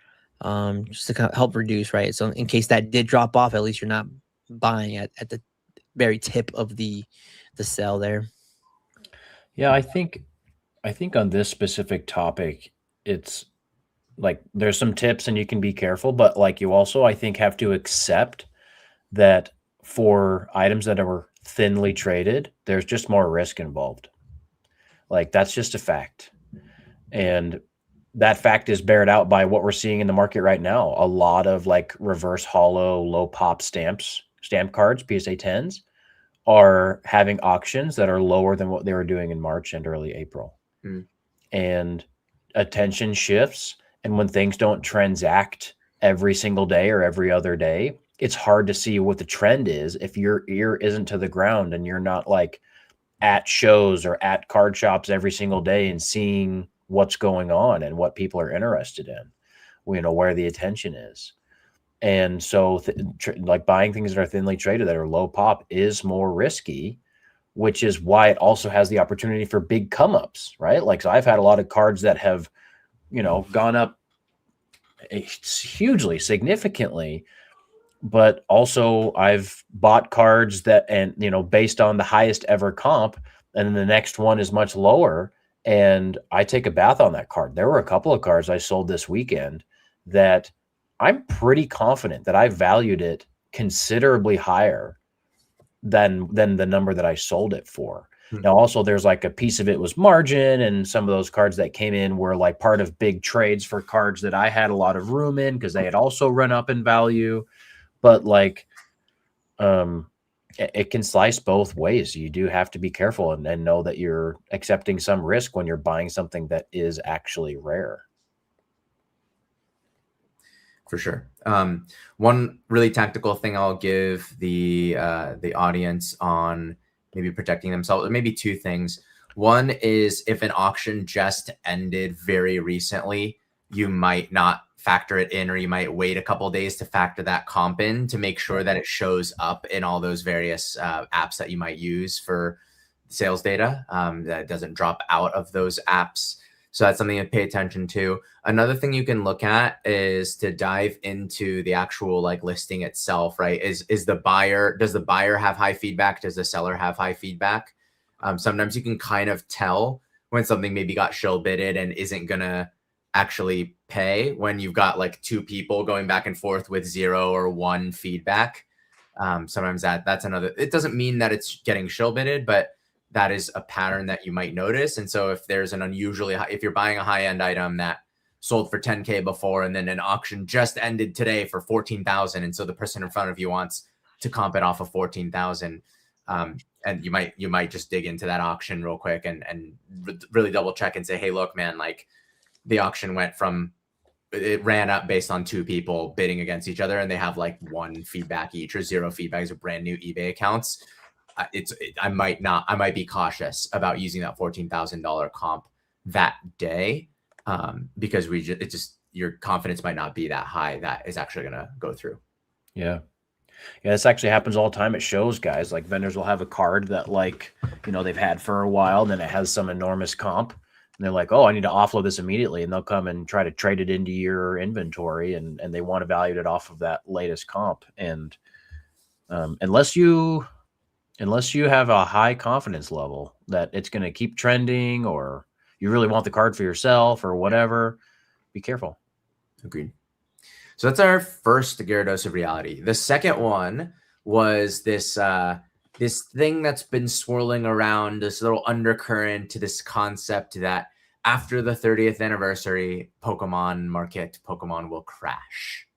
just to kind of help reduce, right? So in case that did drop off, at least you're not buying at the very tip of the sell there. Yeah, I think on this specific topic, it's like there's some tips and you can be careful, but like you also, I think, have to accept that for items that are thinly traded, there's just more risk involved. Like that's just a fact. And that fact is bared out by what we're seeing in the market right now. A lot of like reverse hollow, low pop stamp cards, PSA 10s, are having auctions that are lower than what they were doing in March and early April. And attention shifts. And when things don't transact every single day or every other day, it's hard to see what the trend is if your ear isn't to the ground and you're not like at shows or at card shops every single day and seeing what's going on and what people are interested in, where the attention is. And so like buying things that are thinly traded that are low pop is more risky, which is why it also has the opportunity for big come ups, right? Like, so I've had a lot of cards that have, gone up hugely, significantly, but also I've bought cards that, and, based on the highest ever comp, and then the next one is much lower. And I take a bath on that card. There were a couple of cards I sold this weekend that I'm pretty confident that I valued it considerably higher than the number that I sold it for. Now, also, there's like a piece of it was margin, and some of those cards that came in were like part of big trades for cards that I had a lot of room in because they had also run up in value. But like, it can slice both ways. You do have to be careful and know that you're accepting some risk when you're buying something that is actually rare. For sure. One really tactical thing I'll give the audience on maybe protecting themselves, or maybe two things. One is if an auction just ended very recently, you might not factor it in, or you might wait a couple of days to factor that comp in to make sure that it shows up in all those various apps that you might use for sales data, that it doesn't drop out of those apps. So that's something to pay attention to. Another thing you can look at is to dive into the actual like listing itself, right? Does the buyer have high feedback? Does the seller have high feedback? Sometimes you can kind of tell when something maybe got shill bidded and isn't gonna actually pay when you've got like two people going back and forth with 0 or 1 feedback. Sometimes that's another, it doesn't mean that it's getting shill bidded, but that is a pattern that you might notice. And so if there's an unusually high, if you're buying a high-end item that sold for 10K before, and then an auction just ended today for 14,000, and so the person in front of you wants to comp it off of 14,000, and you might just dig into that auction real quick and really double check and say, hey, look, man, like the auction it ran up based on 2 people bidding against each other, and they have like 1 feedback each or 0 feedback as brand new eBay accounts. I might be cautious about using that $14,000 comp that day, because your confidence might not be that high that is actually going to go through. Yeah. This actually happens all the time. It shows, guys, like vendors will have a card that like, they've had for a while, and then it has some enormous comp, and they're like, oh, I need to offload this immediately. And they'll come and try to trade it into your inventory, and they want to value it off of that latest comp. And unless you have a high confidence level that it's going to keep trending, or, you really want the card for yourself or whatever, be careful. Agreed. So that's our first Gyarados of reality. The second one was this this thing that's been swirling around, this little undercurrent to this concept that after the 30th anniversary Pokemon market, Pokemon will crash.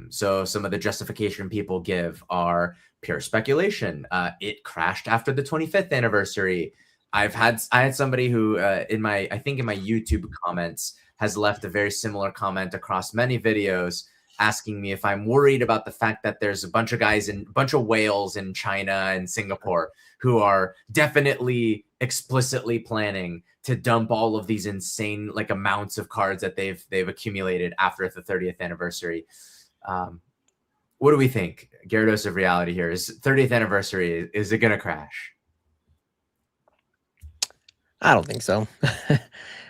So some of the justification people give are pure speculation. It crashed after the 25th anniversary. I had somebody who in my YouTube comments has left a very similar comment across many videos asking me if I'm worried about the fact that there's a bunch of whales in China and Singapore who are definitely explicitly planning to dump all of these insane like amounts of cards that they've accumulated after the 30th anniversary. What do we think? Gyarados of reality here is 30th anniversary. Is it going to crash? I don't think so.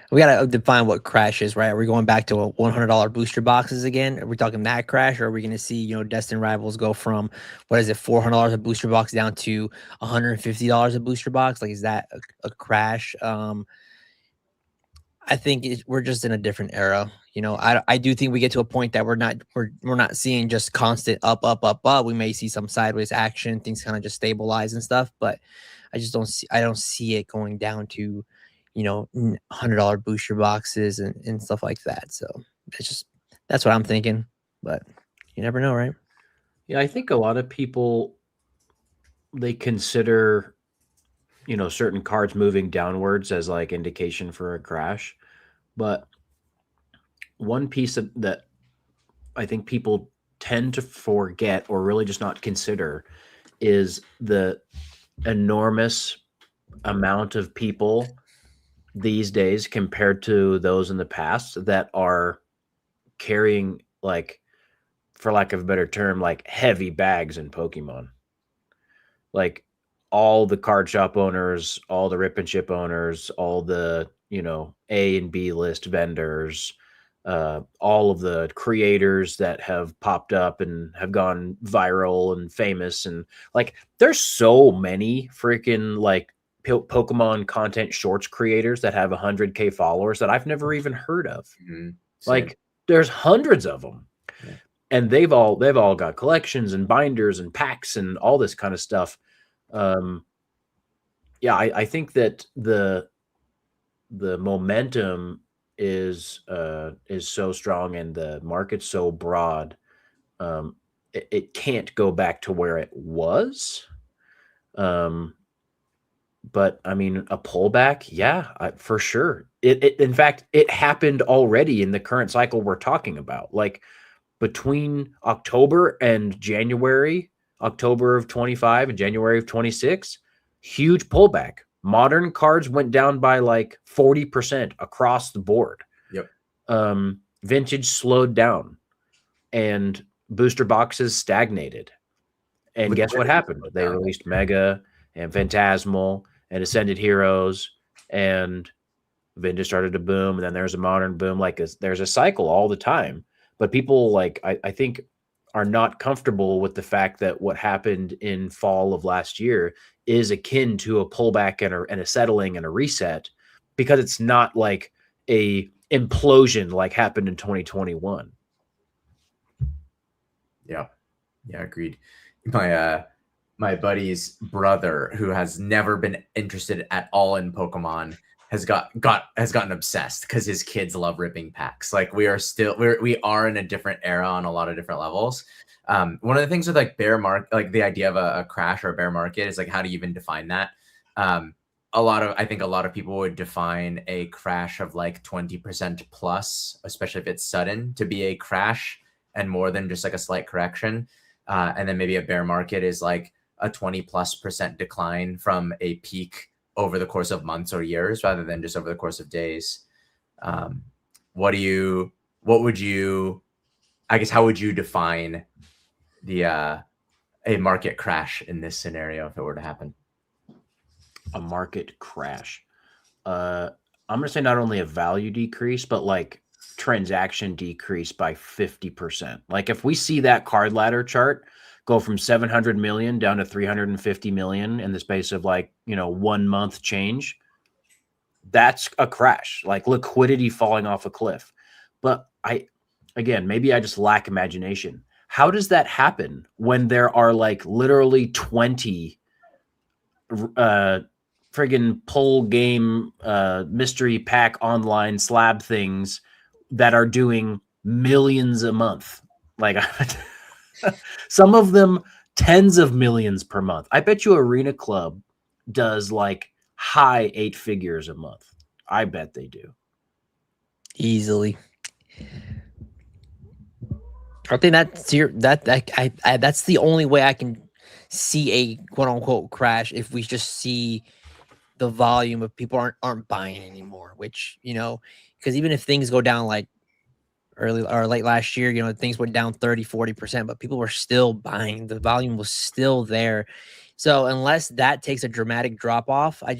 We got to define what crash is, right? Are we going back to a $100 booster boxes again? Are we talking that crash, or are we going to see, Destined Rivals go from, what is it, $400 a booster box down to $150 a booster box? Like, is that a crash? I think we're just in a different era. I do think we get to a point that we're not seeing just constant up, up, up, up. We may see some sideways action, things kind of just stabilize and stuff, but I don't see it going down to, $100 booster boxes and stuff like that. So that's what I'm thinking, but you never know, right? Yeah, I think a lot of people, they consider, certain cards moving downwards as like indication for a crash. But one piece that I think people tend to forget or really just not consider is the enormous amount of people these days compared to those in the past that are carrying, like, for lack of a better term, like heavy bags in Pokemon. Like all the card shop owners, all the rip and ship owners, all the, A and B list vendors, all of the creators that have popped up and have gone viral and famous. And like, there's so many freaking like Pokemon content shorts creators that have 100K followers that I've never even heard of. Mm-hmm. Like there's hundreds of them. Yeah. And they've all got collections and binders and packs and all this kind of stuff. I think that the momentum is so strong and the market's so broad. It can't go back to where it was. But I mean, a pullback, yeah, for sure. It in fact, it happened already in the current cycle we're talking about. Like between October and January, October of 25 and January of 26, huge pullback. Modern cards went down by like 40% across the board. Yep. Vintage slowed down and booster boxes stagnated. And guess what happened? They released Mega and Phantasmal and Ascended Heroes, and Vintage started to boom, and then there's a modern boom. Like there's a cycle all the time. But people, like, I think, are not comfortable with the fact that what happened in fall of last year is akin to a pullback and a settling and a reset, because it's not like a implosion like happened in 2021. Yeah, agreed. My buddy's brother, who has never been interested at all in Pokemon, has gotten obsessed because his kids love ripping packs. Like we are in a different era on a lot of different levels. One of the things with like bear market, like the idea of a crash or a bear market, is like, how do you even define that? I think a lot of people would define a crash of like 20% plus, especially if it's sudden, to be a crash and more than just like a slight correction. And then maybe a bear market is like a 20+% decline from a peak over the course of months or years, rather than just over the course of days. How would you define a market crash in this scenario if it were to happen? A market crash. I'm gonna say not only a value decrease, but like transaction decrease by 50%. Like if we see that card ladder chart go from 700 million down to 350 million in the space of like, 1 month change, that's a crash, like liquidity falling off a cliff. But again, maybe I just lack imagination. How does that happen when there are like literally 20 friggin' pull game mystery pack online slab things that are doing millions a month? Like some of them tens of millions per month. I bet you Arena Club does like high 8 figures a month. I bet they do. Easily. I think that's that's the only way I can see a quote unquote crash, if we just see the volume of people aren't buying anymore, which, you know, because even if things go down like early or late last year, you know, things went down 30-40%, but people were still buying. The volume was still there. So unless that takes a dramatic drop off, I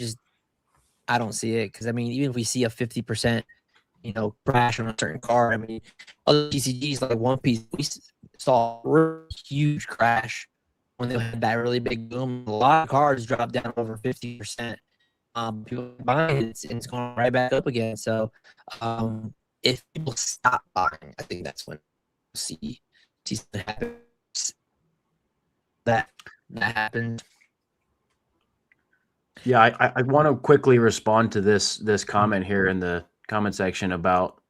don't see it. Because I mean, even if we see a 50%, you know, crash on a certain card, I mean, other TCGs like One Piece, we saw a really huge crash when they had that really big boom. A lot of cards dropped down over 50%. People buying it, and it's going right back up again. So if people stop buying, I think that's when we'll see something happen. That happened. Yeah, I want to quickly respond to this comment here in the comment section about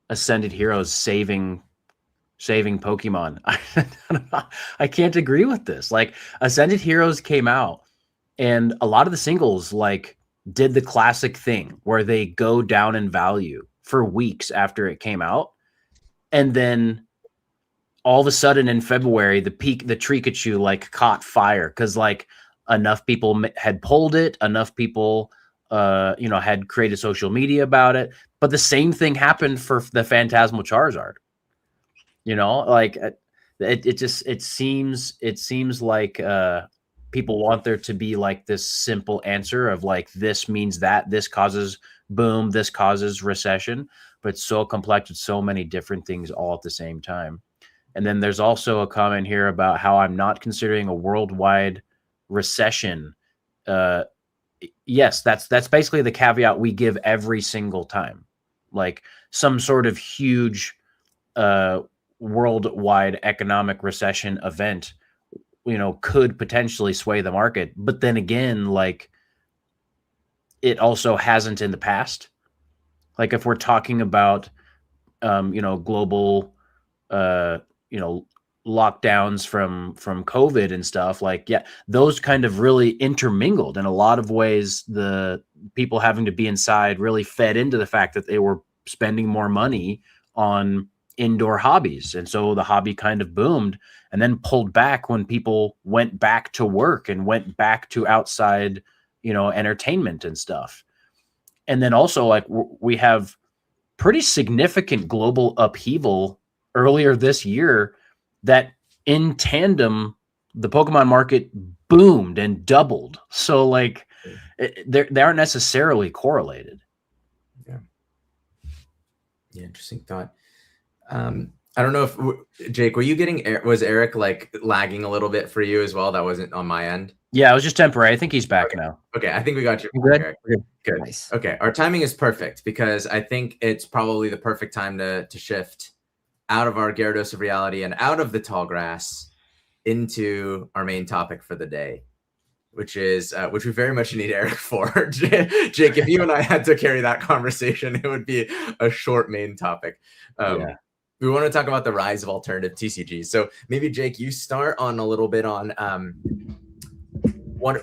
Ascended Heroes saving Pokemon. I can't agree with this. Like, Ascended Heroes came out, and a lot of the singles like did the classic thing where they go down in value for weeks after it came out, and then all of a sudden in February, the Trikachu like caught fire because like enough people had pulled it, enough people you know, had created social media about it. But the same thing happened for the Phantasmal Charizard. You know, like it seems like people want there to be like this simple answer of like, this means that, this causes boom, this causes recession, but it's so complex with so many different things all at the same time. And then there's also a comment here about how I'm not considering a worldwide recession. Yes, that's basically the caveat we give every single time. Like some sort of huge worldwide economic recession event, you know, could potentially sway the market. But then again, like, it also hasn't in the past. Like if we're talking about you know, global you know, lockdowns from COVID and stuff, like, yeah, those kind of really intermingled in a lot of ways. The people having to be inside really fed into the fact that they were spending more money on indoor hobbies, and so the hobby kind of boomed and then pulled back when people went back to work and went back to outside, you know, entertainment and stuff. And then also, like, we have pretty significant global upheaval earlier this year that in tandem, the Pokemon market boomed and doubled. So like they aren't necessarily correlated. Yeah. Yeah. Interesting thought. I don't know if Jake, were you was Erick like lagging a little bit for you as well? That wasn't on my end. Yeah, it was just temporary. I think he's back now. Okay. I think we got you. Good. Erick. Good. Nice. Okay. Our timing is perfect because I think it's probably the perfect time to shift out of our Gyarados of reality and out of the tall grass into our main topic for the day, which is which we very much need Erick for. Jake, if you and I had to carry that conversation, it would be a short main topic. Yeah. We want to talk about the rise of alternative TCGs. So maybe Jake, you start on a little bit on one.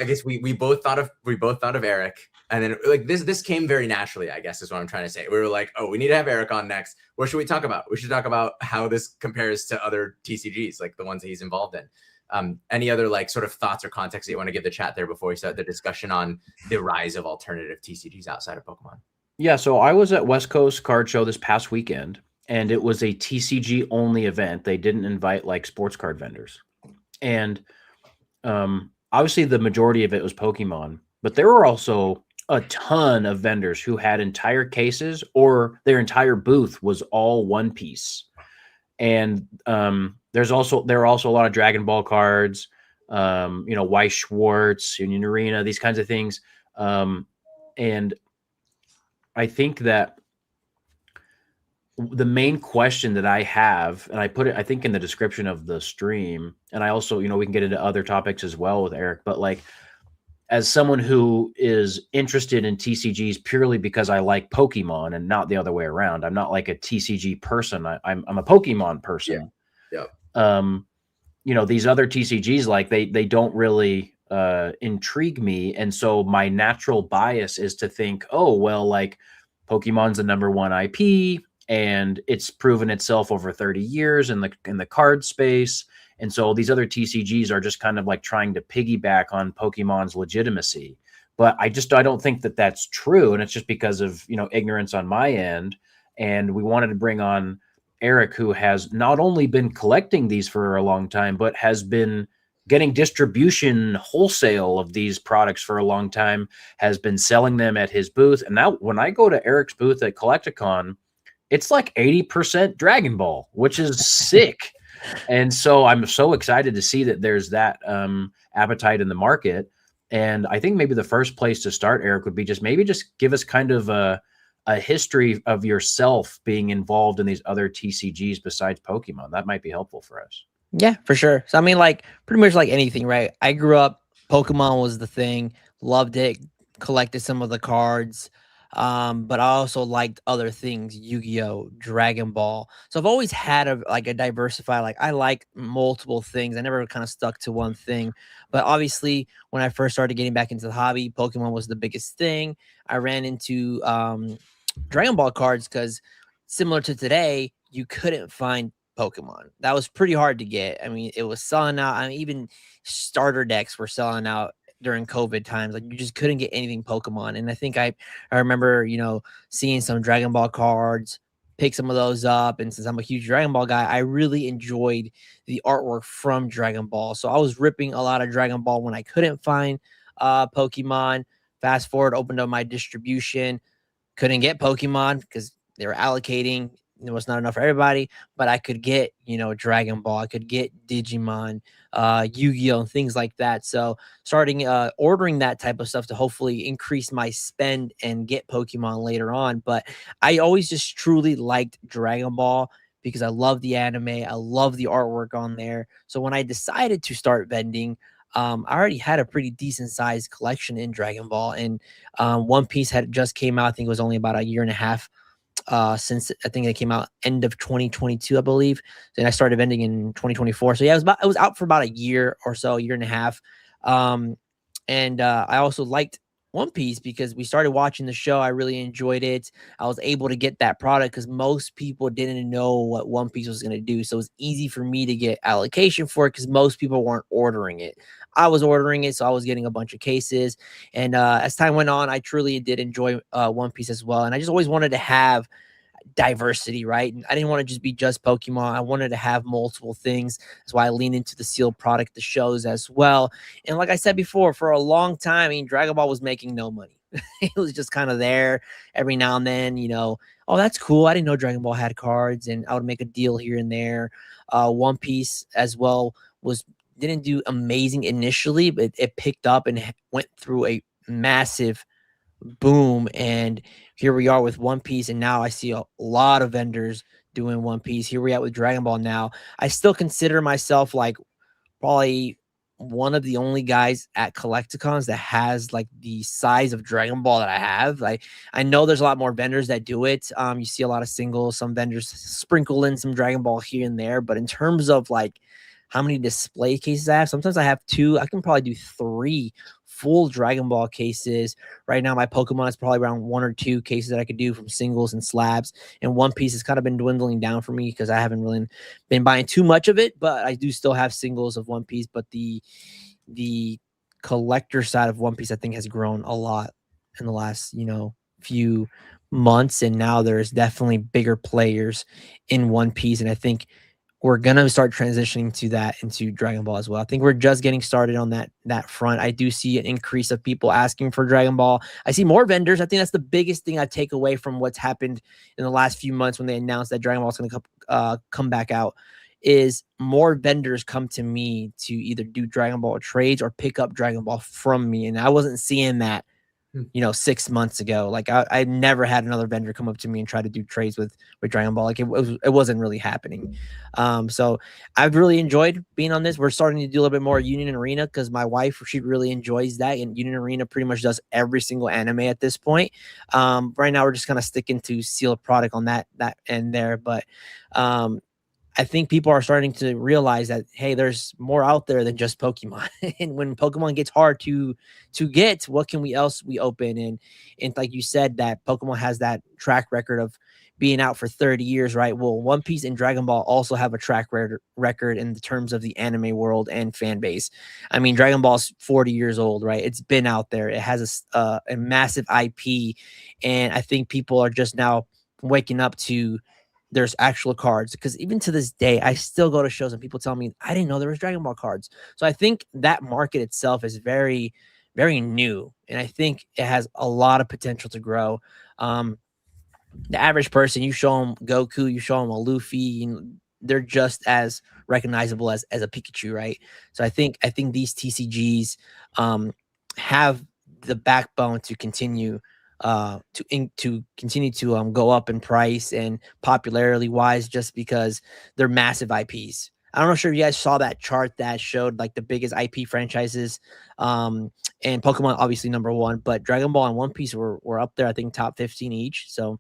I guess we both thought of Erick, and then like this came very naturally, I guess is what I'm trying to say. We were like, oh, we need to have Erick on next. What should we talk about? We should talk about how this compares to other TCGs, like the ones that he's involved in. Any other like sort of thoughts or context that you want to give the chat there before we start the discussion on the rise of alternative TCGs outside of Pokemon? Yeah, so I was at West Coast Card Show this past weekend, and it was a TCG only event. They didn't invite like sports card vendors. And obviously the majority of it was Pokemon, but there were also a ton of vendors who had entire cases or their entire booth was all One Piece. And there were also a lot of Dragon Ball cards, you know, Weiss Schwartz, Union Arena, these kinds of things. And I think that the main question that I have, and I put it, I think, in the description of the stream, and I also, we can get into other topics as well with Eric, but like, as someone who is interested in TCGs purely because I like Pokemon and not the other way around, I'm not like a TCG person. I'm a Pokemon person. Yeah. These other TCGs, like they don't really intrigue me. And so my natural bias is to think, oh, well, like Pokemon's the #1 IP and it's proven itself over 30 years in the card space. And so these other TCGs are just kind of like trying to piggyback on Pokemon's legitimacy. But I don't think that that's true. And it's just because of, ignorance on my end. And we wanted to bring on Eric, who has not only been collecting these for a long time, but has been getting distribution wholesale of these products for a long time, has been selling them at his booth. And now when I go to Eric's booth at Collecticon, it's like 80% Dragon Ball, which is sick. And so I'm so excited to see that there's that appetite in the market. And I think maybe the first place to start, Eric, would be just give us kind of a history of yourself being involved in these other TCGs besides Pokemon. That might be helpful for us. Yeah, for sure. So I mean, like pretty much like anything, right? I grew up, Pokemon was the thing, loved it, collected some of the cards. But I also liked other things, Yu-Gi-Oh, Dragon Ball. So I've always had a diversify, like I like multiple things. I never kind of stuck to one thing. But obviously, when I first started getting back into the hobby, Pokemon was the biggest thing. I ran into Dragon Ball cards because similar to today, you couldn't find Pokemon. That was pretty hard to get. I mean, it was selling out. I mean, even starter decks were selling out during COVID times. Like you just couldn't get anything Pokemon. And I think I remember, seeing some Dragon Ball cards, pick some of those up. And since I'm a huge Dragon Ball guy, I really enjoyed the artwork from Dragon Ball. So I was ripping a lot of Dragon Ball when I couldn't find Pokemon. Fast forward, opened up my distribution, couldn't get Pokemon because they were allocating. It was not enough for everybody, but I could get, Dragon Ball, I could get Digimon, Yu-Gi-Oh, and things like that. So starting ordering that type of stuff to hopefully increase my spend and get Pokemon later on. But I always just truly liked Dragon Ball because I love the anime. I love the artwork on there. So when I decided to start vending, I already had a pretty decent sized collection in Dragon Ball, and One Piece had just came out. I think it was only about a year and a half since I think it came out end of 2022, I believe. Then I started vending in 2024. So yeah, it was out for about a year or so, a year and a half. And I also liked One Piece because we started watching the show. I really enjoyed it. I was able to get that product because most people didn't know what One Piece was going to do. So it was easy for me to get allocation for it because most people weren't ordering it. I was ordering it, so I was getting a bunch of cases. And as time went on, I truly did enjoy One Piece as well. And I just always wanted to have diversity, right? And I didn't want to just be just Pokemon. I wanted to have multiple things. That's why I leaned into the sealed product, the shows as well. And like I said before, for a long time, I mean, Dragon Ball was making no money. It was just kind of there every now and then, oh, that's cool. I didn't know Dragon Ball had cards, and I would make a deal here and there. One Piece as well didn't do amazing initially, but it picked up and went through a massive boom. And here we are with One Piece, and now I see a lot of vendors doing One Piece. Here we are with Dragon Ball now. I still consider myself like probably one of the only guys at Collecticons that has like the size of Dragon Ball that I have. Like I know there's a lot more vendors that do it. You see a lot of singles, some vendors sprinkle in some Dragon Ball here and there, but in terms of like how many display cases I have, sometimes I have 2. I can probably do 3 full Dragon Ball cases. Right now, my Pokemon is probably around 1 or 2 cases that I could do from singles and slabs. And One Piece has kind of been dwindling down for me because I haven't really been buying too much of it, but I do still have singles of One Piece. But the collector side of One Piece, I think, has grown a lot in the last, few months. And now there's definitely bigger players in One Piece. And I think we're going to start transitioning to that into Dragon Ball as well. I think we're just getting started on that front. I do see an increase of people asking for Dragon Ball. I see more vendors. I think that's the biggest thing I take away from what's happened in the last few months when they announced that Dragon Ball is going to come back out, is more vendors come to me to either do Dragon Ball trades or pick up Dragon Ball from me. And I wasn't seeing that 6 months ago. Like I never had another vendor come up to me and try to do trades with Dragon Ball. Like it wasn't really happening. So I've really enjoyed being on this. We're starting to do a little bit more Union Arena because my wife, she really enjoys that, and Union Arena pretty much does every single anime at this point. Right now we're just kind of sticking to sealed product on that end there, but I think people are starting to realize that, hey, there's more out there than just Pokemon. And when Pokemon gets hard to get, what can we open? And like you said, that Pokemon has that track record of being out for 30 years, right? Well, One Piece and Dragon Ball also have a track record in the terms of the anime world and fan base. I mean, Dragon Ball's 40 years old, right? It's been out there. It has a massive IP. And I think people are just now waking up to there's actual cards, because even to this day, I still go to shows and people tell me, I didn't know there was Dragon Ball cards. So I think that market itself is very, very new. And I think it has a lot of potential to grow. The average person, you show them Goku, you show them a Luffy, they're just as recognizable as a Pikachu, right? So I think these TCGs have the backbone to continue go up in price and popularity wise, just because they're massive IPs. I'm not sure if you guys saw that chart that showed like the biggest IP franchises, and Pokemon obviously number one, but Dragon Ball and One Piece were up there, I think top 15 each. So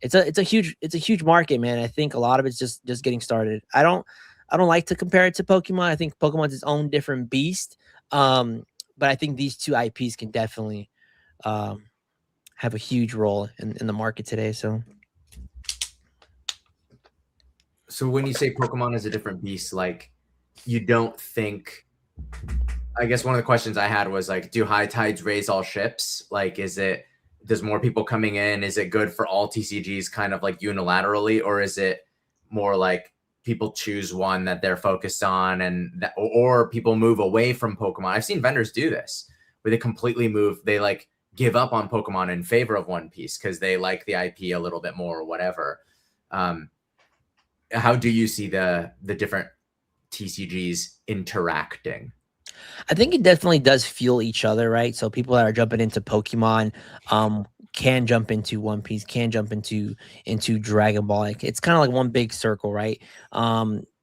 it's a huge market, man. I think a lot of it's just getting started. I don't like to compare it to Pokemon. I think Pokemon's its own different beast. But I think these two IPs can definitely have a huge role in the market today. So when you say Pokemon is a different beast, like, you don't think, I guess one of the questions I had was like, do high tides raise all ships? Like, does more people coming in, is it good for all TCGs kind of like unilaterally, or is it more like people choose one that they're focused on, and or people move away from Pokemon? I've seen vendors do this where they completely they like give up on Pokemon in favor of One Piece because they like the IP a little bit more or whatever. How do you see the different TCGs interacting? I think it definitely does fuel each other, right? So people that are jumping into Pokemon can jump into One Piece, can jump into Dragon Ball. Like, it's kind of like one big circle, right?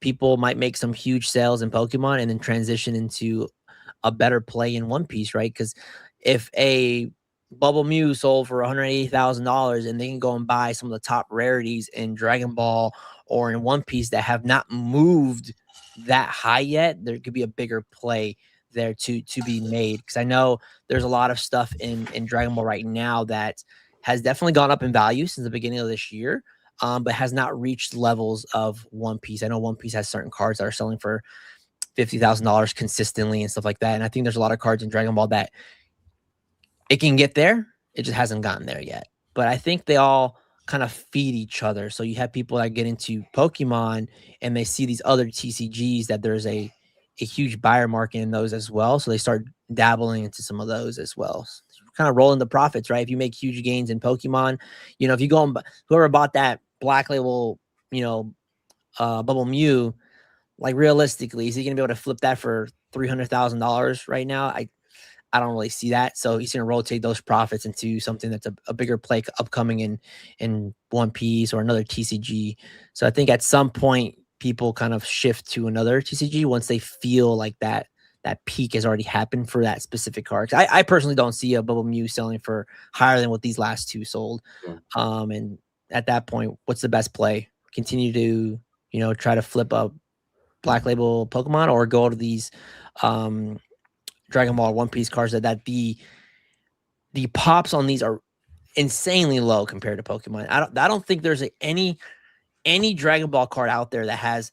People might make some huge sales in Pokemon and then transition into a better play in One Piece, right? Because if a Bubble Mew sold for $180,000 and they can go and buy some of the top rarities in Dragon Ball or in One Piece that have not moved that high yet, there could be a bigger play there to be made. Because I know there's a lot of stuff in Dragon Ball right now that has definitely gone up in value since the beginning of this year, but has not reached levels of One Piece. I know One Piece has certain cards that are selling for $50,000 consistently and stuff like that. And I think there's a lot of cards in Dragon Ball that it can get there. It just hasn't gotten there yet. But I think they all kind of feed each other. So you have people that get into Pokemon and they see these other TCGs that there's a huge buyer market in those as well. So they start dabbling into some of those as well. So kind of rolling the profits, right? If you make huge gains in Pokemon, if you go and whoever bought that Black Label, Bubble Mew, like, realistically, is he going to be able to flip that for $300,000 right now? I don't really see that. So he's going to rotate those profits into something that's a bigger play upcoming in One Piece or another TCG. So I think at some point people kind of shift to another TCG once they feel like that peak has already happened for that specific card. I personally don't see a Bubble Mew selling for higher than what these last two sold. And at that point, what's the best play? Continue to, try to flip up Black Label Pokemon, or go to these Dragon Ball One Piece cards that the pops on these are insanely low compared to Pokemon. I don't think there's any Dragon Ball card out there that has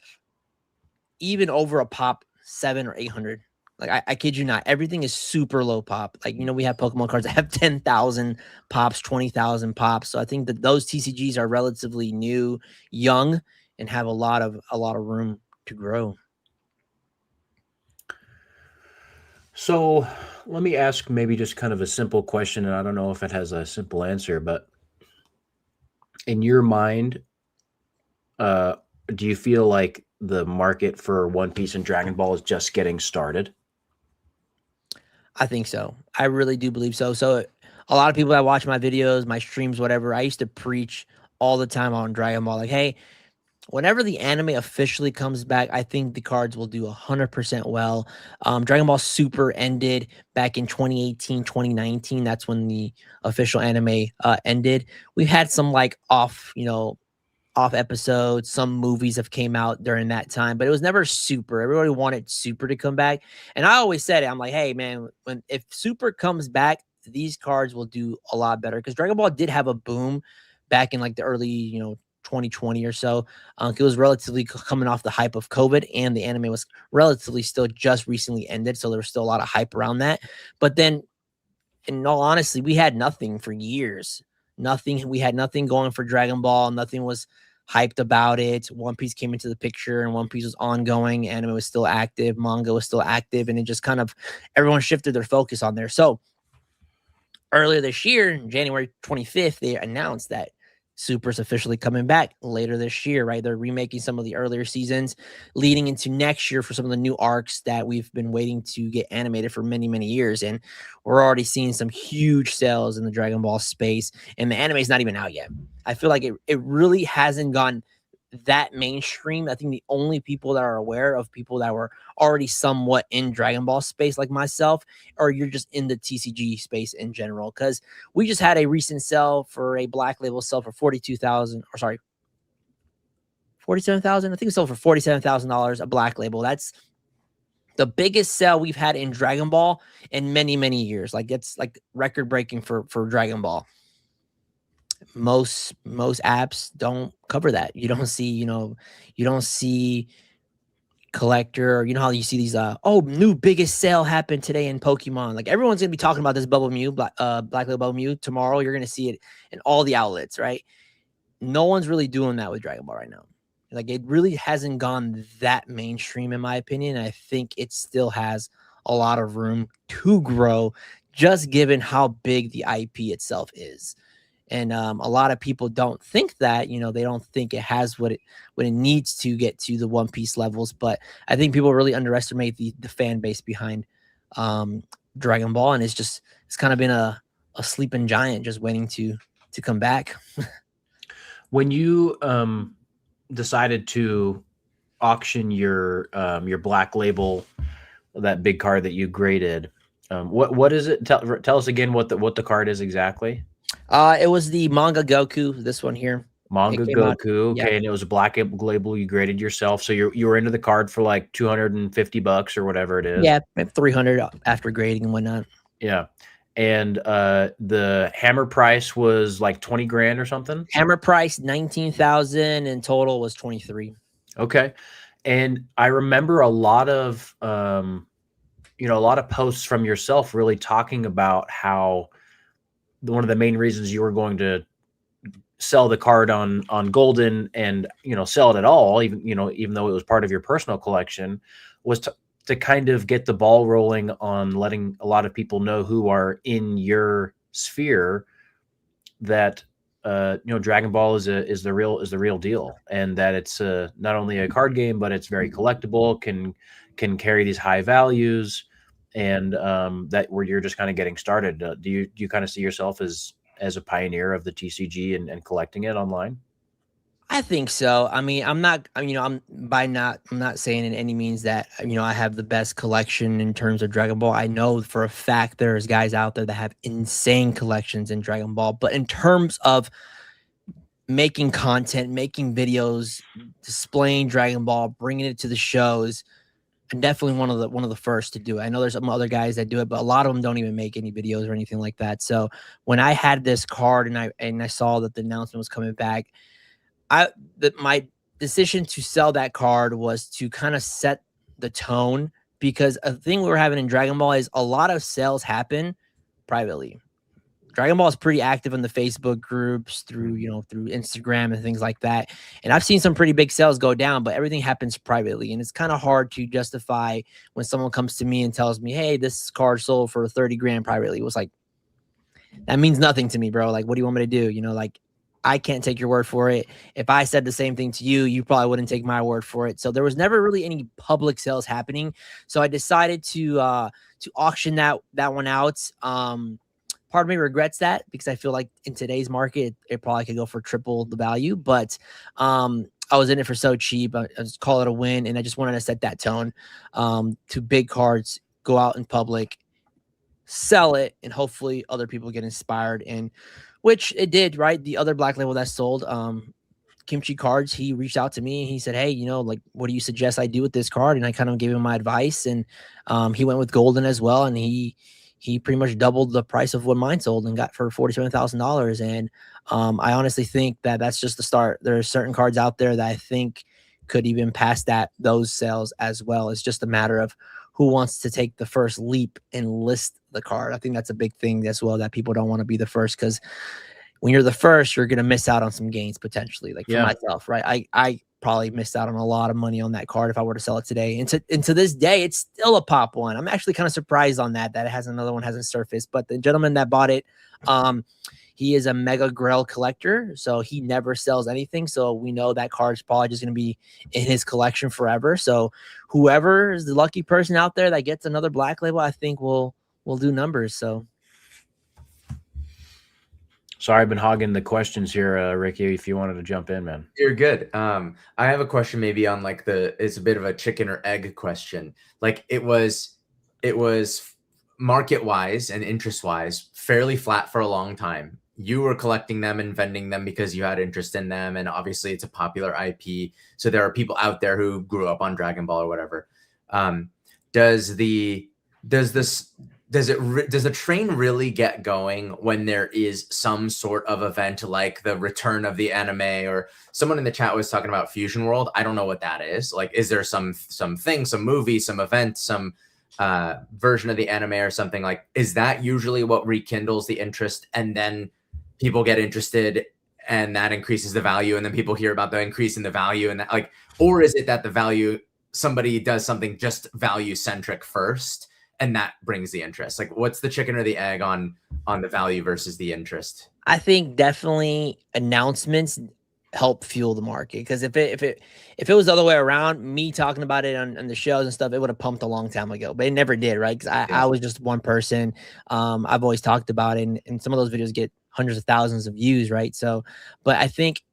even over a pop 700 or 800. Like, I kid you not, everything is super low pop. Like, we have Pokemon cards that have 10,000 pops, 20,000 pops. So I think that those TCGs are relatively new, young, and have a lot of room to grow. So let me ask maybe just kind of a simple question, and I don't know if it has a simple answer, but in your mind, do you feel like the market for One Piece and Dragon Ball is just getting started? I think so. I really do believe so. So a lot of people that watch my videos, my streams, whatever, I used to preach all the time on Dragon Ball. Like, hey, whenever the anime officially comes back, I think the cards will do 100% well. Dragon Ball Super ended back in 2018, 2019. That's when the official anime ended. We've had some like off episodes. Some movies have came out during that time, but it was never Super. Everybody wanted Super to come back. And I always said it. I'm like, hey, man, if Super comes back, these cards will do a lot better, because Dragon Ball did have a boom back in like the early, 2020 or so. It was relatively coming off the hype of COVID, and the anime was relatively still just recently ended. So there was still a lot of hype around that. But then, in all honesty, we had nothing for years. Nothing. We had nothing going for Dragon Ball. Nothing was hyped about it. One Piece came into the picture, and One Piece was ongoing. Anime was still active. Manga was still active. And it just kind of, everyone shifted their focus on there. So earlier this year, January 25th, they announced that Super's officially coming back later this year, right? They're remaking some of the earlier seasons leading into next year for some of the new arcs that we've been waiting to get animated for many, many years. And we're already seeing some huge sales in the Dragon Ball space, and the anime is not even out yet. I feel like it really hasn't gone that mainstream. I think the only people that are aware of people that were already somewhat in Dragon Ball space, like myself, or you're just in the TCG space in general. Because we just had a recent sell for a black label sell for 42,000, or sorry, 47,000. I think it sold for $47,000 a black label. That's the biggest sell we've had in Dragon Ball in many, many years. Like, it's like record breaking for Dragon Ball. Most apps don't cover that. You don't see, you don't see collector, or how you see these new biggest sale happened today in Pokemon. Like, everyone's gonna be talking about this Bubble Mew, black label Bubble Mew tomorrow. You're gonna see it in all the outlets, right? No one's really doing that with Dragon Ball right now. Like, it really hasn't gone that mainstream, in my opinion. I think it still has a lot of room to grow, just given how big the IP itself is. And a lot of people don't think that, they don't think it has what it needs to get to the One Piece levels. But I think people really underestimate the fan base behind Dragon Ball, and it's kind of been a sleeping giant just waiting to come back. When you decided to auction your black label, that big card that you graded, what is it? Tell us again what the card is exactly. It was the Manga Goku, this one here. Manga Goku, okay, yeah. And it was a black label you graded yourself, so you were into the card for like $250 or whatever it is. Yeah, 300 after grading and whatnot. Yeah, and the hammer price was like 20 grand or something. Hammer price 19,000, and total was 23. Okay, and I remember a lot of posts from yourself really talking about how one of the main reasons you were going to sell the card on Golden and, sell it at all, even though it was part of your personal collection, was to kind of get the ball rolling on letting a lot of people know who are in your sphere that, Dragon Ball is the real deal, and that it's not only a card game, but it's very collectible, can carry these high values, and that where you're just kind of getting started. Do you kind of see yourself as a pioneer of the TCG and collecting it online? I think so. I mean, I'm not saying in any means that, I have the best collection in terms of Dragon Ball. I know for a fact there's guys out there that have insane collections in Dragon Ball, but in terms of making content, making videos, displaying Dragon Ball, bringing it to the shows, I'm definitely one of the first to do it. I know there's some other guys that do it, but a lot of them don't even make any videos or anything like that. So when I had this card and I saw that the announcement was coming back, my decision to sell that card was to kind of set the tone, because a thing we were having in Dragon Ball is a lot of sales happen privately. Dragon Ball is pretty active in the Facebook groups, through Instagram and things like that. And I've seen some pretty big sales go down, but everything happens privately. And it's kind of hard to justify when someone comes to me and tells me, hey, this card sold for 30 grand privately. It was like, that means nothing to me, bro. Like, what do you want me to do? Like, I can't take your word for it. If I said the same thing to you, you probably wouldn't take my word for it. So there was never really any public sales happening. So I decided to auction that one out. part of me regrets that because I feel like in today's market, it probably could go for triple the value. But I was in it for so cheap. I just call it a win, and I just wanted to set that tone to big cards. Go out in public, sell it, and hopefully other people get inspired. And which it did, right? The other black label that sold, Kimchi Cards, he reached out to me and he said, hey, you know, like, what do you suggest I do with this card? And I kind of gave him my advice, and he went with Golden as well, and he pretty much doubled the price of what mine sold and got for $47,000. And I honestly think that that's just the start. There are certain cards out there that I think could even pass those sales as well. It's just a matter of who wants to take the first leap and list the card. I think that's a big thing as well, that people don't want to be the first, because when you're the first, you're going to miss out on some gains potentially. Like for myself, right? I probably missed out on a lot of money on that card if I were to sell it today. And to this day, it's still a pop one. I'm actually kind of surprised on that it has another one hasn't surfaced. But the gentleman that bought it, he is a mega grail collector, so he never sells anything. So we know that card's probably just going to be in his collection forever. So whoever is the lucky person out there that gets another black label, I think will do numbers. So. Sorry, I've been hogging the questions here, Ricky, if you wanted to jump in, man. You're good. I have a question maybe on like it's a bit of a chicken or egg question. Like it was market wise and interest wise fairly flat for a long time. You were collecting them and vending them because you had interest in them, and obviously it's a popular IP. So there are people out there who grew up on Dragon Ball or whatever. Does the train really get going when there is some sort of event like the return of the anime? Or someone in the chat was talking about Fusion World. I don't know what that is. Like, is there some thing, some movie, some event, some version of the anime or something? Like, is that usually what rekindles the interest, and then people get interested and that increases the value, and then people hear about the increase in the value, and that, like, or is it that the value, somebody does something just value centric first and that brings the interest? Like, what's the chicken or the egg on the value versus the interest? I think definitely announcements help fuel the market, because if it was the other way around, me talking about it on the shows and stuff, it would have pumped a long time ago, but it never did, right? Because I was just one person. I've always talked about it, and some of those videos get hundreds of thousands of views, right? So, but I think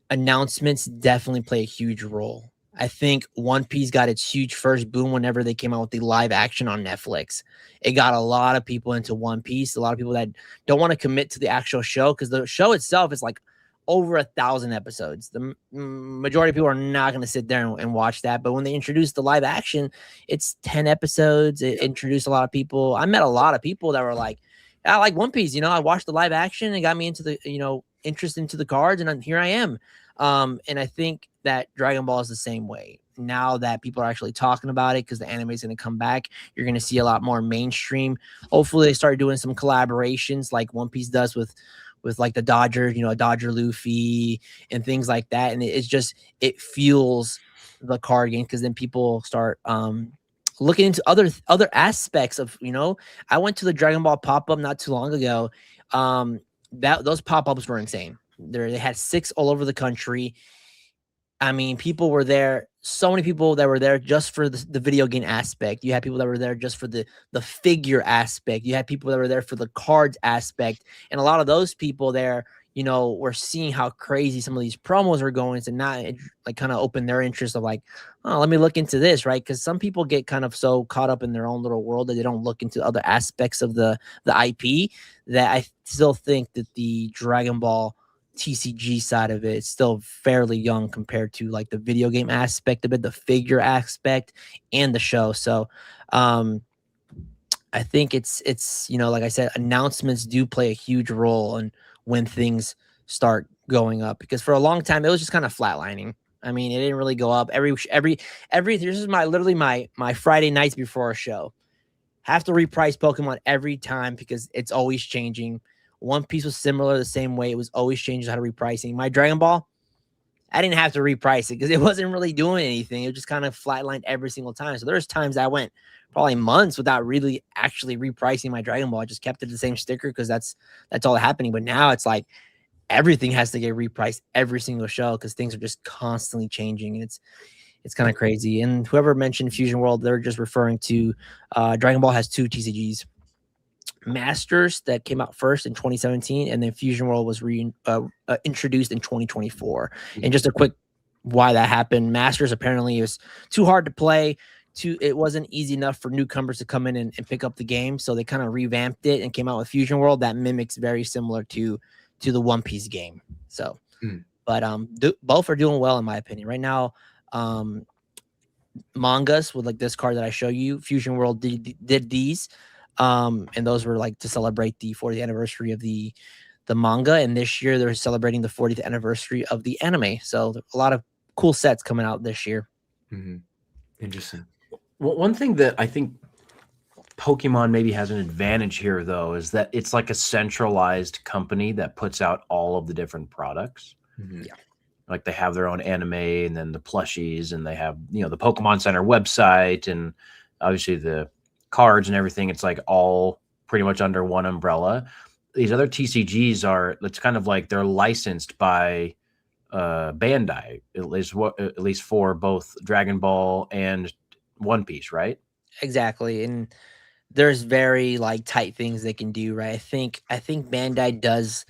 announcements definitely play a huge role. I think One Piece got its huge first boom whenever they came out with the live action on Netflix. It got a lot of people into One Piece, a lot of people that don't want to commit to the actual show, because the show itself is like over 1,000 episodes. The majority of people are not going to sit there and watch that. But when they introduced the live action, it's 10 episodes. It introduced a lot of people. I met a lot of people that were like, I like One Piece. You know, I watched the live action and got me into the, interest into the cards. And here I am. And I think that Dragon Ball is the same way. Now that people are actually talking about it, because the anime is going to come back, you're going to see a lot more mainstream. Hopefully they start doing some collaborations like One Piece does with like the Dodger, a Dodger Luffy and things like that. And it fuels the card game, because then people start looking into other aspects of, I went to the Dragon Ball pop-up not too long ago. Those pop-ups were insane. They had 6 all over the country. I mean, people were there. So many people that were there just for the video game aspect. You had people that were there just for the figure aspect. You had people that were there for the cards aspect. And a lot of those people there, were seeing how crazy some of these promos are going. So now it like kind of opened their interest of like, oh, let me look into this, right? Because some people get kind of so caught up in their own little world that they don't look into other aspects of the IP, that I still think that the Dragon Ball TCG side of it is still fairly young compared to like the video game aspect of it, the figure aspect, and the show. So I think it's like I said, announcements do play a huge role in when things start going up, because for a long time it was just kind of flatlining. I mean, it didn't really go up every this is literally my Friday nights before a show. Have to reprice Pokemon every time because it's always changing. One Piece was similar, the same way. It was always changing how to repricing. My Dragon Ball, I didn't have to reprice it because it wasn't really doing anything. It just kind of flatlined every single time. So there's times I went probably months without really actually repricing my Dragon Ball. I just kept it the same sticker because that's all happening. But now it's like everything has to get repriced every single show because things are just constantly changing. And it's kind of crazy. And whoever mentioned Fusion World, they're just referring to Dragon Ball has 2 TCGs. Masters that came out first in 2017, and then Fusion World was introduced in 2024. And just a quick why that happened. Masters apparently was too hard to play. It wasn't easy enough for newcomers to come in and pick up the game. So they kind of revamped it and came out with Fusion World that mimics very similar to the One Piece game. So, but both are doing well in my opinion right now. Mangas with like this card that I show you, Fusion World did these, and those were like to celebrate the 40th anniversary of the manga. And this year they're celebrating the 40th anniversary of the anime. So a lot of cool sets coming out this year. Interesting. Well, one thing that I think Pokemon maybe has an advantage here, though, is that it's like a centralized company that puts out all of the different products. Yeah. Like they have their own anime and then the plushies, and they have, the Pokemon Center website and obviously the cards and everything. It's like all pretty much under one umbrella. These other TCGs it's kind of like they're licensed by Bandai, at least for both Dragon Ball and One Piece, right? Exactly. And there's very like tight things they can do, right? I think Bandai does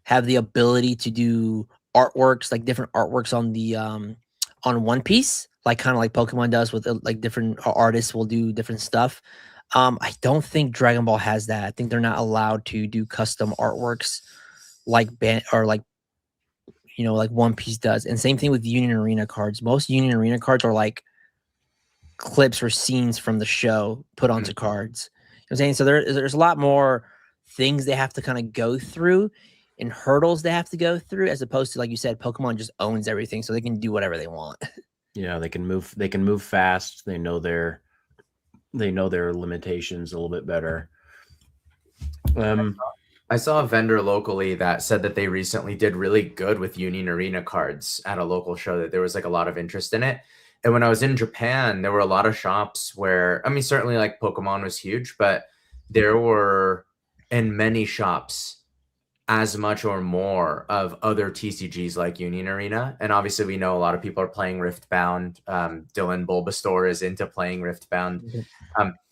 have the ability to do artworks, like different artworks on the on One Piece, like kind of like Pokemon does with like different artists will do different stuff. I don't think Dragon Ball has that. I think they're not allowed to do custom artworks like like One Piece does. And same thing with Union Arena cards. Most Union Arena cards are like clips or scenes from the show put onto cards. You know what I'm saying? So there's a lot more things they have to kind of go through and hurdles they have to go through, as opposed to, like you said, Pokemon just owns everything, so they can do whatever they want. Yeah, they can move fast. They know their limitations a little bit better. I saw a vendor locally that said that they recently did really good with Union Arena cards at a local show, that there was like a lot of interest in it. And when I was in Japan, there were a lot of shops where, I mean, certainly like Pokemon was huge, but there were in many shops as much or more of other TCGs like Union Arena. And obviously we know a lot of people are playing Riftbound. Dylan Bulbasaur is into playing Riftbound.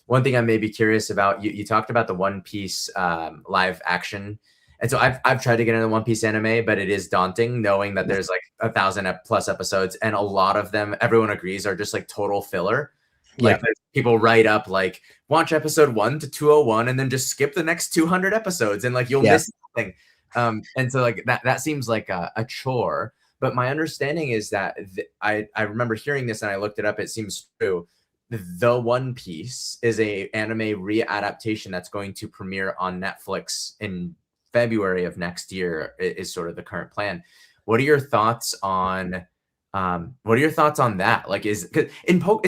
One thing I may be curious about, you talked about the One Piece live action. And so I've tried to get into the One Piece anime, but it is daunting knowing that there's like 1,000+ episodes, and a lot of them, everyone agrees, are just like total filler. Like people write up like, watch episode 1 to 201 and then just skip the next 200 episodes and like you'll miss something. And so like that seems like a chore. But my understanding is that I remember hearing this and I looked it up. It seems true. The One Piece is a anime readaptation that's going to premiere on Netflix in February of next year, is sort of the current plan. What are your thoughts on that? Like, it's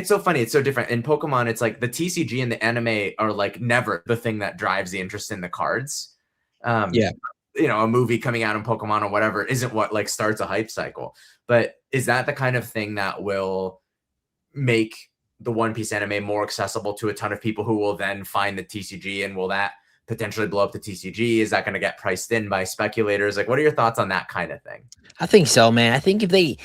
so funny, it's so different. In Pokemon, it's like the TCG and the anime are like never the thing that drives the interest in the cards. A movie coming out in Pokemon or whatever isn't what like starts a hype cycle. But is that the kind of thing that will make the One Piece anime more accessible to a ton of people who will then find the TCG, and will that potentially blow up the TCG? Is that going to get priced in by speculators? Like, what are your thoughts on that kind of thing? I think so, man. I think if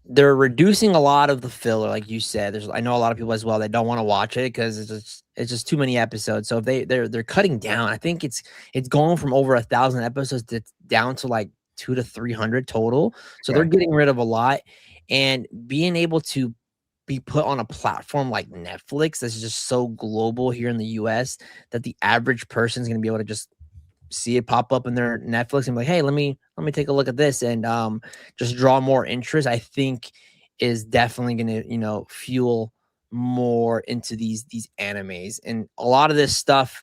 they're reducing a lot of the filler, like you said. I know a lot of people as well that don't want to watch it because it's just too many episodes. So if they're cutting down, I think it's going from over 1,000 episodes down to like 200 to 300 total. So they're getting rid of a lot, and being able to be put on a platform like Netflix that's just so global here in the US that the average person is going to be able to just see it pop up in their Netflix and be like, hey, let me take a look at this, and just draw more interest, I think is definitely going to, fuel more into these animes. And a lot of this stuff,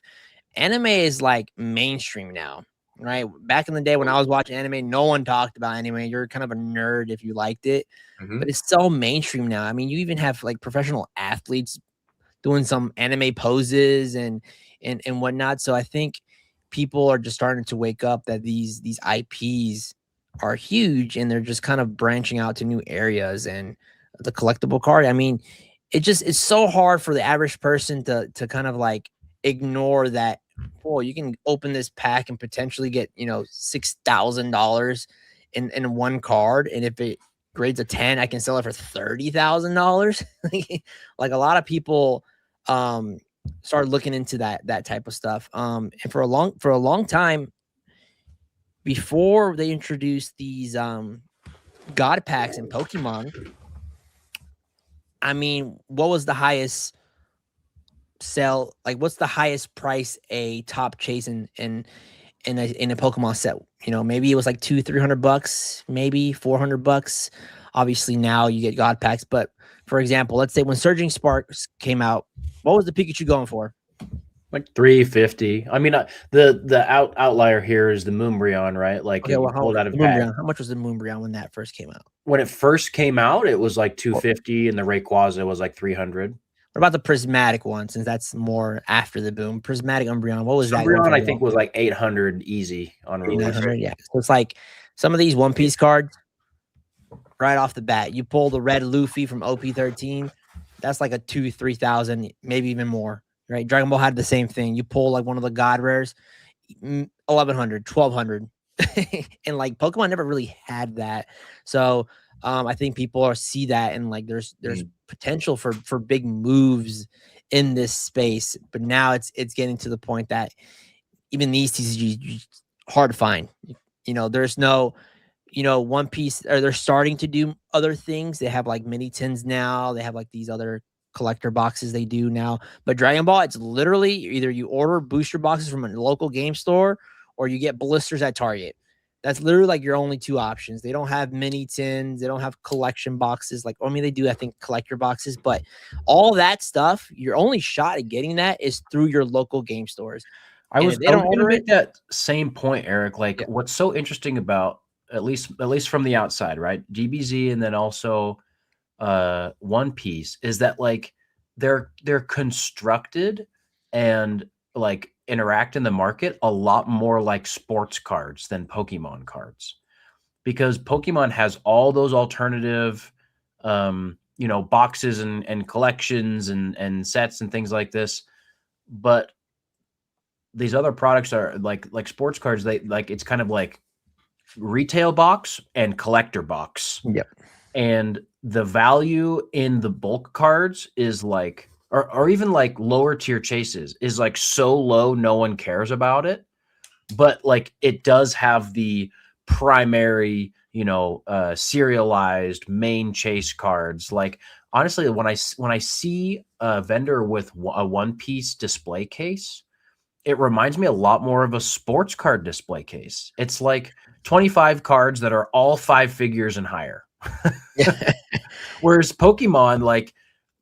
anime is like mainstream now, right? Back in the day when I was watching anime, no one talked about anime. You're kind of a nerd if you liked it, but it's so mainstream now. I mean, you even have like professional athletes doing some anime poses and whatnot. So I think people are just starting to wake up that these IPs are huge, and they're just kind of branching out to new areas. And the collectible card, I mean, it's so hard for the average person to kind of like ignore that. Oh, you can open this pack and potentially get $6,000 in one card, and if it grades a 10, I can sell it for $30,000. Like a lot of people started looking into that type of stuff. And for a long time before they introduced these God packs in Pokemon, I mean, what was the highest sell? Like, what's the highest price a top chase in a Pokemon set? You know, maybe it was like $200-300, maybe $400. Obviously, now you get God packs. But for example, let's say when Surging Sparks came out, what was the Pikachu going for? Like 350. I mean, the outlier here is the Moonbreon, right? Like Okay, well, pulled out of Moonbreon. How much was the Moonbreon when that first came out? When it first came out, it was like 250, and the Rayquaza was like 300. What about the prismatic one? Since that's more after the boom, prismatic Umbreon. What was that? Umbreon, I think, was like 800 easy on release. 900, yeah. So it's like some of these One Piece cards, right off the bat, you pull the red Luffy from OP13, that's like a 2,000-3,000, maybe even more. Right? Dragon Ball had the same thing. You pull like one of the God rares, 1,100, 1,200, and like Pokemon never really had that. So I think people see that, and like there's potential for big moves in this space. But now it's getting to the point that even these TCGs hard to find. You know, there's no, you know, One Piece, or they're starting to do other things. They have like mini tins now. They have like these other collector boxes they do now. But Dragon Ball, it's literally either you order booster boxes from a local game store or you get blisters at Target. That's literally like your only two options. They don't have mini tins. They don't have collection boxes. Like, I mean, they do, I think, collector boxes, but all that stuff, your only shot at getting that is through your local game stores. I was going to make that same point, Eric. Like, what's so interesting about, at least from the outside, right? DBZ and then also One Piece, is that like they're constructed and like interact in the market a lot more like sports cards than Pokemon cards, because Pokemon has all those alternative boxes and collections and sets and things like this, but these other products are like sports cards. They like, it's kind of like retail box and collector box. Yep. And the value in the bulk cards is like, or even like lower tier chases is like so low, no one cares about it. But like it does have the primary, serialized main chase cards. Like honestly, when I see a vendor with a One Piece display case, it reminds me a lot more of a sports card display case. It's like 25 cards that are all 5 figures and higher. Whereas Pokemon, like,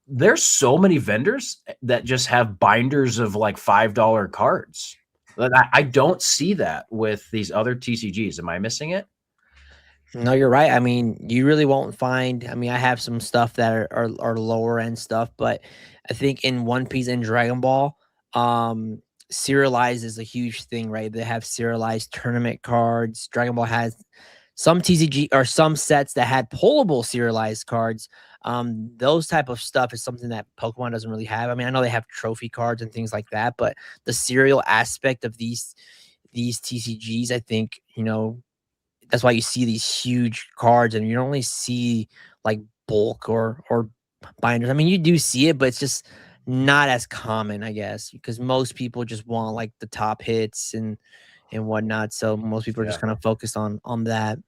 there's so many vendors that just have binders of like $5 cards. I don't see that with these other TCGs. Am I missing it? No, you're right. I mean, you really won't find. I mean, I have some stuff that are lower end stuff, but I think in One Piece and Dragon Ball, serialized is a huge thing, right? They have serialized tournament cards. Dragon Ball has some TCG or some sets that had pullable serialized cards. Those type of stuff is something that Pokemon doesn't really have. I mean, I know they have trophy cards and things like that, but the serial aspect of these TCGs, I think, that's why you see these huge cards and you don't really see like bulk or binders. I mean, you do see it, but it's just not as common, I guess, because most people just want like the top hits and whatnot. So most people are just kind of focused on that.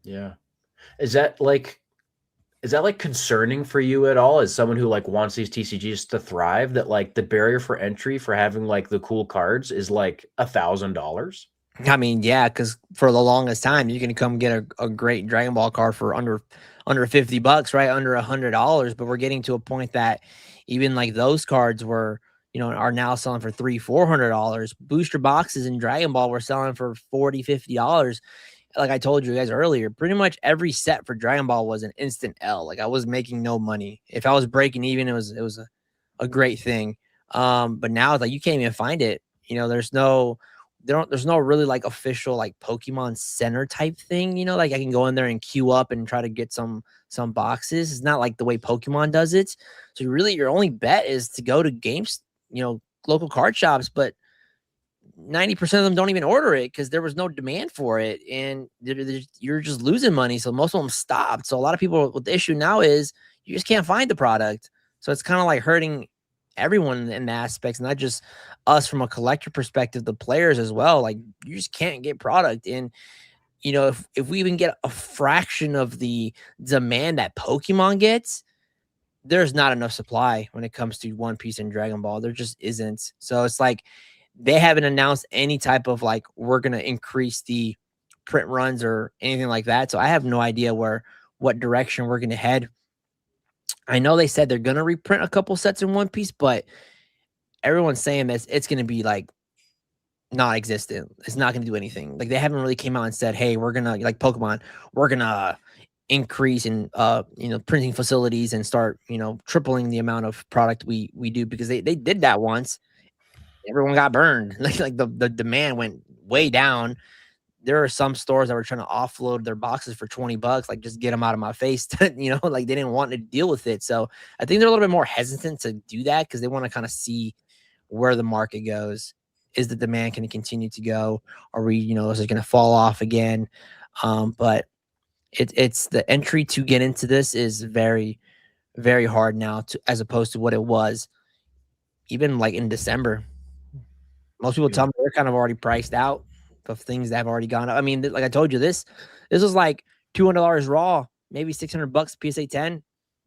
Yeah. Is that like concerning for you at all, as someone who like wants these TCGs to thrive, that like the barrier for entry for having like the cool cards is like $1,000? I mean, yeah, because for the longest time, you can come get a great Dragon Ball card for under $50, right? Under $100. But we're getting to a point that even like those cards were, are now selling for $300-400. Booster boxes in Dragon Ball were selling for $40-50. Like I told you guys earlier, pretty much every set for Dragon Ball was an instant L. Like I was making no money. If I was breaking even, it was a great thing. But now it's like you can't even find it. There's no really like official like Pokemon Center type thing. Like I can go in there and queue up and try to get some boxes. It's not like the way Pokemon does it. So really your only bet is to go to games, local card shops, but 90% of them don't even order it because there was no demand for it, and you're just losing money. So most of them stopped. So a lot of people, what the issue now is you just can't find the product. So it's kind of like hurting everyone in the aspects, not just us from a collector perspective, the players as well. Like, you just can't get product. And, you know, if we even get a fraction of the demand that Pokemon gets, there's not enough supply when it comes to One Piece and Dragon Ball. There just isn't. So it's like they haven't announced any type of like, we're going to increase the print runs or anything like that. So I have no idea what direction we're going to head. I know they said they're going to reprint a couple sets in One Piece, but everyone's saying that it's going to be like non-existent. It's not going to do anything. Like, they haven't really came out and said, hey, we're going to, like Pokemon, we're going to increase in printing facilities and start tripling the amount of product we do, because they did that once. Everyone got burned. like the demand went way down. There are some stores that were trying to offload their boxes for $20, like, just get them out of my face. Like, they didn't want to deal with it. So I think they're a little bit more hesitant to do that because they want to kind of see where the market goes. Is the demand going to continue to go? Are we, is it going to fall off again? But it's the entry to get into this is very, very hard now, as opposed to what it was even like in December. Most people tell me they're kind of already priced out of things that have already gone up. I mean, like I told you, this was like $200 raw, maybe $600 PSA 10.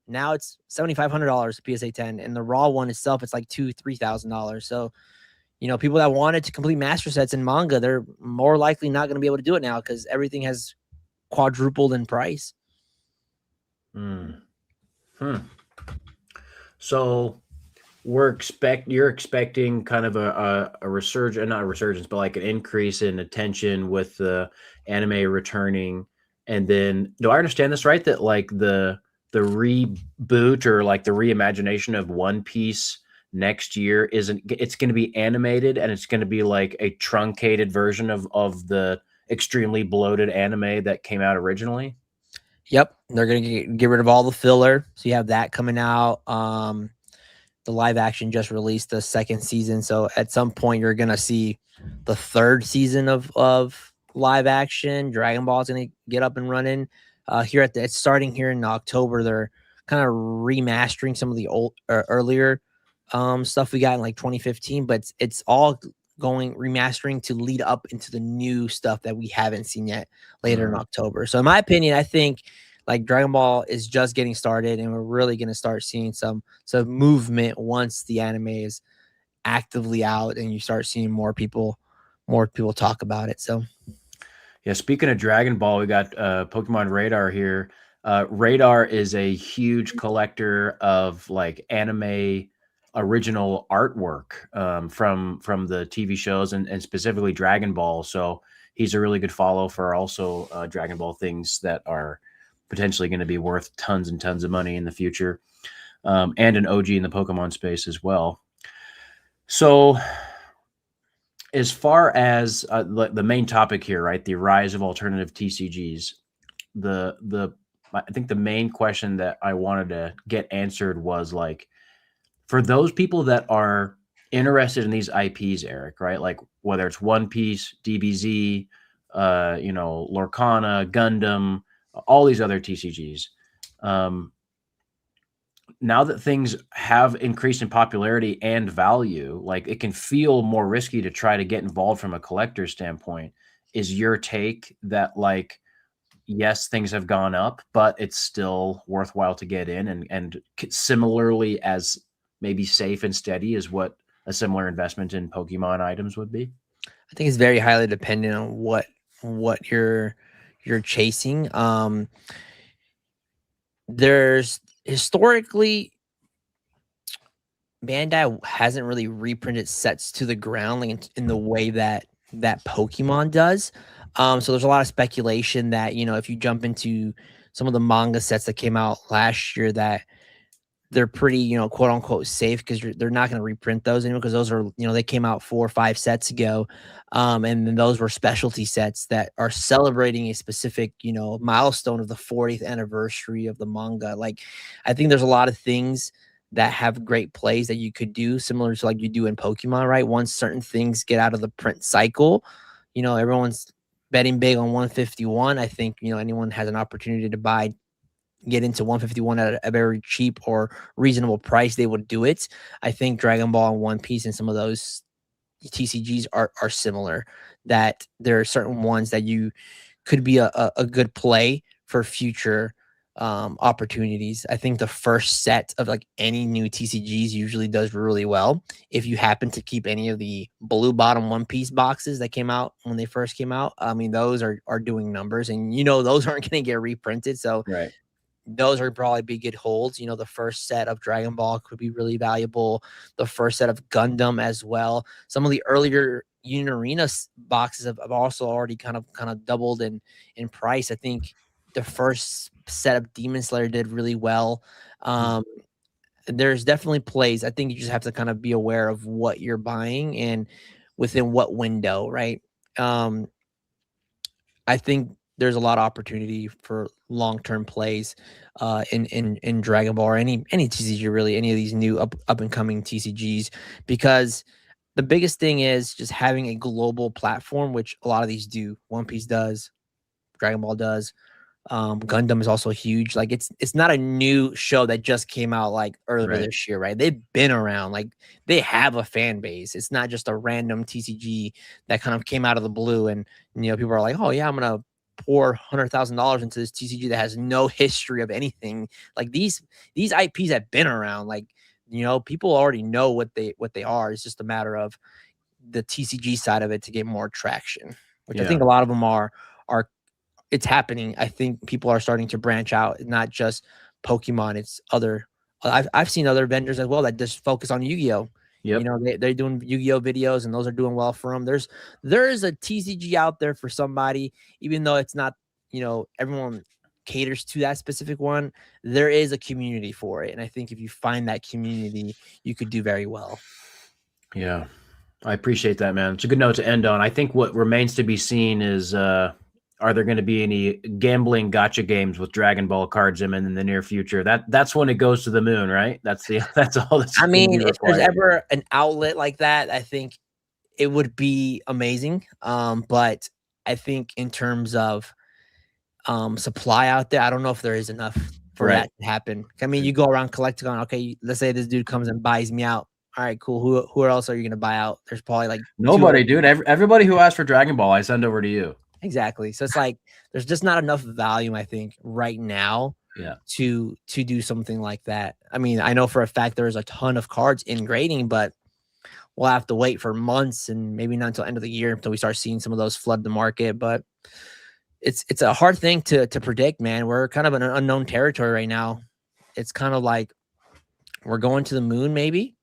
Now it's $7,500 PSA 10, and the raw one itself, it's like $2,000-$3,000. So, people that wanted to complete master sets in manga, they're more likely not going to be able to do it now because everything has quadrupled in price. So you're expecting kind of a resurgence, not a resurgence, but like an increase in attention with the anime returning. And then, do I understand this right, that like the reboot or like the reimagination of One Piece next year it's going to be animated, and it's going to be like a truncated version of the extremely bloated anime that came out originally? Yep, they're gonna get rid of all the filler, so you have that coming out. The live action just released the second season, so at some point you're gonna see the third season of live action. Dragon Ball is gonna get up and running. It's starting here in October. They're kind of remastering some of the old earlier stuff we got in like 2015, but it's all going remastering to lead up into the new stuff that we haven't seen yet later in October. So in my opinion, I think like Dragon Ball is just getting started, and we're really going to start seeing some movement once the anime is actively out and you start seeing more people talk about it. So yeah, speaking of Dragon Ball, we got Pokemon Radar here. Radar is a huge collector of like anime original artwork from the TV shows and specifically Dragon Ball. So he's a really good follow for also Dragon Ball things that are potentially going to be worth tons and tons of money in the future, and an OG in the Pokemon space as well. So as far as the main topic here, right, the rise of alternative TCGs, I think the main question that I wanted to get answered was like, for those people that are interested in these IPs, Eric, right? Like whether it's One Piece, DBZ, Lorcana, Gundam, all these other TCGs. Now that things have increased in popularity and value, like it can feel more risky to try to get involved from a collector standpoint. Is your take that like, yes, things have gone up, but it's still worthwhile to get in and similarly as maybe safe and steady as what a similar investment in Pokemon items would be? I think it's very highly dependent on what you're chasing. There's historically, Bandai hasn't really reprinted sets to the ground like in the way that Pokemon does. So there's a lot of speculation that, if you jump into some of the manga sets that came out last year, that they're pretty, quote unquote safe, because they're not going to reprint those anymore, because those are, they came out 4 or 5 sets ago. And then those were specialty sets that are celebrating a specific, milestone of the 40th anniversary of the manga. Like, I think there's a lot of things that have great plays that you could do similar to like you do in Pokemon, right? Once certain things get out of the print cycle, everyone's betting big on 151. I think, anyone has an opportunity to buy get into 151 at a very cheap or reasonable price, they would do it. I think Dragon Ball and One Piece and some of those TCGs are similar, that there are certain ones that you could be a good play for future opportunities. I think the first set of like any new TCGs usually does really well. If you happen to keep any of the blue bottom One Piece boxes that came out when they first came out, I mean, those are doing numbers, and those aren't going to get reprinted. So Right. those are probably be good holds. The first set of Dragon Ball could be really valuable. The first set of Gundam as well. Some of the earlier Unit Arena boxes have also already kind of doubled in price. I think the first set of Demon Slayer did really well. There's definitely plays. I think you just have to kind of be aware of what you're buying and within what window, right? I think there's a lot of opportunity for long-term plays in Dragon Ball or any TCG, really, any of these new up and coming TCGs, because the biggest thing is just having a global platform, which a lot of these do. One Piece does, Dragon Ball does. Gundam is also huge. Like it's not a new show that just came out like earlier this year, right? They've been around. Like they have a fan base. It's not just a random TCG that kind of came out of the blue, and people are like, oh yeah, I'm gonna pour $100,000 into this TCG that has no history of anything. Like these IPs have been around. Like people already know what they are. It's just a matter of the TCG side of it to get more traction, which I think a lot of them are. It's happening. I think people are starting to branch out, not just Pokemon. It's other. I've seen other vendors as well that just focus on Yu-Gi-Oh. Yep. They're doing Yu-Gi-Oh videos, and those are doing well for them. There is a TCG out there for somebody, even though it's not, everyone caters to that specific one. There is a community for it, and I think if you find that community, you could do very well. Yeah, I appreciate that, man. It's a good note to end on. I think what remains to be seen is are there going to be any gambling gotcha games with Dragon Ball cards in the near future? That's when it goes to the moon, right? That's all. That's I mean, if there's ever an outlet like that, I think it would be amazing. But I think in terms of supply out there, I don't know if there is enough for that to happen. I mean, you go around collecting on, okay, let's say this dude comes and buys me out. All right, cool. Who else are you going to buy out? There's probably like nobody, dude. Everybody who asked for Dragon Ball, I send over to you. Exactly. So it's like there's just not enough volume, I think, right now to do something like that. I mean, I know for a fact there's a ton of cards in grading, but we'll have to wait for months and maybe not until end of the year until we start seeing some of those flood the market. But it's a hard thing to predict, man. We're kind of in an unknown territory right now. It's kind of like we're going to the moon, maybe.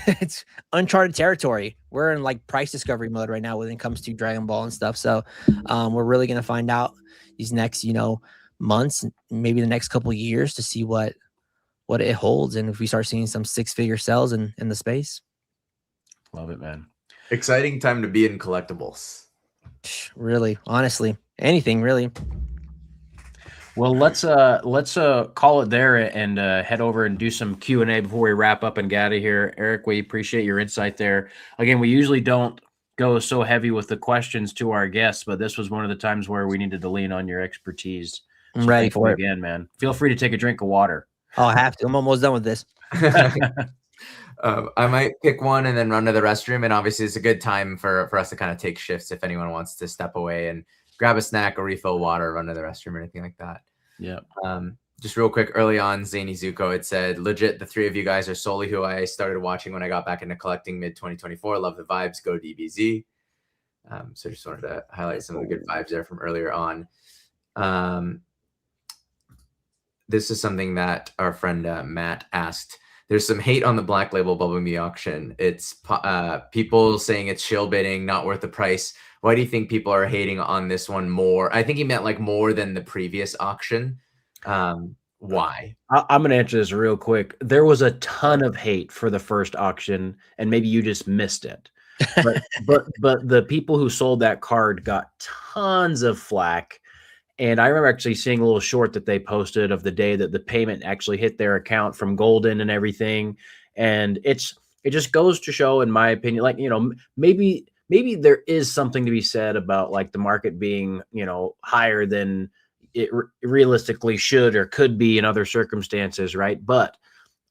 It's uncharted territory. We're in like price discovery mode right now when it comes to Dragon Ball and stuff. So we're really going to find out these next, months, maybe the next couple of years to see what it holds. And if we start seeing some 6-figure sales in the space. Love it, man. Exciting time to be in collectibles. Really, honestly, anything really. Well, let's call it there and head over and do some Q&A before we wrap up and get out of here. Eric, we appreciate your insight there. Again, we usually don't go so heavy with the questions to our guests, but this was one of the times where we needed to lean on your expertise. So I'm ready for it again, man. Feel free to take a drink of water. Oh, I have to. I'm almost done with this. I might pick one and then run to the restroom, and obviously it's a good time for us to kind of take shifts if anyone wants to step away and grab a snack or refill water, run to the restroom or anything like that. Yeah. Just real quick, early on, Zany Zuko, it said, legit, the three of you guys are solely who I started watching when I got back into collecting mid-2024. Love the vibes. Go DBZ. So just wanted to highlight some of the good vibes there from earlier on. This is something that our friend Matt asked. There's some hate on the Black Label Bubble Me auction. It's people saying it's shill bidding, not worth the price. Why do you think people are hating on this one more? I think he meant like more than the previous auction. Why? I'm going to answer this real quick. There was a ton of hate for the first auction, and maybe you just missed it. But the people who sold that card got tons of flack. And I remember actually seeing a little short that they posted of the day that the payment actually hit their account from Golden and everything. And it just goes to show, in my opinion, like, maybe there is something to be said about like the market being, higher than, it realistically should or could be in other circumstances, right? But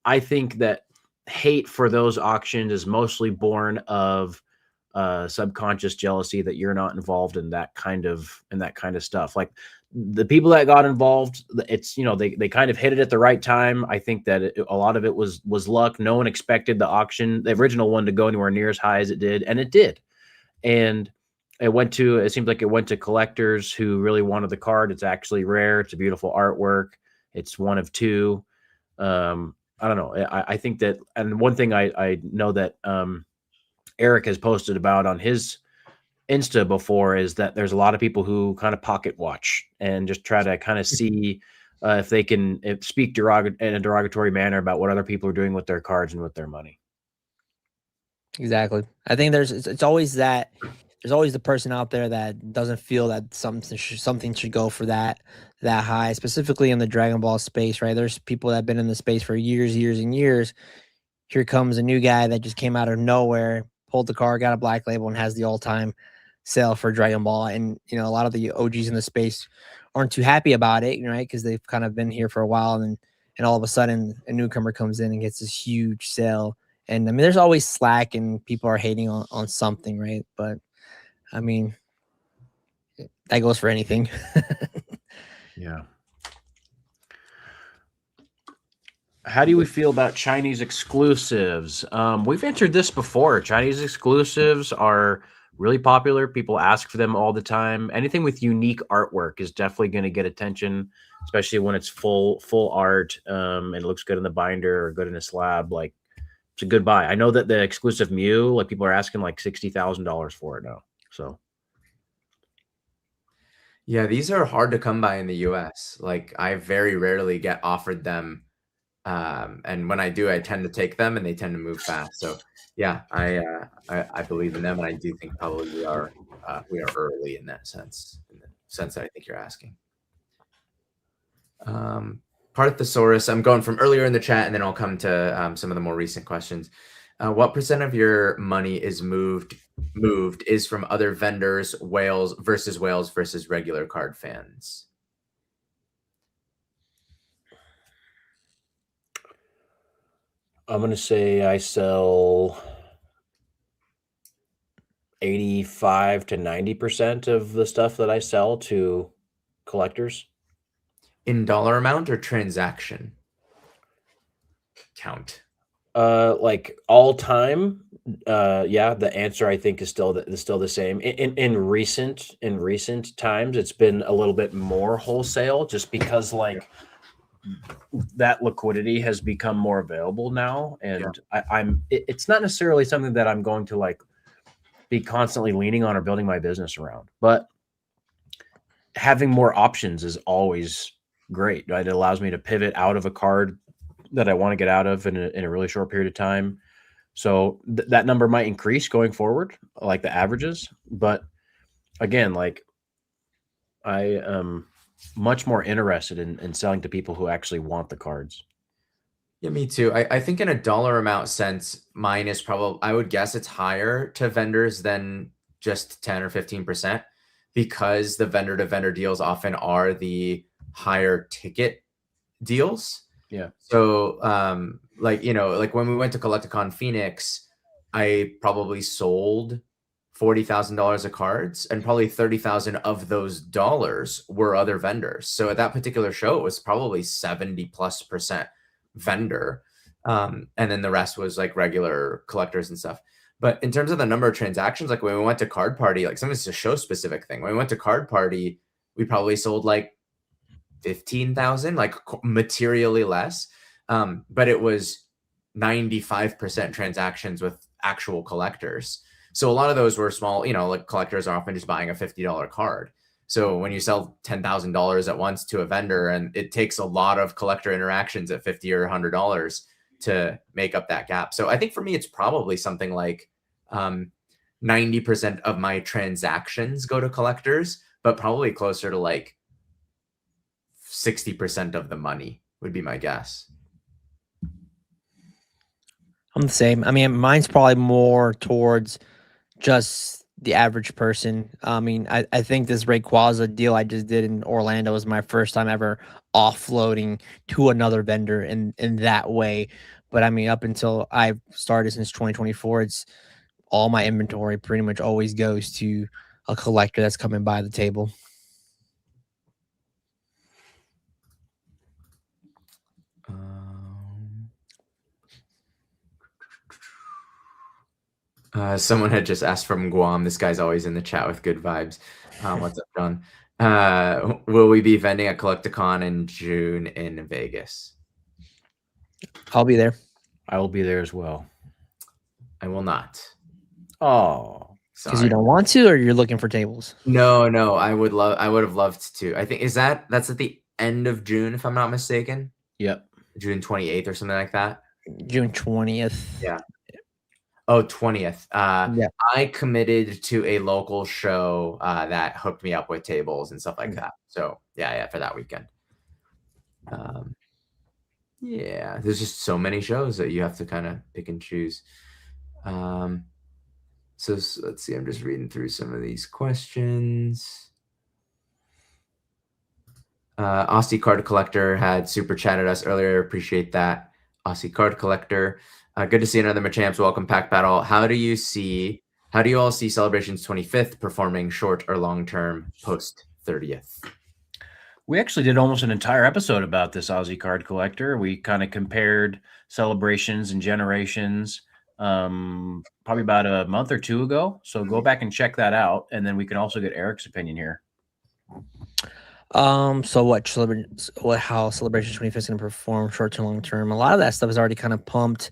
I think that hate for those auctions is mostly born of subconscious jealousy that you're not involved in that kind of stuff. Like the people that got involved, it's, they kind of hit it at the right time. I think that a lot of it was luck. No one expected the auction, the original one, to go anywhere near as high as it did, and it did. And it seems like it went to collectors who really wanted the card. It's actually rare. It's a beautiful artwork. It's one of two. I don't know. I think that, and one thing I know that Erick has posted about on his Insta before is that there's a lot of people who kind of pocket watch and just try to kind of see if they can speak in a derogatory manner about what other people are doing with their cards and with their money. Exactly. I think it's always that. There's always the person out there that doesn't feel that something should go for that high, specifically in the Dragon Ball space, right? There's people that have been in the space for years and years. Here comes a new guy that just came out of nowhere, pulled the card, got a black label, and has the all-time sale for Dragon Ball. And, a lot of the OGs in the space aren't too happy about it, right? Because they've kind of been here for a while, and all of a sudden a newcomer comes in and gets this huge sale. And I mean, there's always slack and people are hating on something, right? But I mean, that goes for anything. Yeah. How do we feel about Chinese exclusives? We've answered this before. Chinese exclusives are really popular. People ask for them all the time. Anything with unique artwork is definitely going to get attention, especially when it's full art and it looks good in the binder or good in a slab. Like, it's a good buy. I know that the exclusive Mew, like, people are asking like $60,000 for it now. So, yeah, these are hard to come by in the US. Like, I very rarely get offered them. And when I do, I tend to take them and they tend to move fast. So yeah, I believe in them. And I do think probably we are early in that sense, that I think you're asking. Parthosaurus, I'm going from earlier in the chat and then I'll come to some of the more recent questions. What % of your money is moved is from other vendors, whales versus regular card fans? I'm going to say I sell 85 to 90% of the stuff that I sell to collectors. In dollar amount or transaction count? Like all time, yeah. The answer, I think, is still the same. In recent times, it's been a little bit more wholesale, just because like that liquidity has become more available now, and yeah. It's not necessarily something that I'm going to like be constantly leaning on or building my business around, but having more options is always great, right? It allows me to pivot out of a card that I want to get out of in a really short period of time. So that number might increase going forward, like the averages. But again, like I am much more interested in selling to people who actually want the cards. Yeah, me too. I think in a dollar amount sense, mine is probably, I would guess it's higher to vendors than just 10 or 15%, because the vendor to vendor deals often are the higher ticket deals. Yeah. So like, like when we went to Collecticon Phoenix, I probably sold $40,000 of cards, and probably 30,000 of those dollars were other vendors. So at that particular show, it was probably 70+% vendor. And then the rest was like regular collectors and stuff. But in terms of the number of transactions, like when we went to Card Party, like something's a show specific thing. When we went to Card Party, we probably sold like 15,000, like materially less. But it was 95% transactions with actual collectors. So a lot of those were small, like collectors are often just buying a $50 card. So when you sell $10,000 at once to a vendor, and it takes a lot of collector interactions at $50 or $100 to make up that gap. So I think for me, it's probably something like 90% of my transactions go to collectors, but probably closer to like 60% of the money would be my guess. I'm the same. I mean, mine's probably more towards just the average person. I mean, I think this Rayquaza deal I just did in Orlando was my first time ever offloading to another vendor in that way. But I mean, up until I've started since 2024, it's all my inventory pretty much always goes to a collector that's coming by the table. Someone had just asked from Guam. This guy's always in the chat with good vibes. What's up, John? Will we be vending at Collecticon in June in Vegas? I'll be there. I will be there as well. I will not. Oh, because you don't want to, or you're looking for tables? No, I would have loved to. I think that's at the end of June, if I'm not mistaken. Yep. June 28th or something like that. June 20th. Yeah. Oh, 20th. Yeah. I committed to a local show that hooked me up with tables and stuff like that. So yeah, for that weekend. Yeah, there's just so many shows that you have to kind of pick and choose. So let's see. I'm just reading through some of these questions. Aussie Card Collector had super chatted us earlier. Appreciate that, Aussie Card Collector. Good to see another Machamps. Welcome, Pack Battle. How do you all see Celebrations 25th performing short or long term post 30th? We actually did almost an entire episode about this Aussie Card Collector. We kind of compared Celebrations and Generations probably about a month or two ago. So go back and check that out. And then we can also get Erick's opinion here. So how Celebration 25th is going to perform short to long term? A lot of that stuff is already kind of pumped.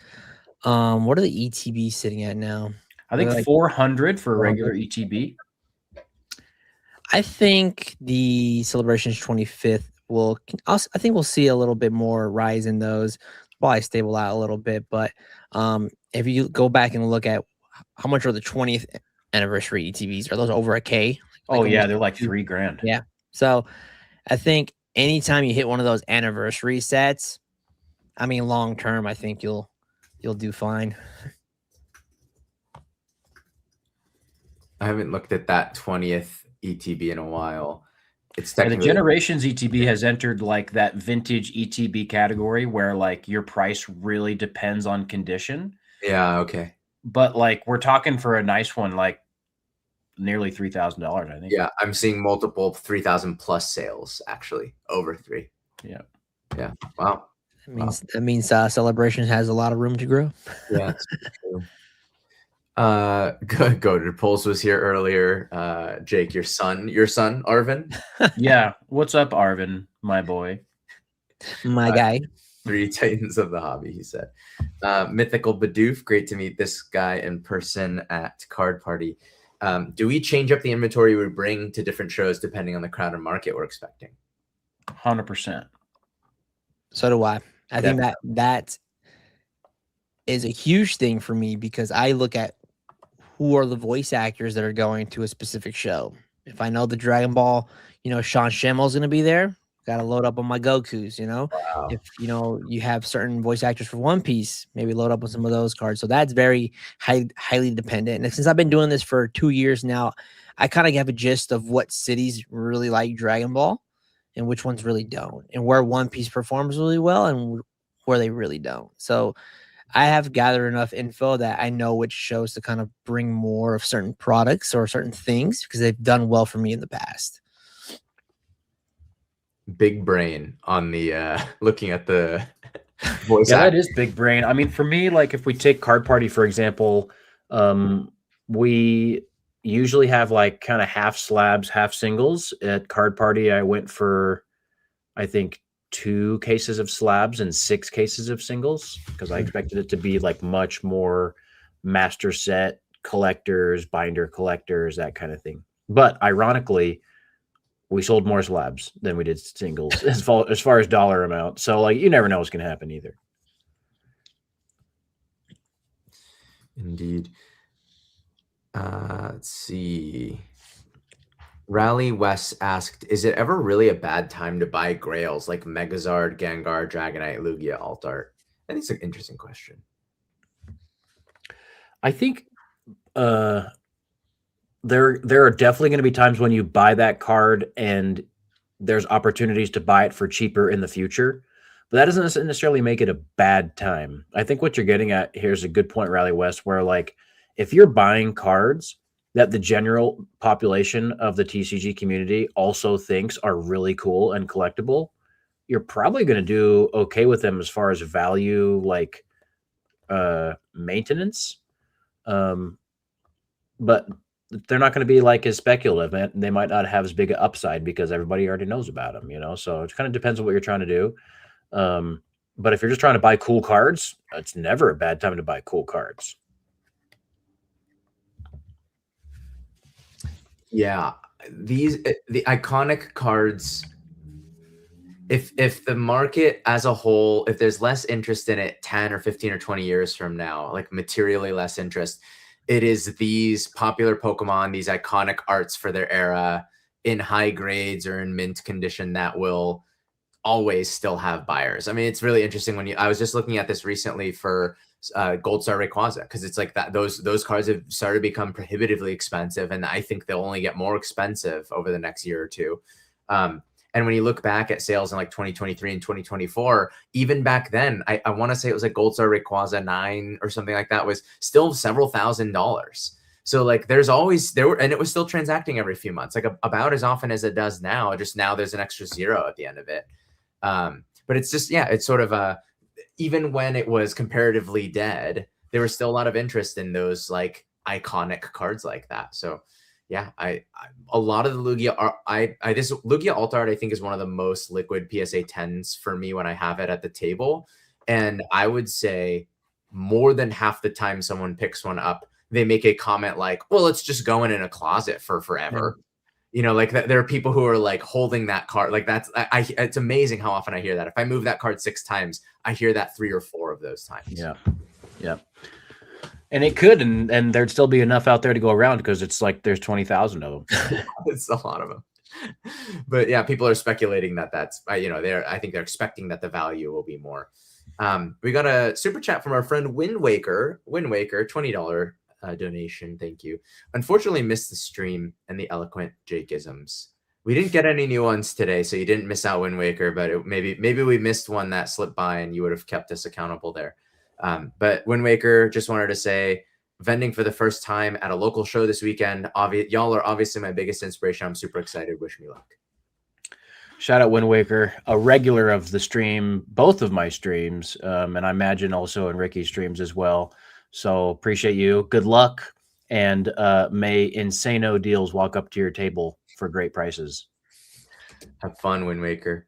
What are the ETBs sitting at now? I think like 400 for a regular ETB. I think the Celebrations 25th I think we'll see a little bit more rise in those. Probably stable out a little bit, but if you go back and look at how much are the 20th anniversary ETBs, are those over $1,000? Oh yeah, they're like $3,000. Yeah. So I think anytime you hit one of those anniversary sets, I mean, long term, I think you'll do fine. I haven't looked at that 20th ETB in a while. It's the Generations ETB has entered like that vintage ETB category where like your price really depends on condition. Yeah, okay. But like we're talking for a nice one, like nearly $3,000, I think. Yeah, I'm seeing multiple 3,000 plus sales, actually over 3. Yeah. Wow. That means Celebration has a lot of room to grow. Yeah, that's true. Goated Pulse was here earlier. Jake, your son, Arvin. Yeah. What's up, Arvin, my boy? My guy. 3 titans of the hobby, he said. Mythical Bidoof, great to meet this guy in person at Card Party. Do we change up the inventory we bring to different shows depending on the crowd and market we're expecting? 100%. So do I. I think that is a huge thing for me because I look at who are the voice actors that are going to a specific show. If I know the Dragon Ball, Sean Shammel's going to be there, got to load up on my Gokus, Wow. If, you have certain voice actors for One Piece, maybe load up on some of those cards. So that's very highly dependent. And since I've been doing this for 2 years now, I kind of have a gist of what cities really like Dragon Ball and which ones really don't, and where One Piece performs really well and where they really don't. So I have gathered enough info that I know which shows to kind of bring more of certain products or certain things because they've done well for me in the past. Big brain on the looking at the voice. Yeah, that is big brain. I mean, for me, like if we take Card Party, for example, we usually have like kind of half slabs, half singles. At Card Party, I went for, I think, 2 cases of slabs and 6 cases of singles because I expected it to be like much more master set collectors, binder collectors, that kind of thing. But ironically, we sold more slabs than we did singles as far as dollar amount. So like you never know what's going to happen either. Indeed. Let's see. Rally West asked, is it ever really a bad time to buy grails like Megazard, Gengar, Dragonite, Lugia, Altart? I think it's an interesting question. I think there are definitely going to be times when you buy that card and there's opportunities to buy it for cheaper in the future, but that doesn't necessarily make it a bad time. I think what you're getting at here is a good point, Rally West, where like if you're buying cards that the general population of the TCG community also thinks are really cool and collectible, you're probably going to do okay with them as far as value, like maintenance. But they're not going to be like as speculative, and they might not have as big an upside because everybody already knows about them, you know? So it kind of depends on what you're trying to do. But if you're just trying to buy cool cards, it's never a bad time to buy cool cards. Yeah, the iconic cards. If the market as a whole, if there's less interest in it 10 or 15 or 20 years from now, like materially less interest, it is these popular Pokemon, these iconic arts for their era in high grades or in mint condition that will always still have buyers. I mean, it's really interesting when I was just looking at this recently for Gold Star Rayquaza, because it's like that those cards have started to become prohibitively expensive, and I think they'll only get more expensive over the next year or two. And when you look back at sales in like 2023 and 2024, even back then, I want to say it was like Gold Star Rayquaza 9 or something like that, was still several $1,000s. So like there's always and it was still transacting every few months, like about as often as it does now. Just now there's an extra zero at the end of it. But it's just, yeah, it's sort of even when it was comparatively dead, there was still a lot of interest in those like iconic cards like that. So yeah, a lot of the Lugia are this Lugia Alt Art I think is one of the most liquid PSA 10s for me when I have it at the table. And I would say more than half the time someone picks one up, they make a comment like, well, it's just going in a closet for forever. Yeah. You know, like there are people who are like holding that card. Like it's amazing how often I hear that. If I move that card 6 times, I hear that 3 or 4 of those times. Yeah. Yeah. And it could, and there'd still be enough out there to go around because it's like there's 20,000 of them. It's a lot of them. But yeah, people are speculating that that's, you know, I think they're expecting that the value will be more. We got a super chat from our friend Wind Waker, $20 donation. Thank you. Unfortunately missed the stream and the eloquent Jake-isms. We didn't get any new ones today, so you didn't miss out, Wind Waker, but maybe we missed one that slipped by and you would have kept us accountable there. But Wind Waker, just wanted to say, vending for the first time at a local show this weekend. Y'all are obviously my biggest inspiration. I'm super excited. Wish me luck. Shout out Wind Waker, a regular of the stream, both of my streams, and I imagine also in Ricky's streams as well. So appreciate you. Good luck, and may Insano deals walk up to your table for great prices. Have fun, Wind Waker.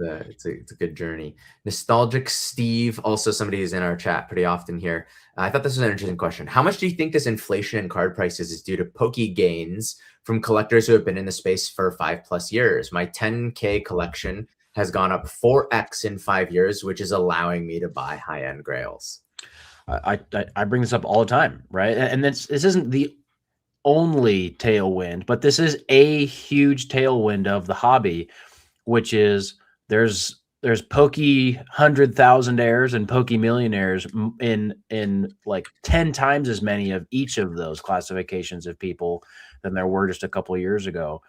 It's a good journey. Nostalgic Steve, also somebody who's in our chat pretty often here. I thought this was an interesting question. How much do you think this inflation in card prices is due to pokey gains from collectors who have been in the space for 5+ years? My 10K collection has gone up 4x in 5 years, which is allowing me to buy high-end grails. I bring this up all the time, right? And this isn't the only tailwind, but this is a huge tailwind of the hobby, which is there's pokey 100,000-aires and pokey millionaires in like 10 times as many of each of those classifications of people than there were just a couple of years ago.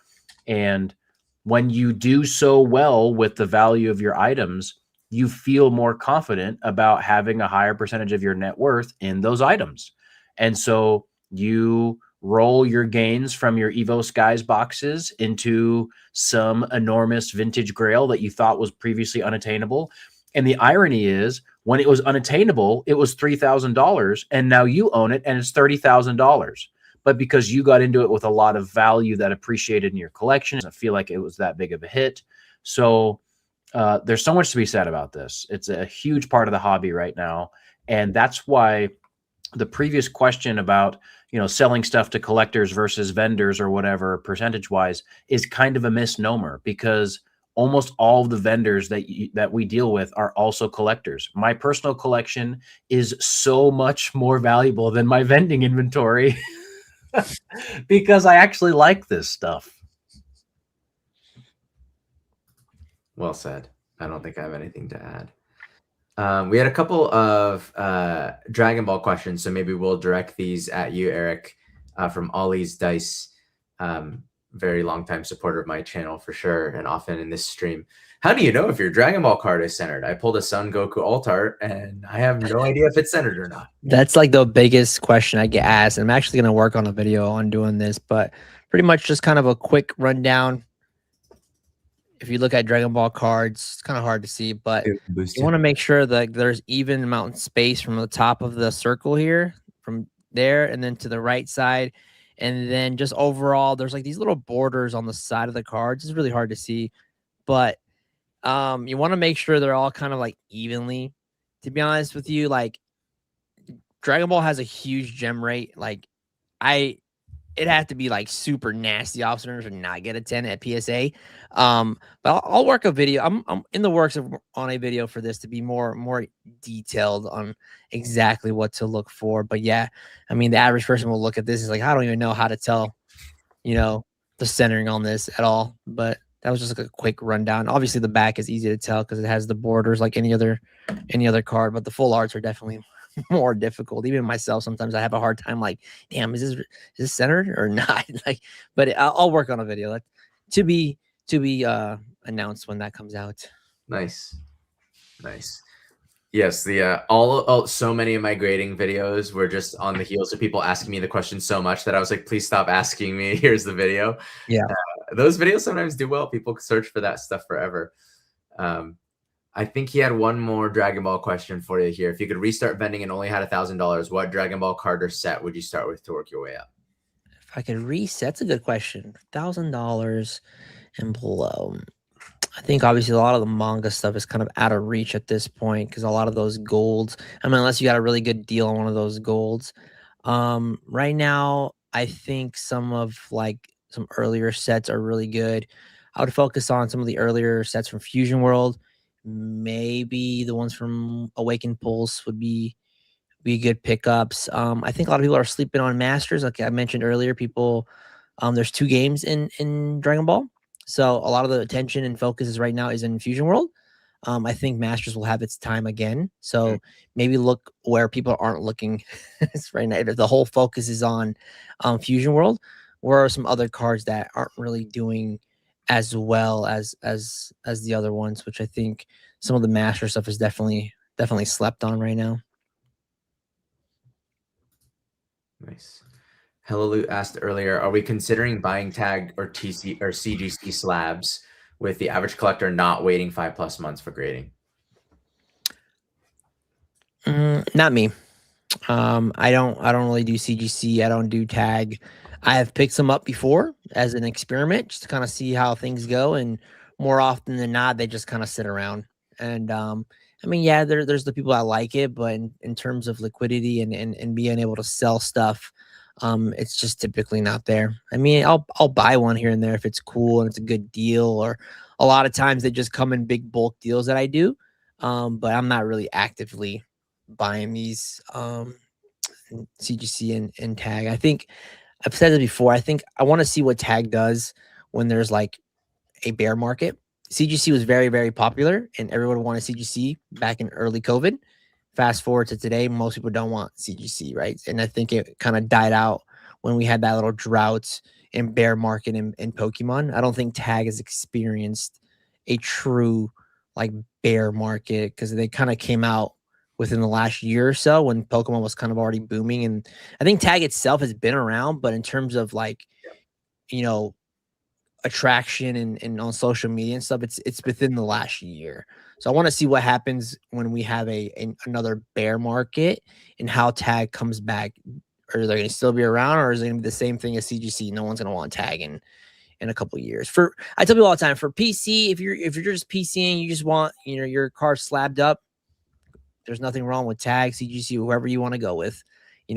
And when you do so well with the value of your items, you feel more confident about having a higher percentage of your net worth in those items. And so you roll your gains from your Evo Skies boxes into some enormous vintage grail that you thought was previously unattainable. And the irony is, when it was unattainable, it was $3,000, and now you own it and it's $30,000. But because you got into it with a lot of value that appreciated in your collection, it doesn't feel like it was that big of a hit. So there's so much to be said about this. It's a huge part of the hobby right now. And that's why the previous question about, you know, selling stuff to collectors versus vendors or whatever percentage wise is kind of a misnomer, because almost all of the vendors that we deal with are also collectors. My personal collection is so much more valuable than my vending inventory because I actually like this stuff. Well said. I don't think I have anything to add. We had a couple of Dragon Ball questions, so maybe we'll direct these at you, Eric. from Ollie's Dice. Very long time supporter of my channel for sure, and often in this stream. How do you know if your Dragon Ball card is centered? I pulled a Son Goku alt art, and I have no idea if it's centered or not. That's like the biggest question I get asked. I'm actually going to work on a video on doing this, but pretty much just kind of a quick rundown. If you look at Dragon Ball cards, it's kind of hard to see, but you want to make sure that there's even amount of space from the top of the circle here, from there, and then to the right side. And then just overall, there's like these little borders on the side of the cards. It's really hard to see, but you want to make sure they're all kind of like evenly. To be honest with you, like Dragon Ball has a huge gem rate. Like it had to be like super nasty officers or not get a 10 at PSA. But I'll work a video. I'm in the works on a video for this to be more detailed on exactly what to look for. But yeah, I mean, the average person will look at this is like, I don't even know how to tell, the centering on this at all. But that was just like a quick rundown. Obviously, the back is easy to tell because it has the borders like any other card. But the full arts are definitely more difficult. Even myself, sometimes I have a hard time. Like, damn, is this centered or not? Like, but I'll work on a video to be announced when that comes out. Nice. Yes, the so many of my grading videos were just on the heels of people asking me the question so much that I was like, please stop asking me. Here's the video. Yeah, those videos sometimes do well. People search for that stuff forever. I think he had one more Dragon Ball question for you here. If you could restart vending and only had $1,000, what Dragon Ball card or set would you start with to work your way up? If I could reset, that's a good question. $1,000 and below. I think obviously a lot of the manga stuff is kind of out of reach at this point because a lot of those golds, I mean, unless you got a really good deal on one of those golds. Right now, I think some earlier sets are really good. I would focus on some of the earlier sets from Fusion World. Maybe the ones from Awakened Pulse would be good pickups. I think a lot of people are sleeping on Masters. Like I mentioned earlier, there's 2 games in Dragon Ball. So a lot of the attention and focus right now is in Fusion World. I think Masters will have its time again. So maybe look where people aren't looking right now. If the whole focus is on Fusion World, where are some other cards that aren't really doing as well as the other ones, which I think some of the Master stuff is definitely slept on right now. Nice. Hello asked earlier, are we considering buying tag or TC or CGC slabs with the average collector not waiting 5+ months for grading? Not me. I don't really do CGC. I don't do tag. I have picked some up before as an experiment just to kind of see how things go, and more often than not, they just kind of sit around. And I mean, yeah, there's the people that like it, but in terms of liquidity and being able to sell stuff, it's just typically not there. I mean, I'll buy one here and there if it's cool and it's a good deal, or a lot of times they just come in big bulk deals that I do. But I'm not really actively buying these CGC and tag. I think I've said it before. I think I want to see what tag does when there's like a bear market. CGC was very, very popular and everyone wanted CGC back in early COVID. Fast forward to today, most people don't want CGC, right? And I think it kind of died out when we had that little drought and bear market in Pokemon. I don't think tag has experienced a true like bear market because they kind of came out within the last year or so when Pokemon was kind of already booming. And I think tag itself has been around, but in terms of like, attraction and on social media and stuff, it's within the last year. So I want to see what happens when we have another bear market and how tag comes back. Are they going to still be around, or is it going to be the same thing as CGC? No one's going to want tag in a couple of years. I tell people all the time, for PC, if you're just PCing, you just want your car slabbed up, there's nothing wrong with tag, CGC, whoever you want to go with,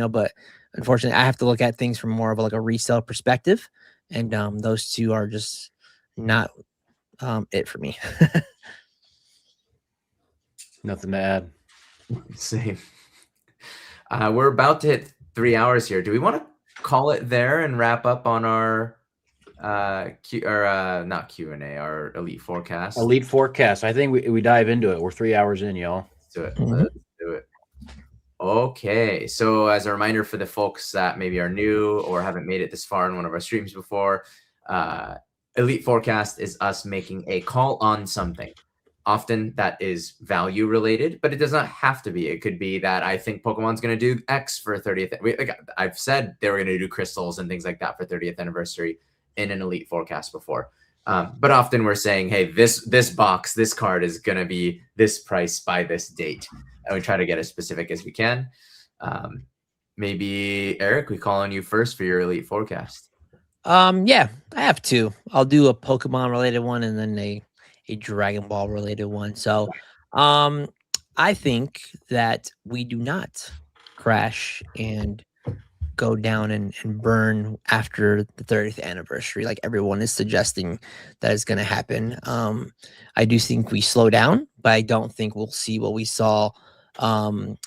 but unfortunately I have to look at things from more of like a resale perspective. And those two are just not it for me. Nothing to add. Same. We're about to hit 3 hours here. Do we want to call it there and wrap up on our not Q&A, our elite forecast? Elite forecast. I think we dive into it. We're 3 hours in, y'all. Let's do it. Let's do it. Okay, so as a reminder for the folks that maybe are new or haven't made it this far in one of our streams before, uh, Elite Forecast is us making a call on something. Often that is value related, but it does not have to be. It could be that I think Pokemon's going to do X for 30th. I've said they were going to do crystals and things like that for 30th anniversary in an Elite Forecast before. But often we're saying, hey, this box, this card is going to be this price by this date. And we try to get as specific as we can. Maybe Eric, we call on you first for your Elite Forecast. Yeah, I have two. I'll do a Pokemon related one and then a Dragon Ball related one. So, I think that we do not crash and go down and burn after the 30th anniversary, like everyone is suggesting that is going to happen. I do think we slow down, but I don't think we'll see what we saw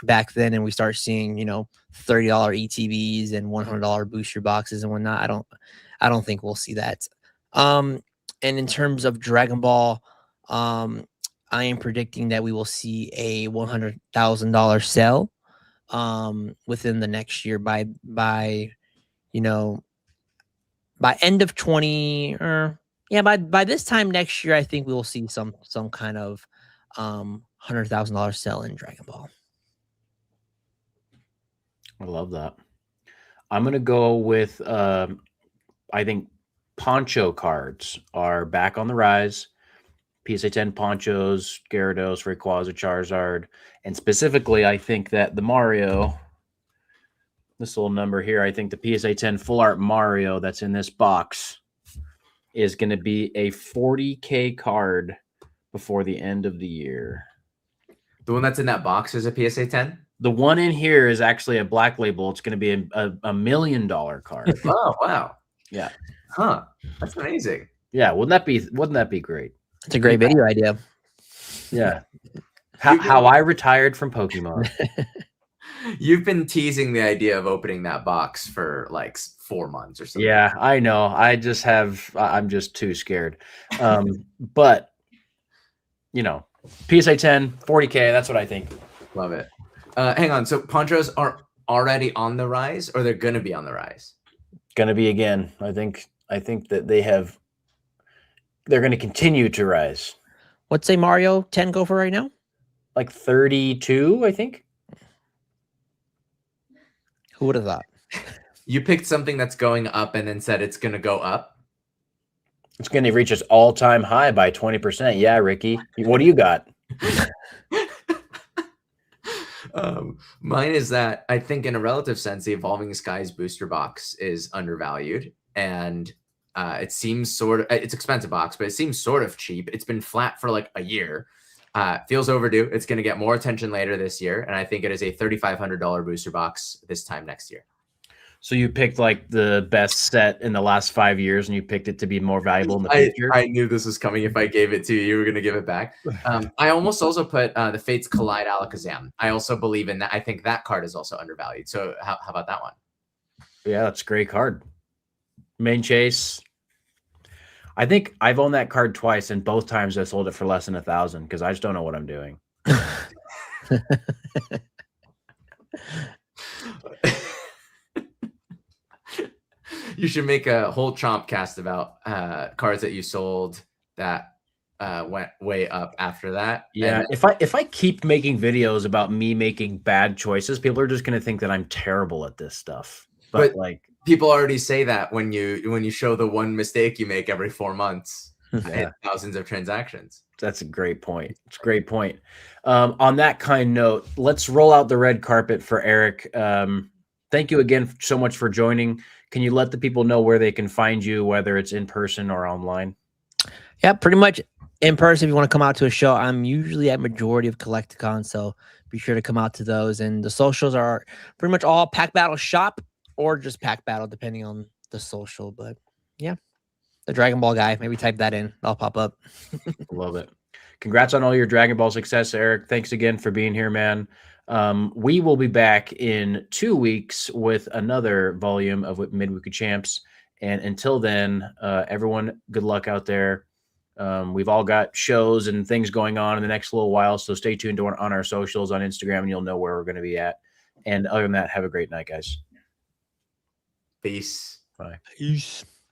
back then, and we start seeing, you know, $30 ETBs and $100 booster boxes and whatnot. I don't think we'll see that. And in terms of Dragon Ball, I am predicting that we will see a $100,000 sale within the next year by you know, by end of 20, or yeah, by this time next year, I think we will see some kind of $100,000 sell in Dragon Ball. I love that. I'm gonna go with I think poncho cards are back on the rise. PSA 10 ponchos, Gyarados, Rayquaza, Charizard, and specifically, I think that the Mario, this little number here, I think the PSA 10 full art Mario that's in this box is going to be a 40K card before the end of the year. The one that's in that box is a PSA 10? The one in here is actually a black label. It's going to be a $1 million card. Oh, wow. Yeah. Huh. That's amazing. Yeah. Wouldn't that be great? It's a great video idea. Yeah. How I retired from Pokemon. You've been teasing the idea of opening that box for like 4 months or something. Yeah, I know. I'm just too scared. But, you know, PSA 10, 40K, that's what I think. Love it. Hang on. So ponchos are already on the rise, or they're going to be on the rise? Going to be again. I think that they're going to continue to rise. What's a Mario 10 go for right now? Like 32, I think. Who would have thought? You picked something that's going up and then said it's going to go up? It's going to reach its all-time high by 20%. Yeah, Ricky. What do you got? Mine is that I think in a relative sense, the Evolving Skies booster box is undervalued, and it seems it's expensive box, but it seems sort of cheap. It's been flat for like a year. Feels overdue. It's going to get more attention later this year, and I think it is a $3,500 booster box this time next year. So you picked like the best set in the last 5 years, and you picked it to be more valuable in the future? I knew this was coming. If I gave it to you, you were going to give it back. I almost also put the Fates Collide Alakazam. I also believe in that. I think that card is also undervalued. So how about that one? Yeah, that's a great card. Main Chase. I think I've owned that card twice, and both times I sold it for less than 1,000 because I just don't know what I'm doing. You should make a whole chomp cast about cards that you sold that went way up after that. Yeah, and if I keep making videos about me making bad choices, people are just going to think that I'm terrible at this stuff. But like, people already say that when you show the one mistake you make every 4 months, yeah. Thousands of transactions. That's a great point. It's a great point. On that kind note, let's roll out the red carpet for Eric. Thank you again so much for joining. Can you let the people know where they can find you, whether it's in person or online? Yeah, pretty much in person. If you want to come out to a show, I'm usually at majority of Collecticon, so be sure to come out to those. And the socials are pretty much all Pack Battle Shop or just Pack Battle, depending on the social. But yeah, the Dragon Ball guy. Maybe type that in. I'll pop up. Love it. Congrats on all your Dragon Ball success, Eric. Thanks again for being here, man. We will be back in 2 weeks with another volume of Midweek Machamps. And until then, everyone, good luck out there. We've all got shows and things going on in the next little while, so stay tuned on our socials on Instagram, and you'll know where we're going to be at. And other than that, have a great night, guys. Peace. Bye. Peace.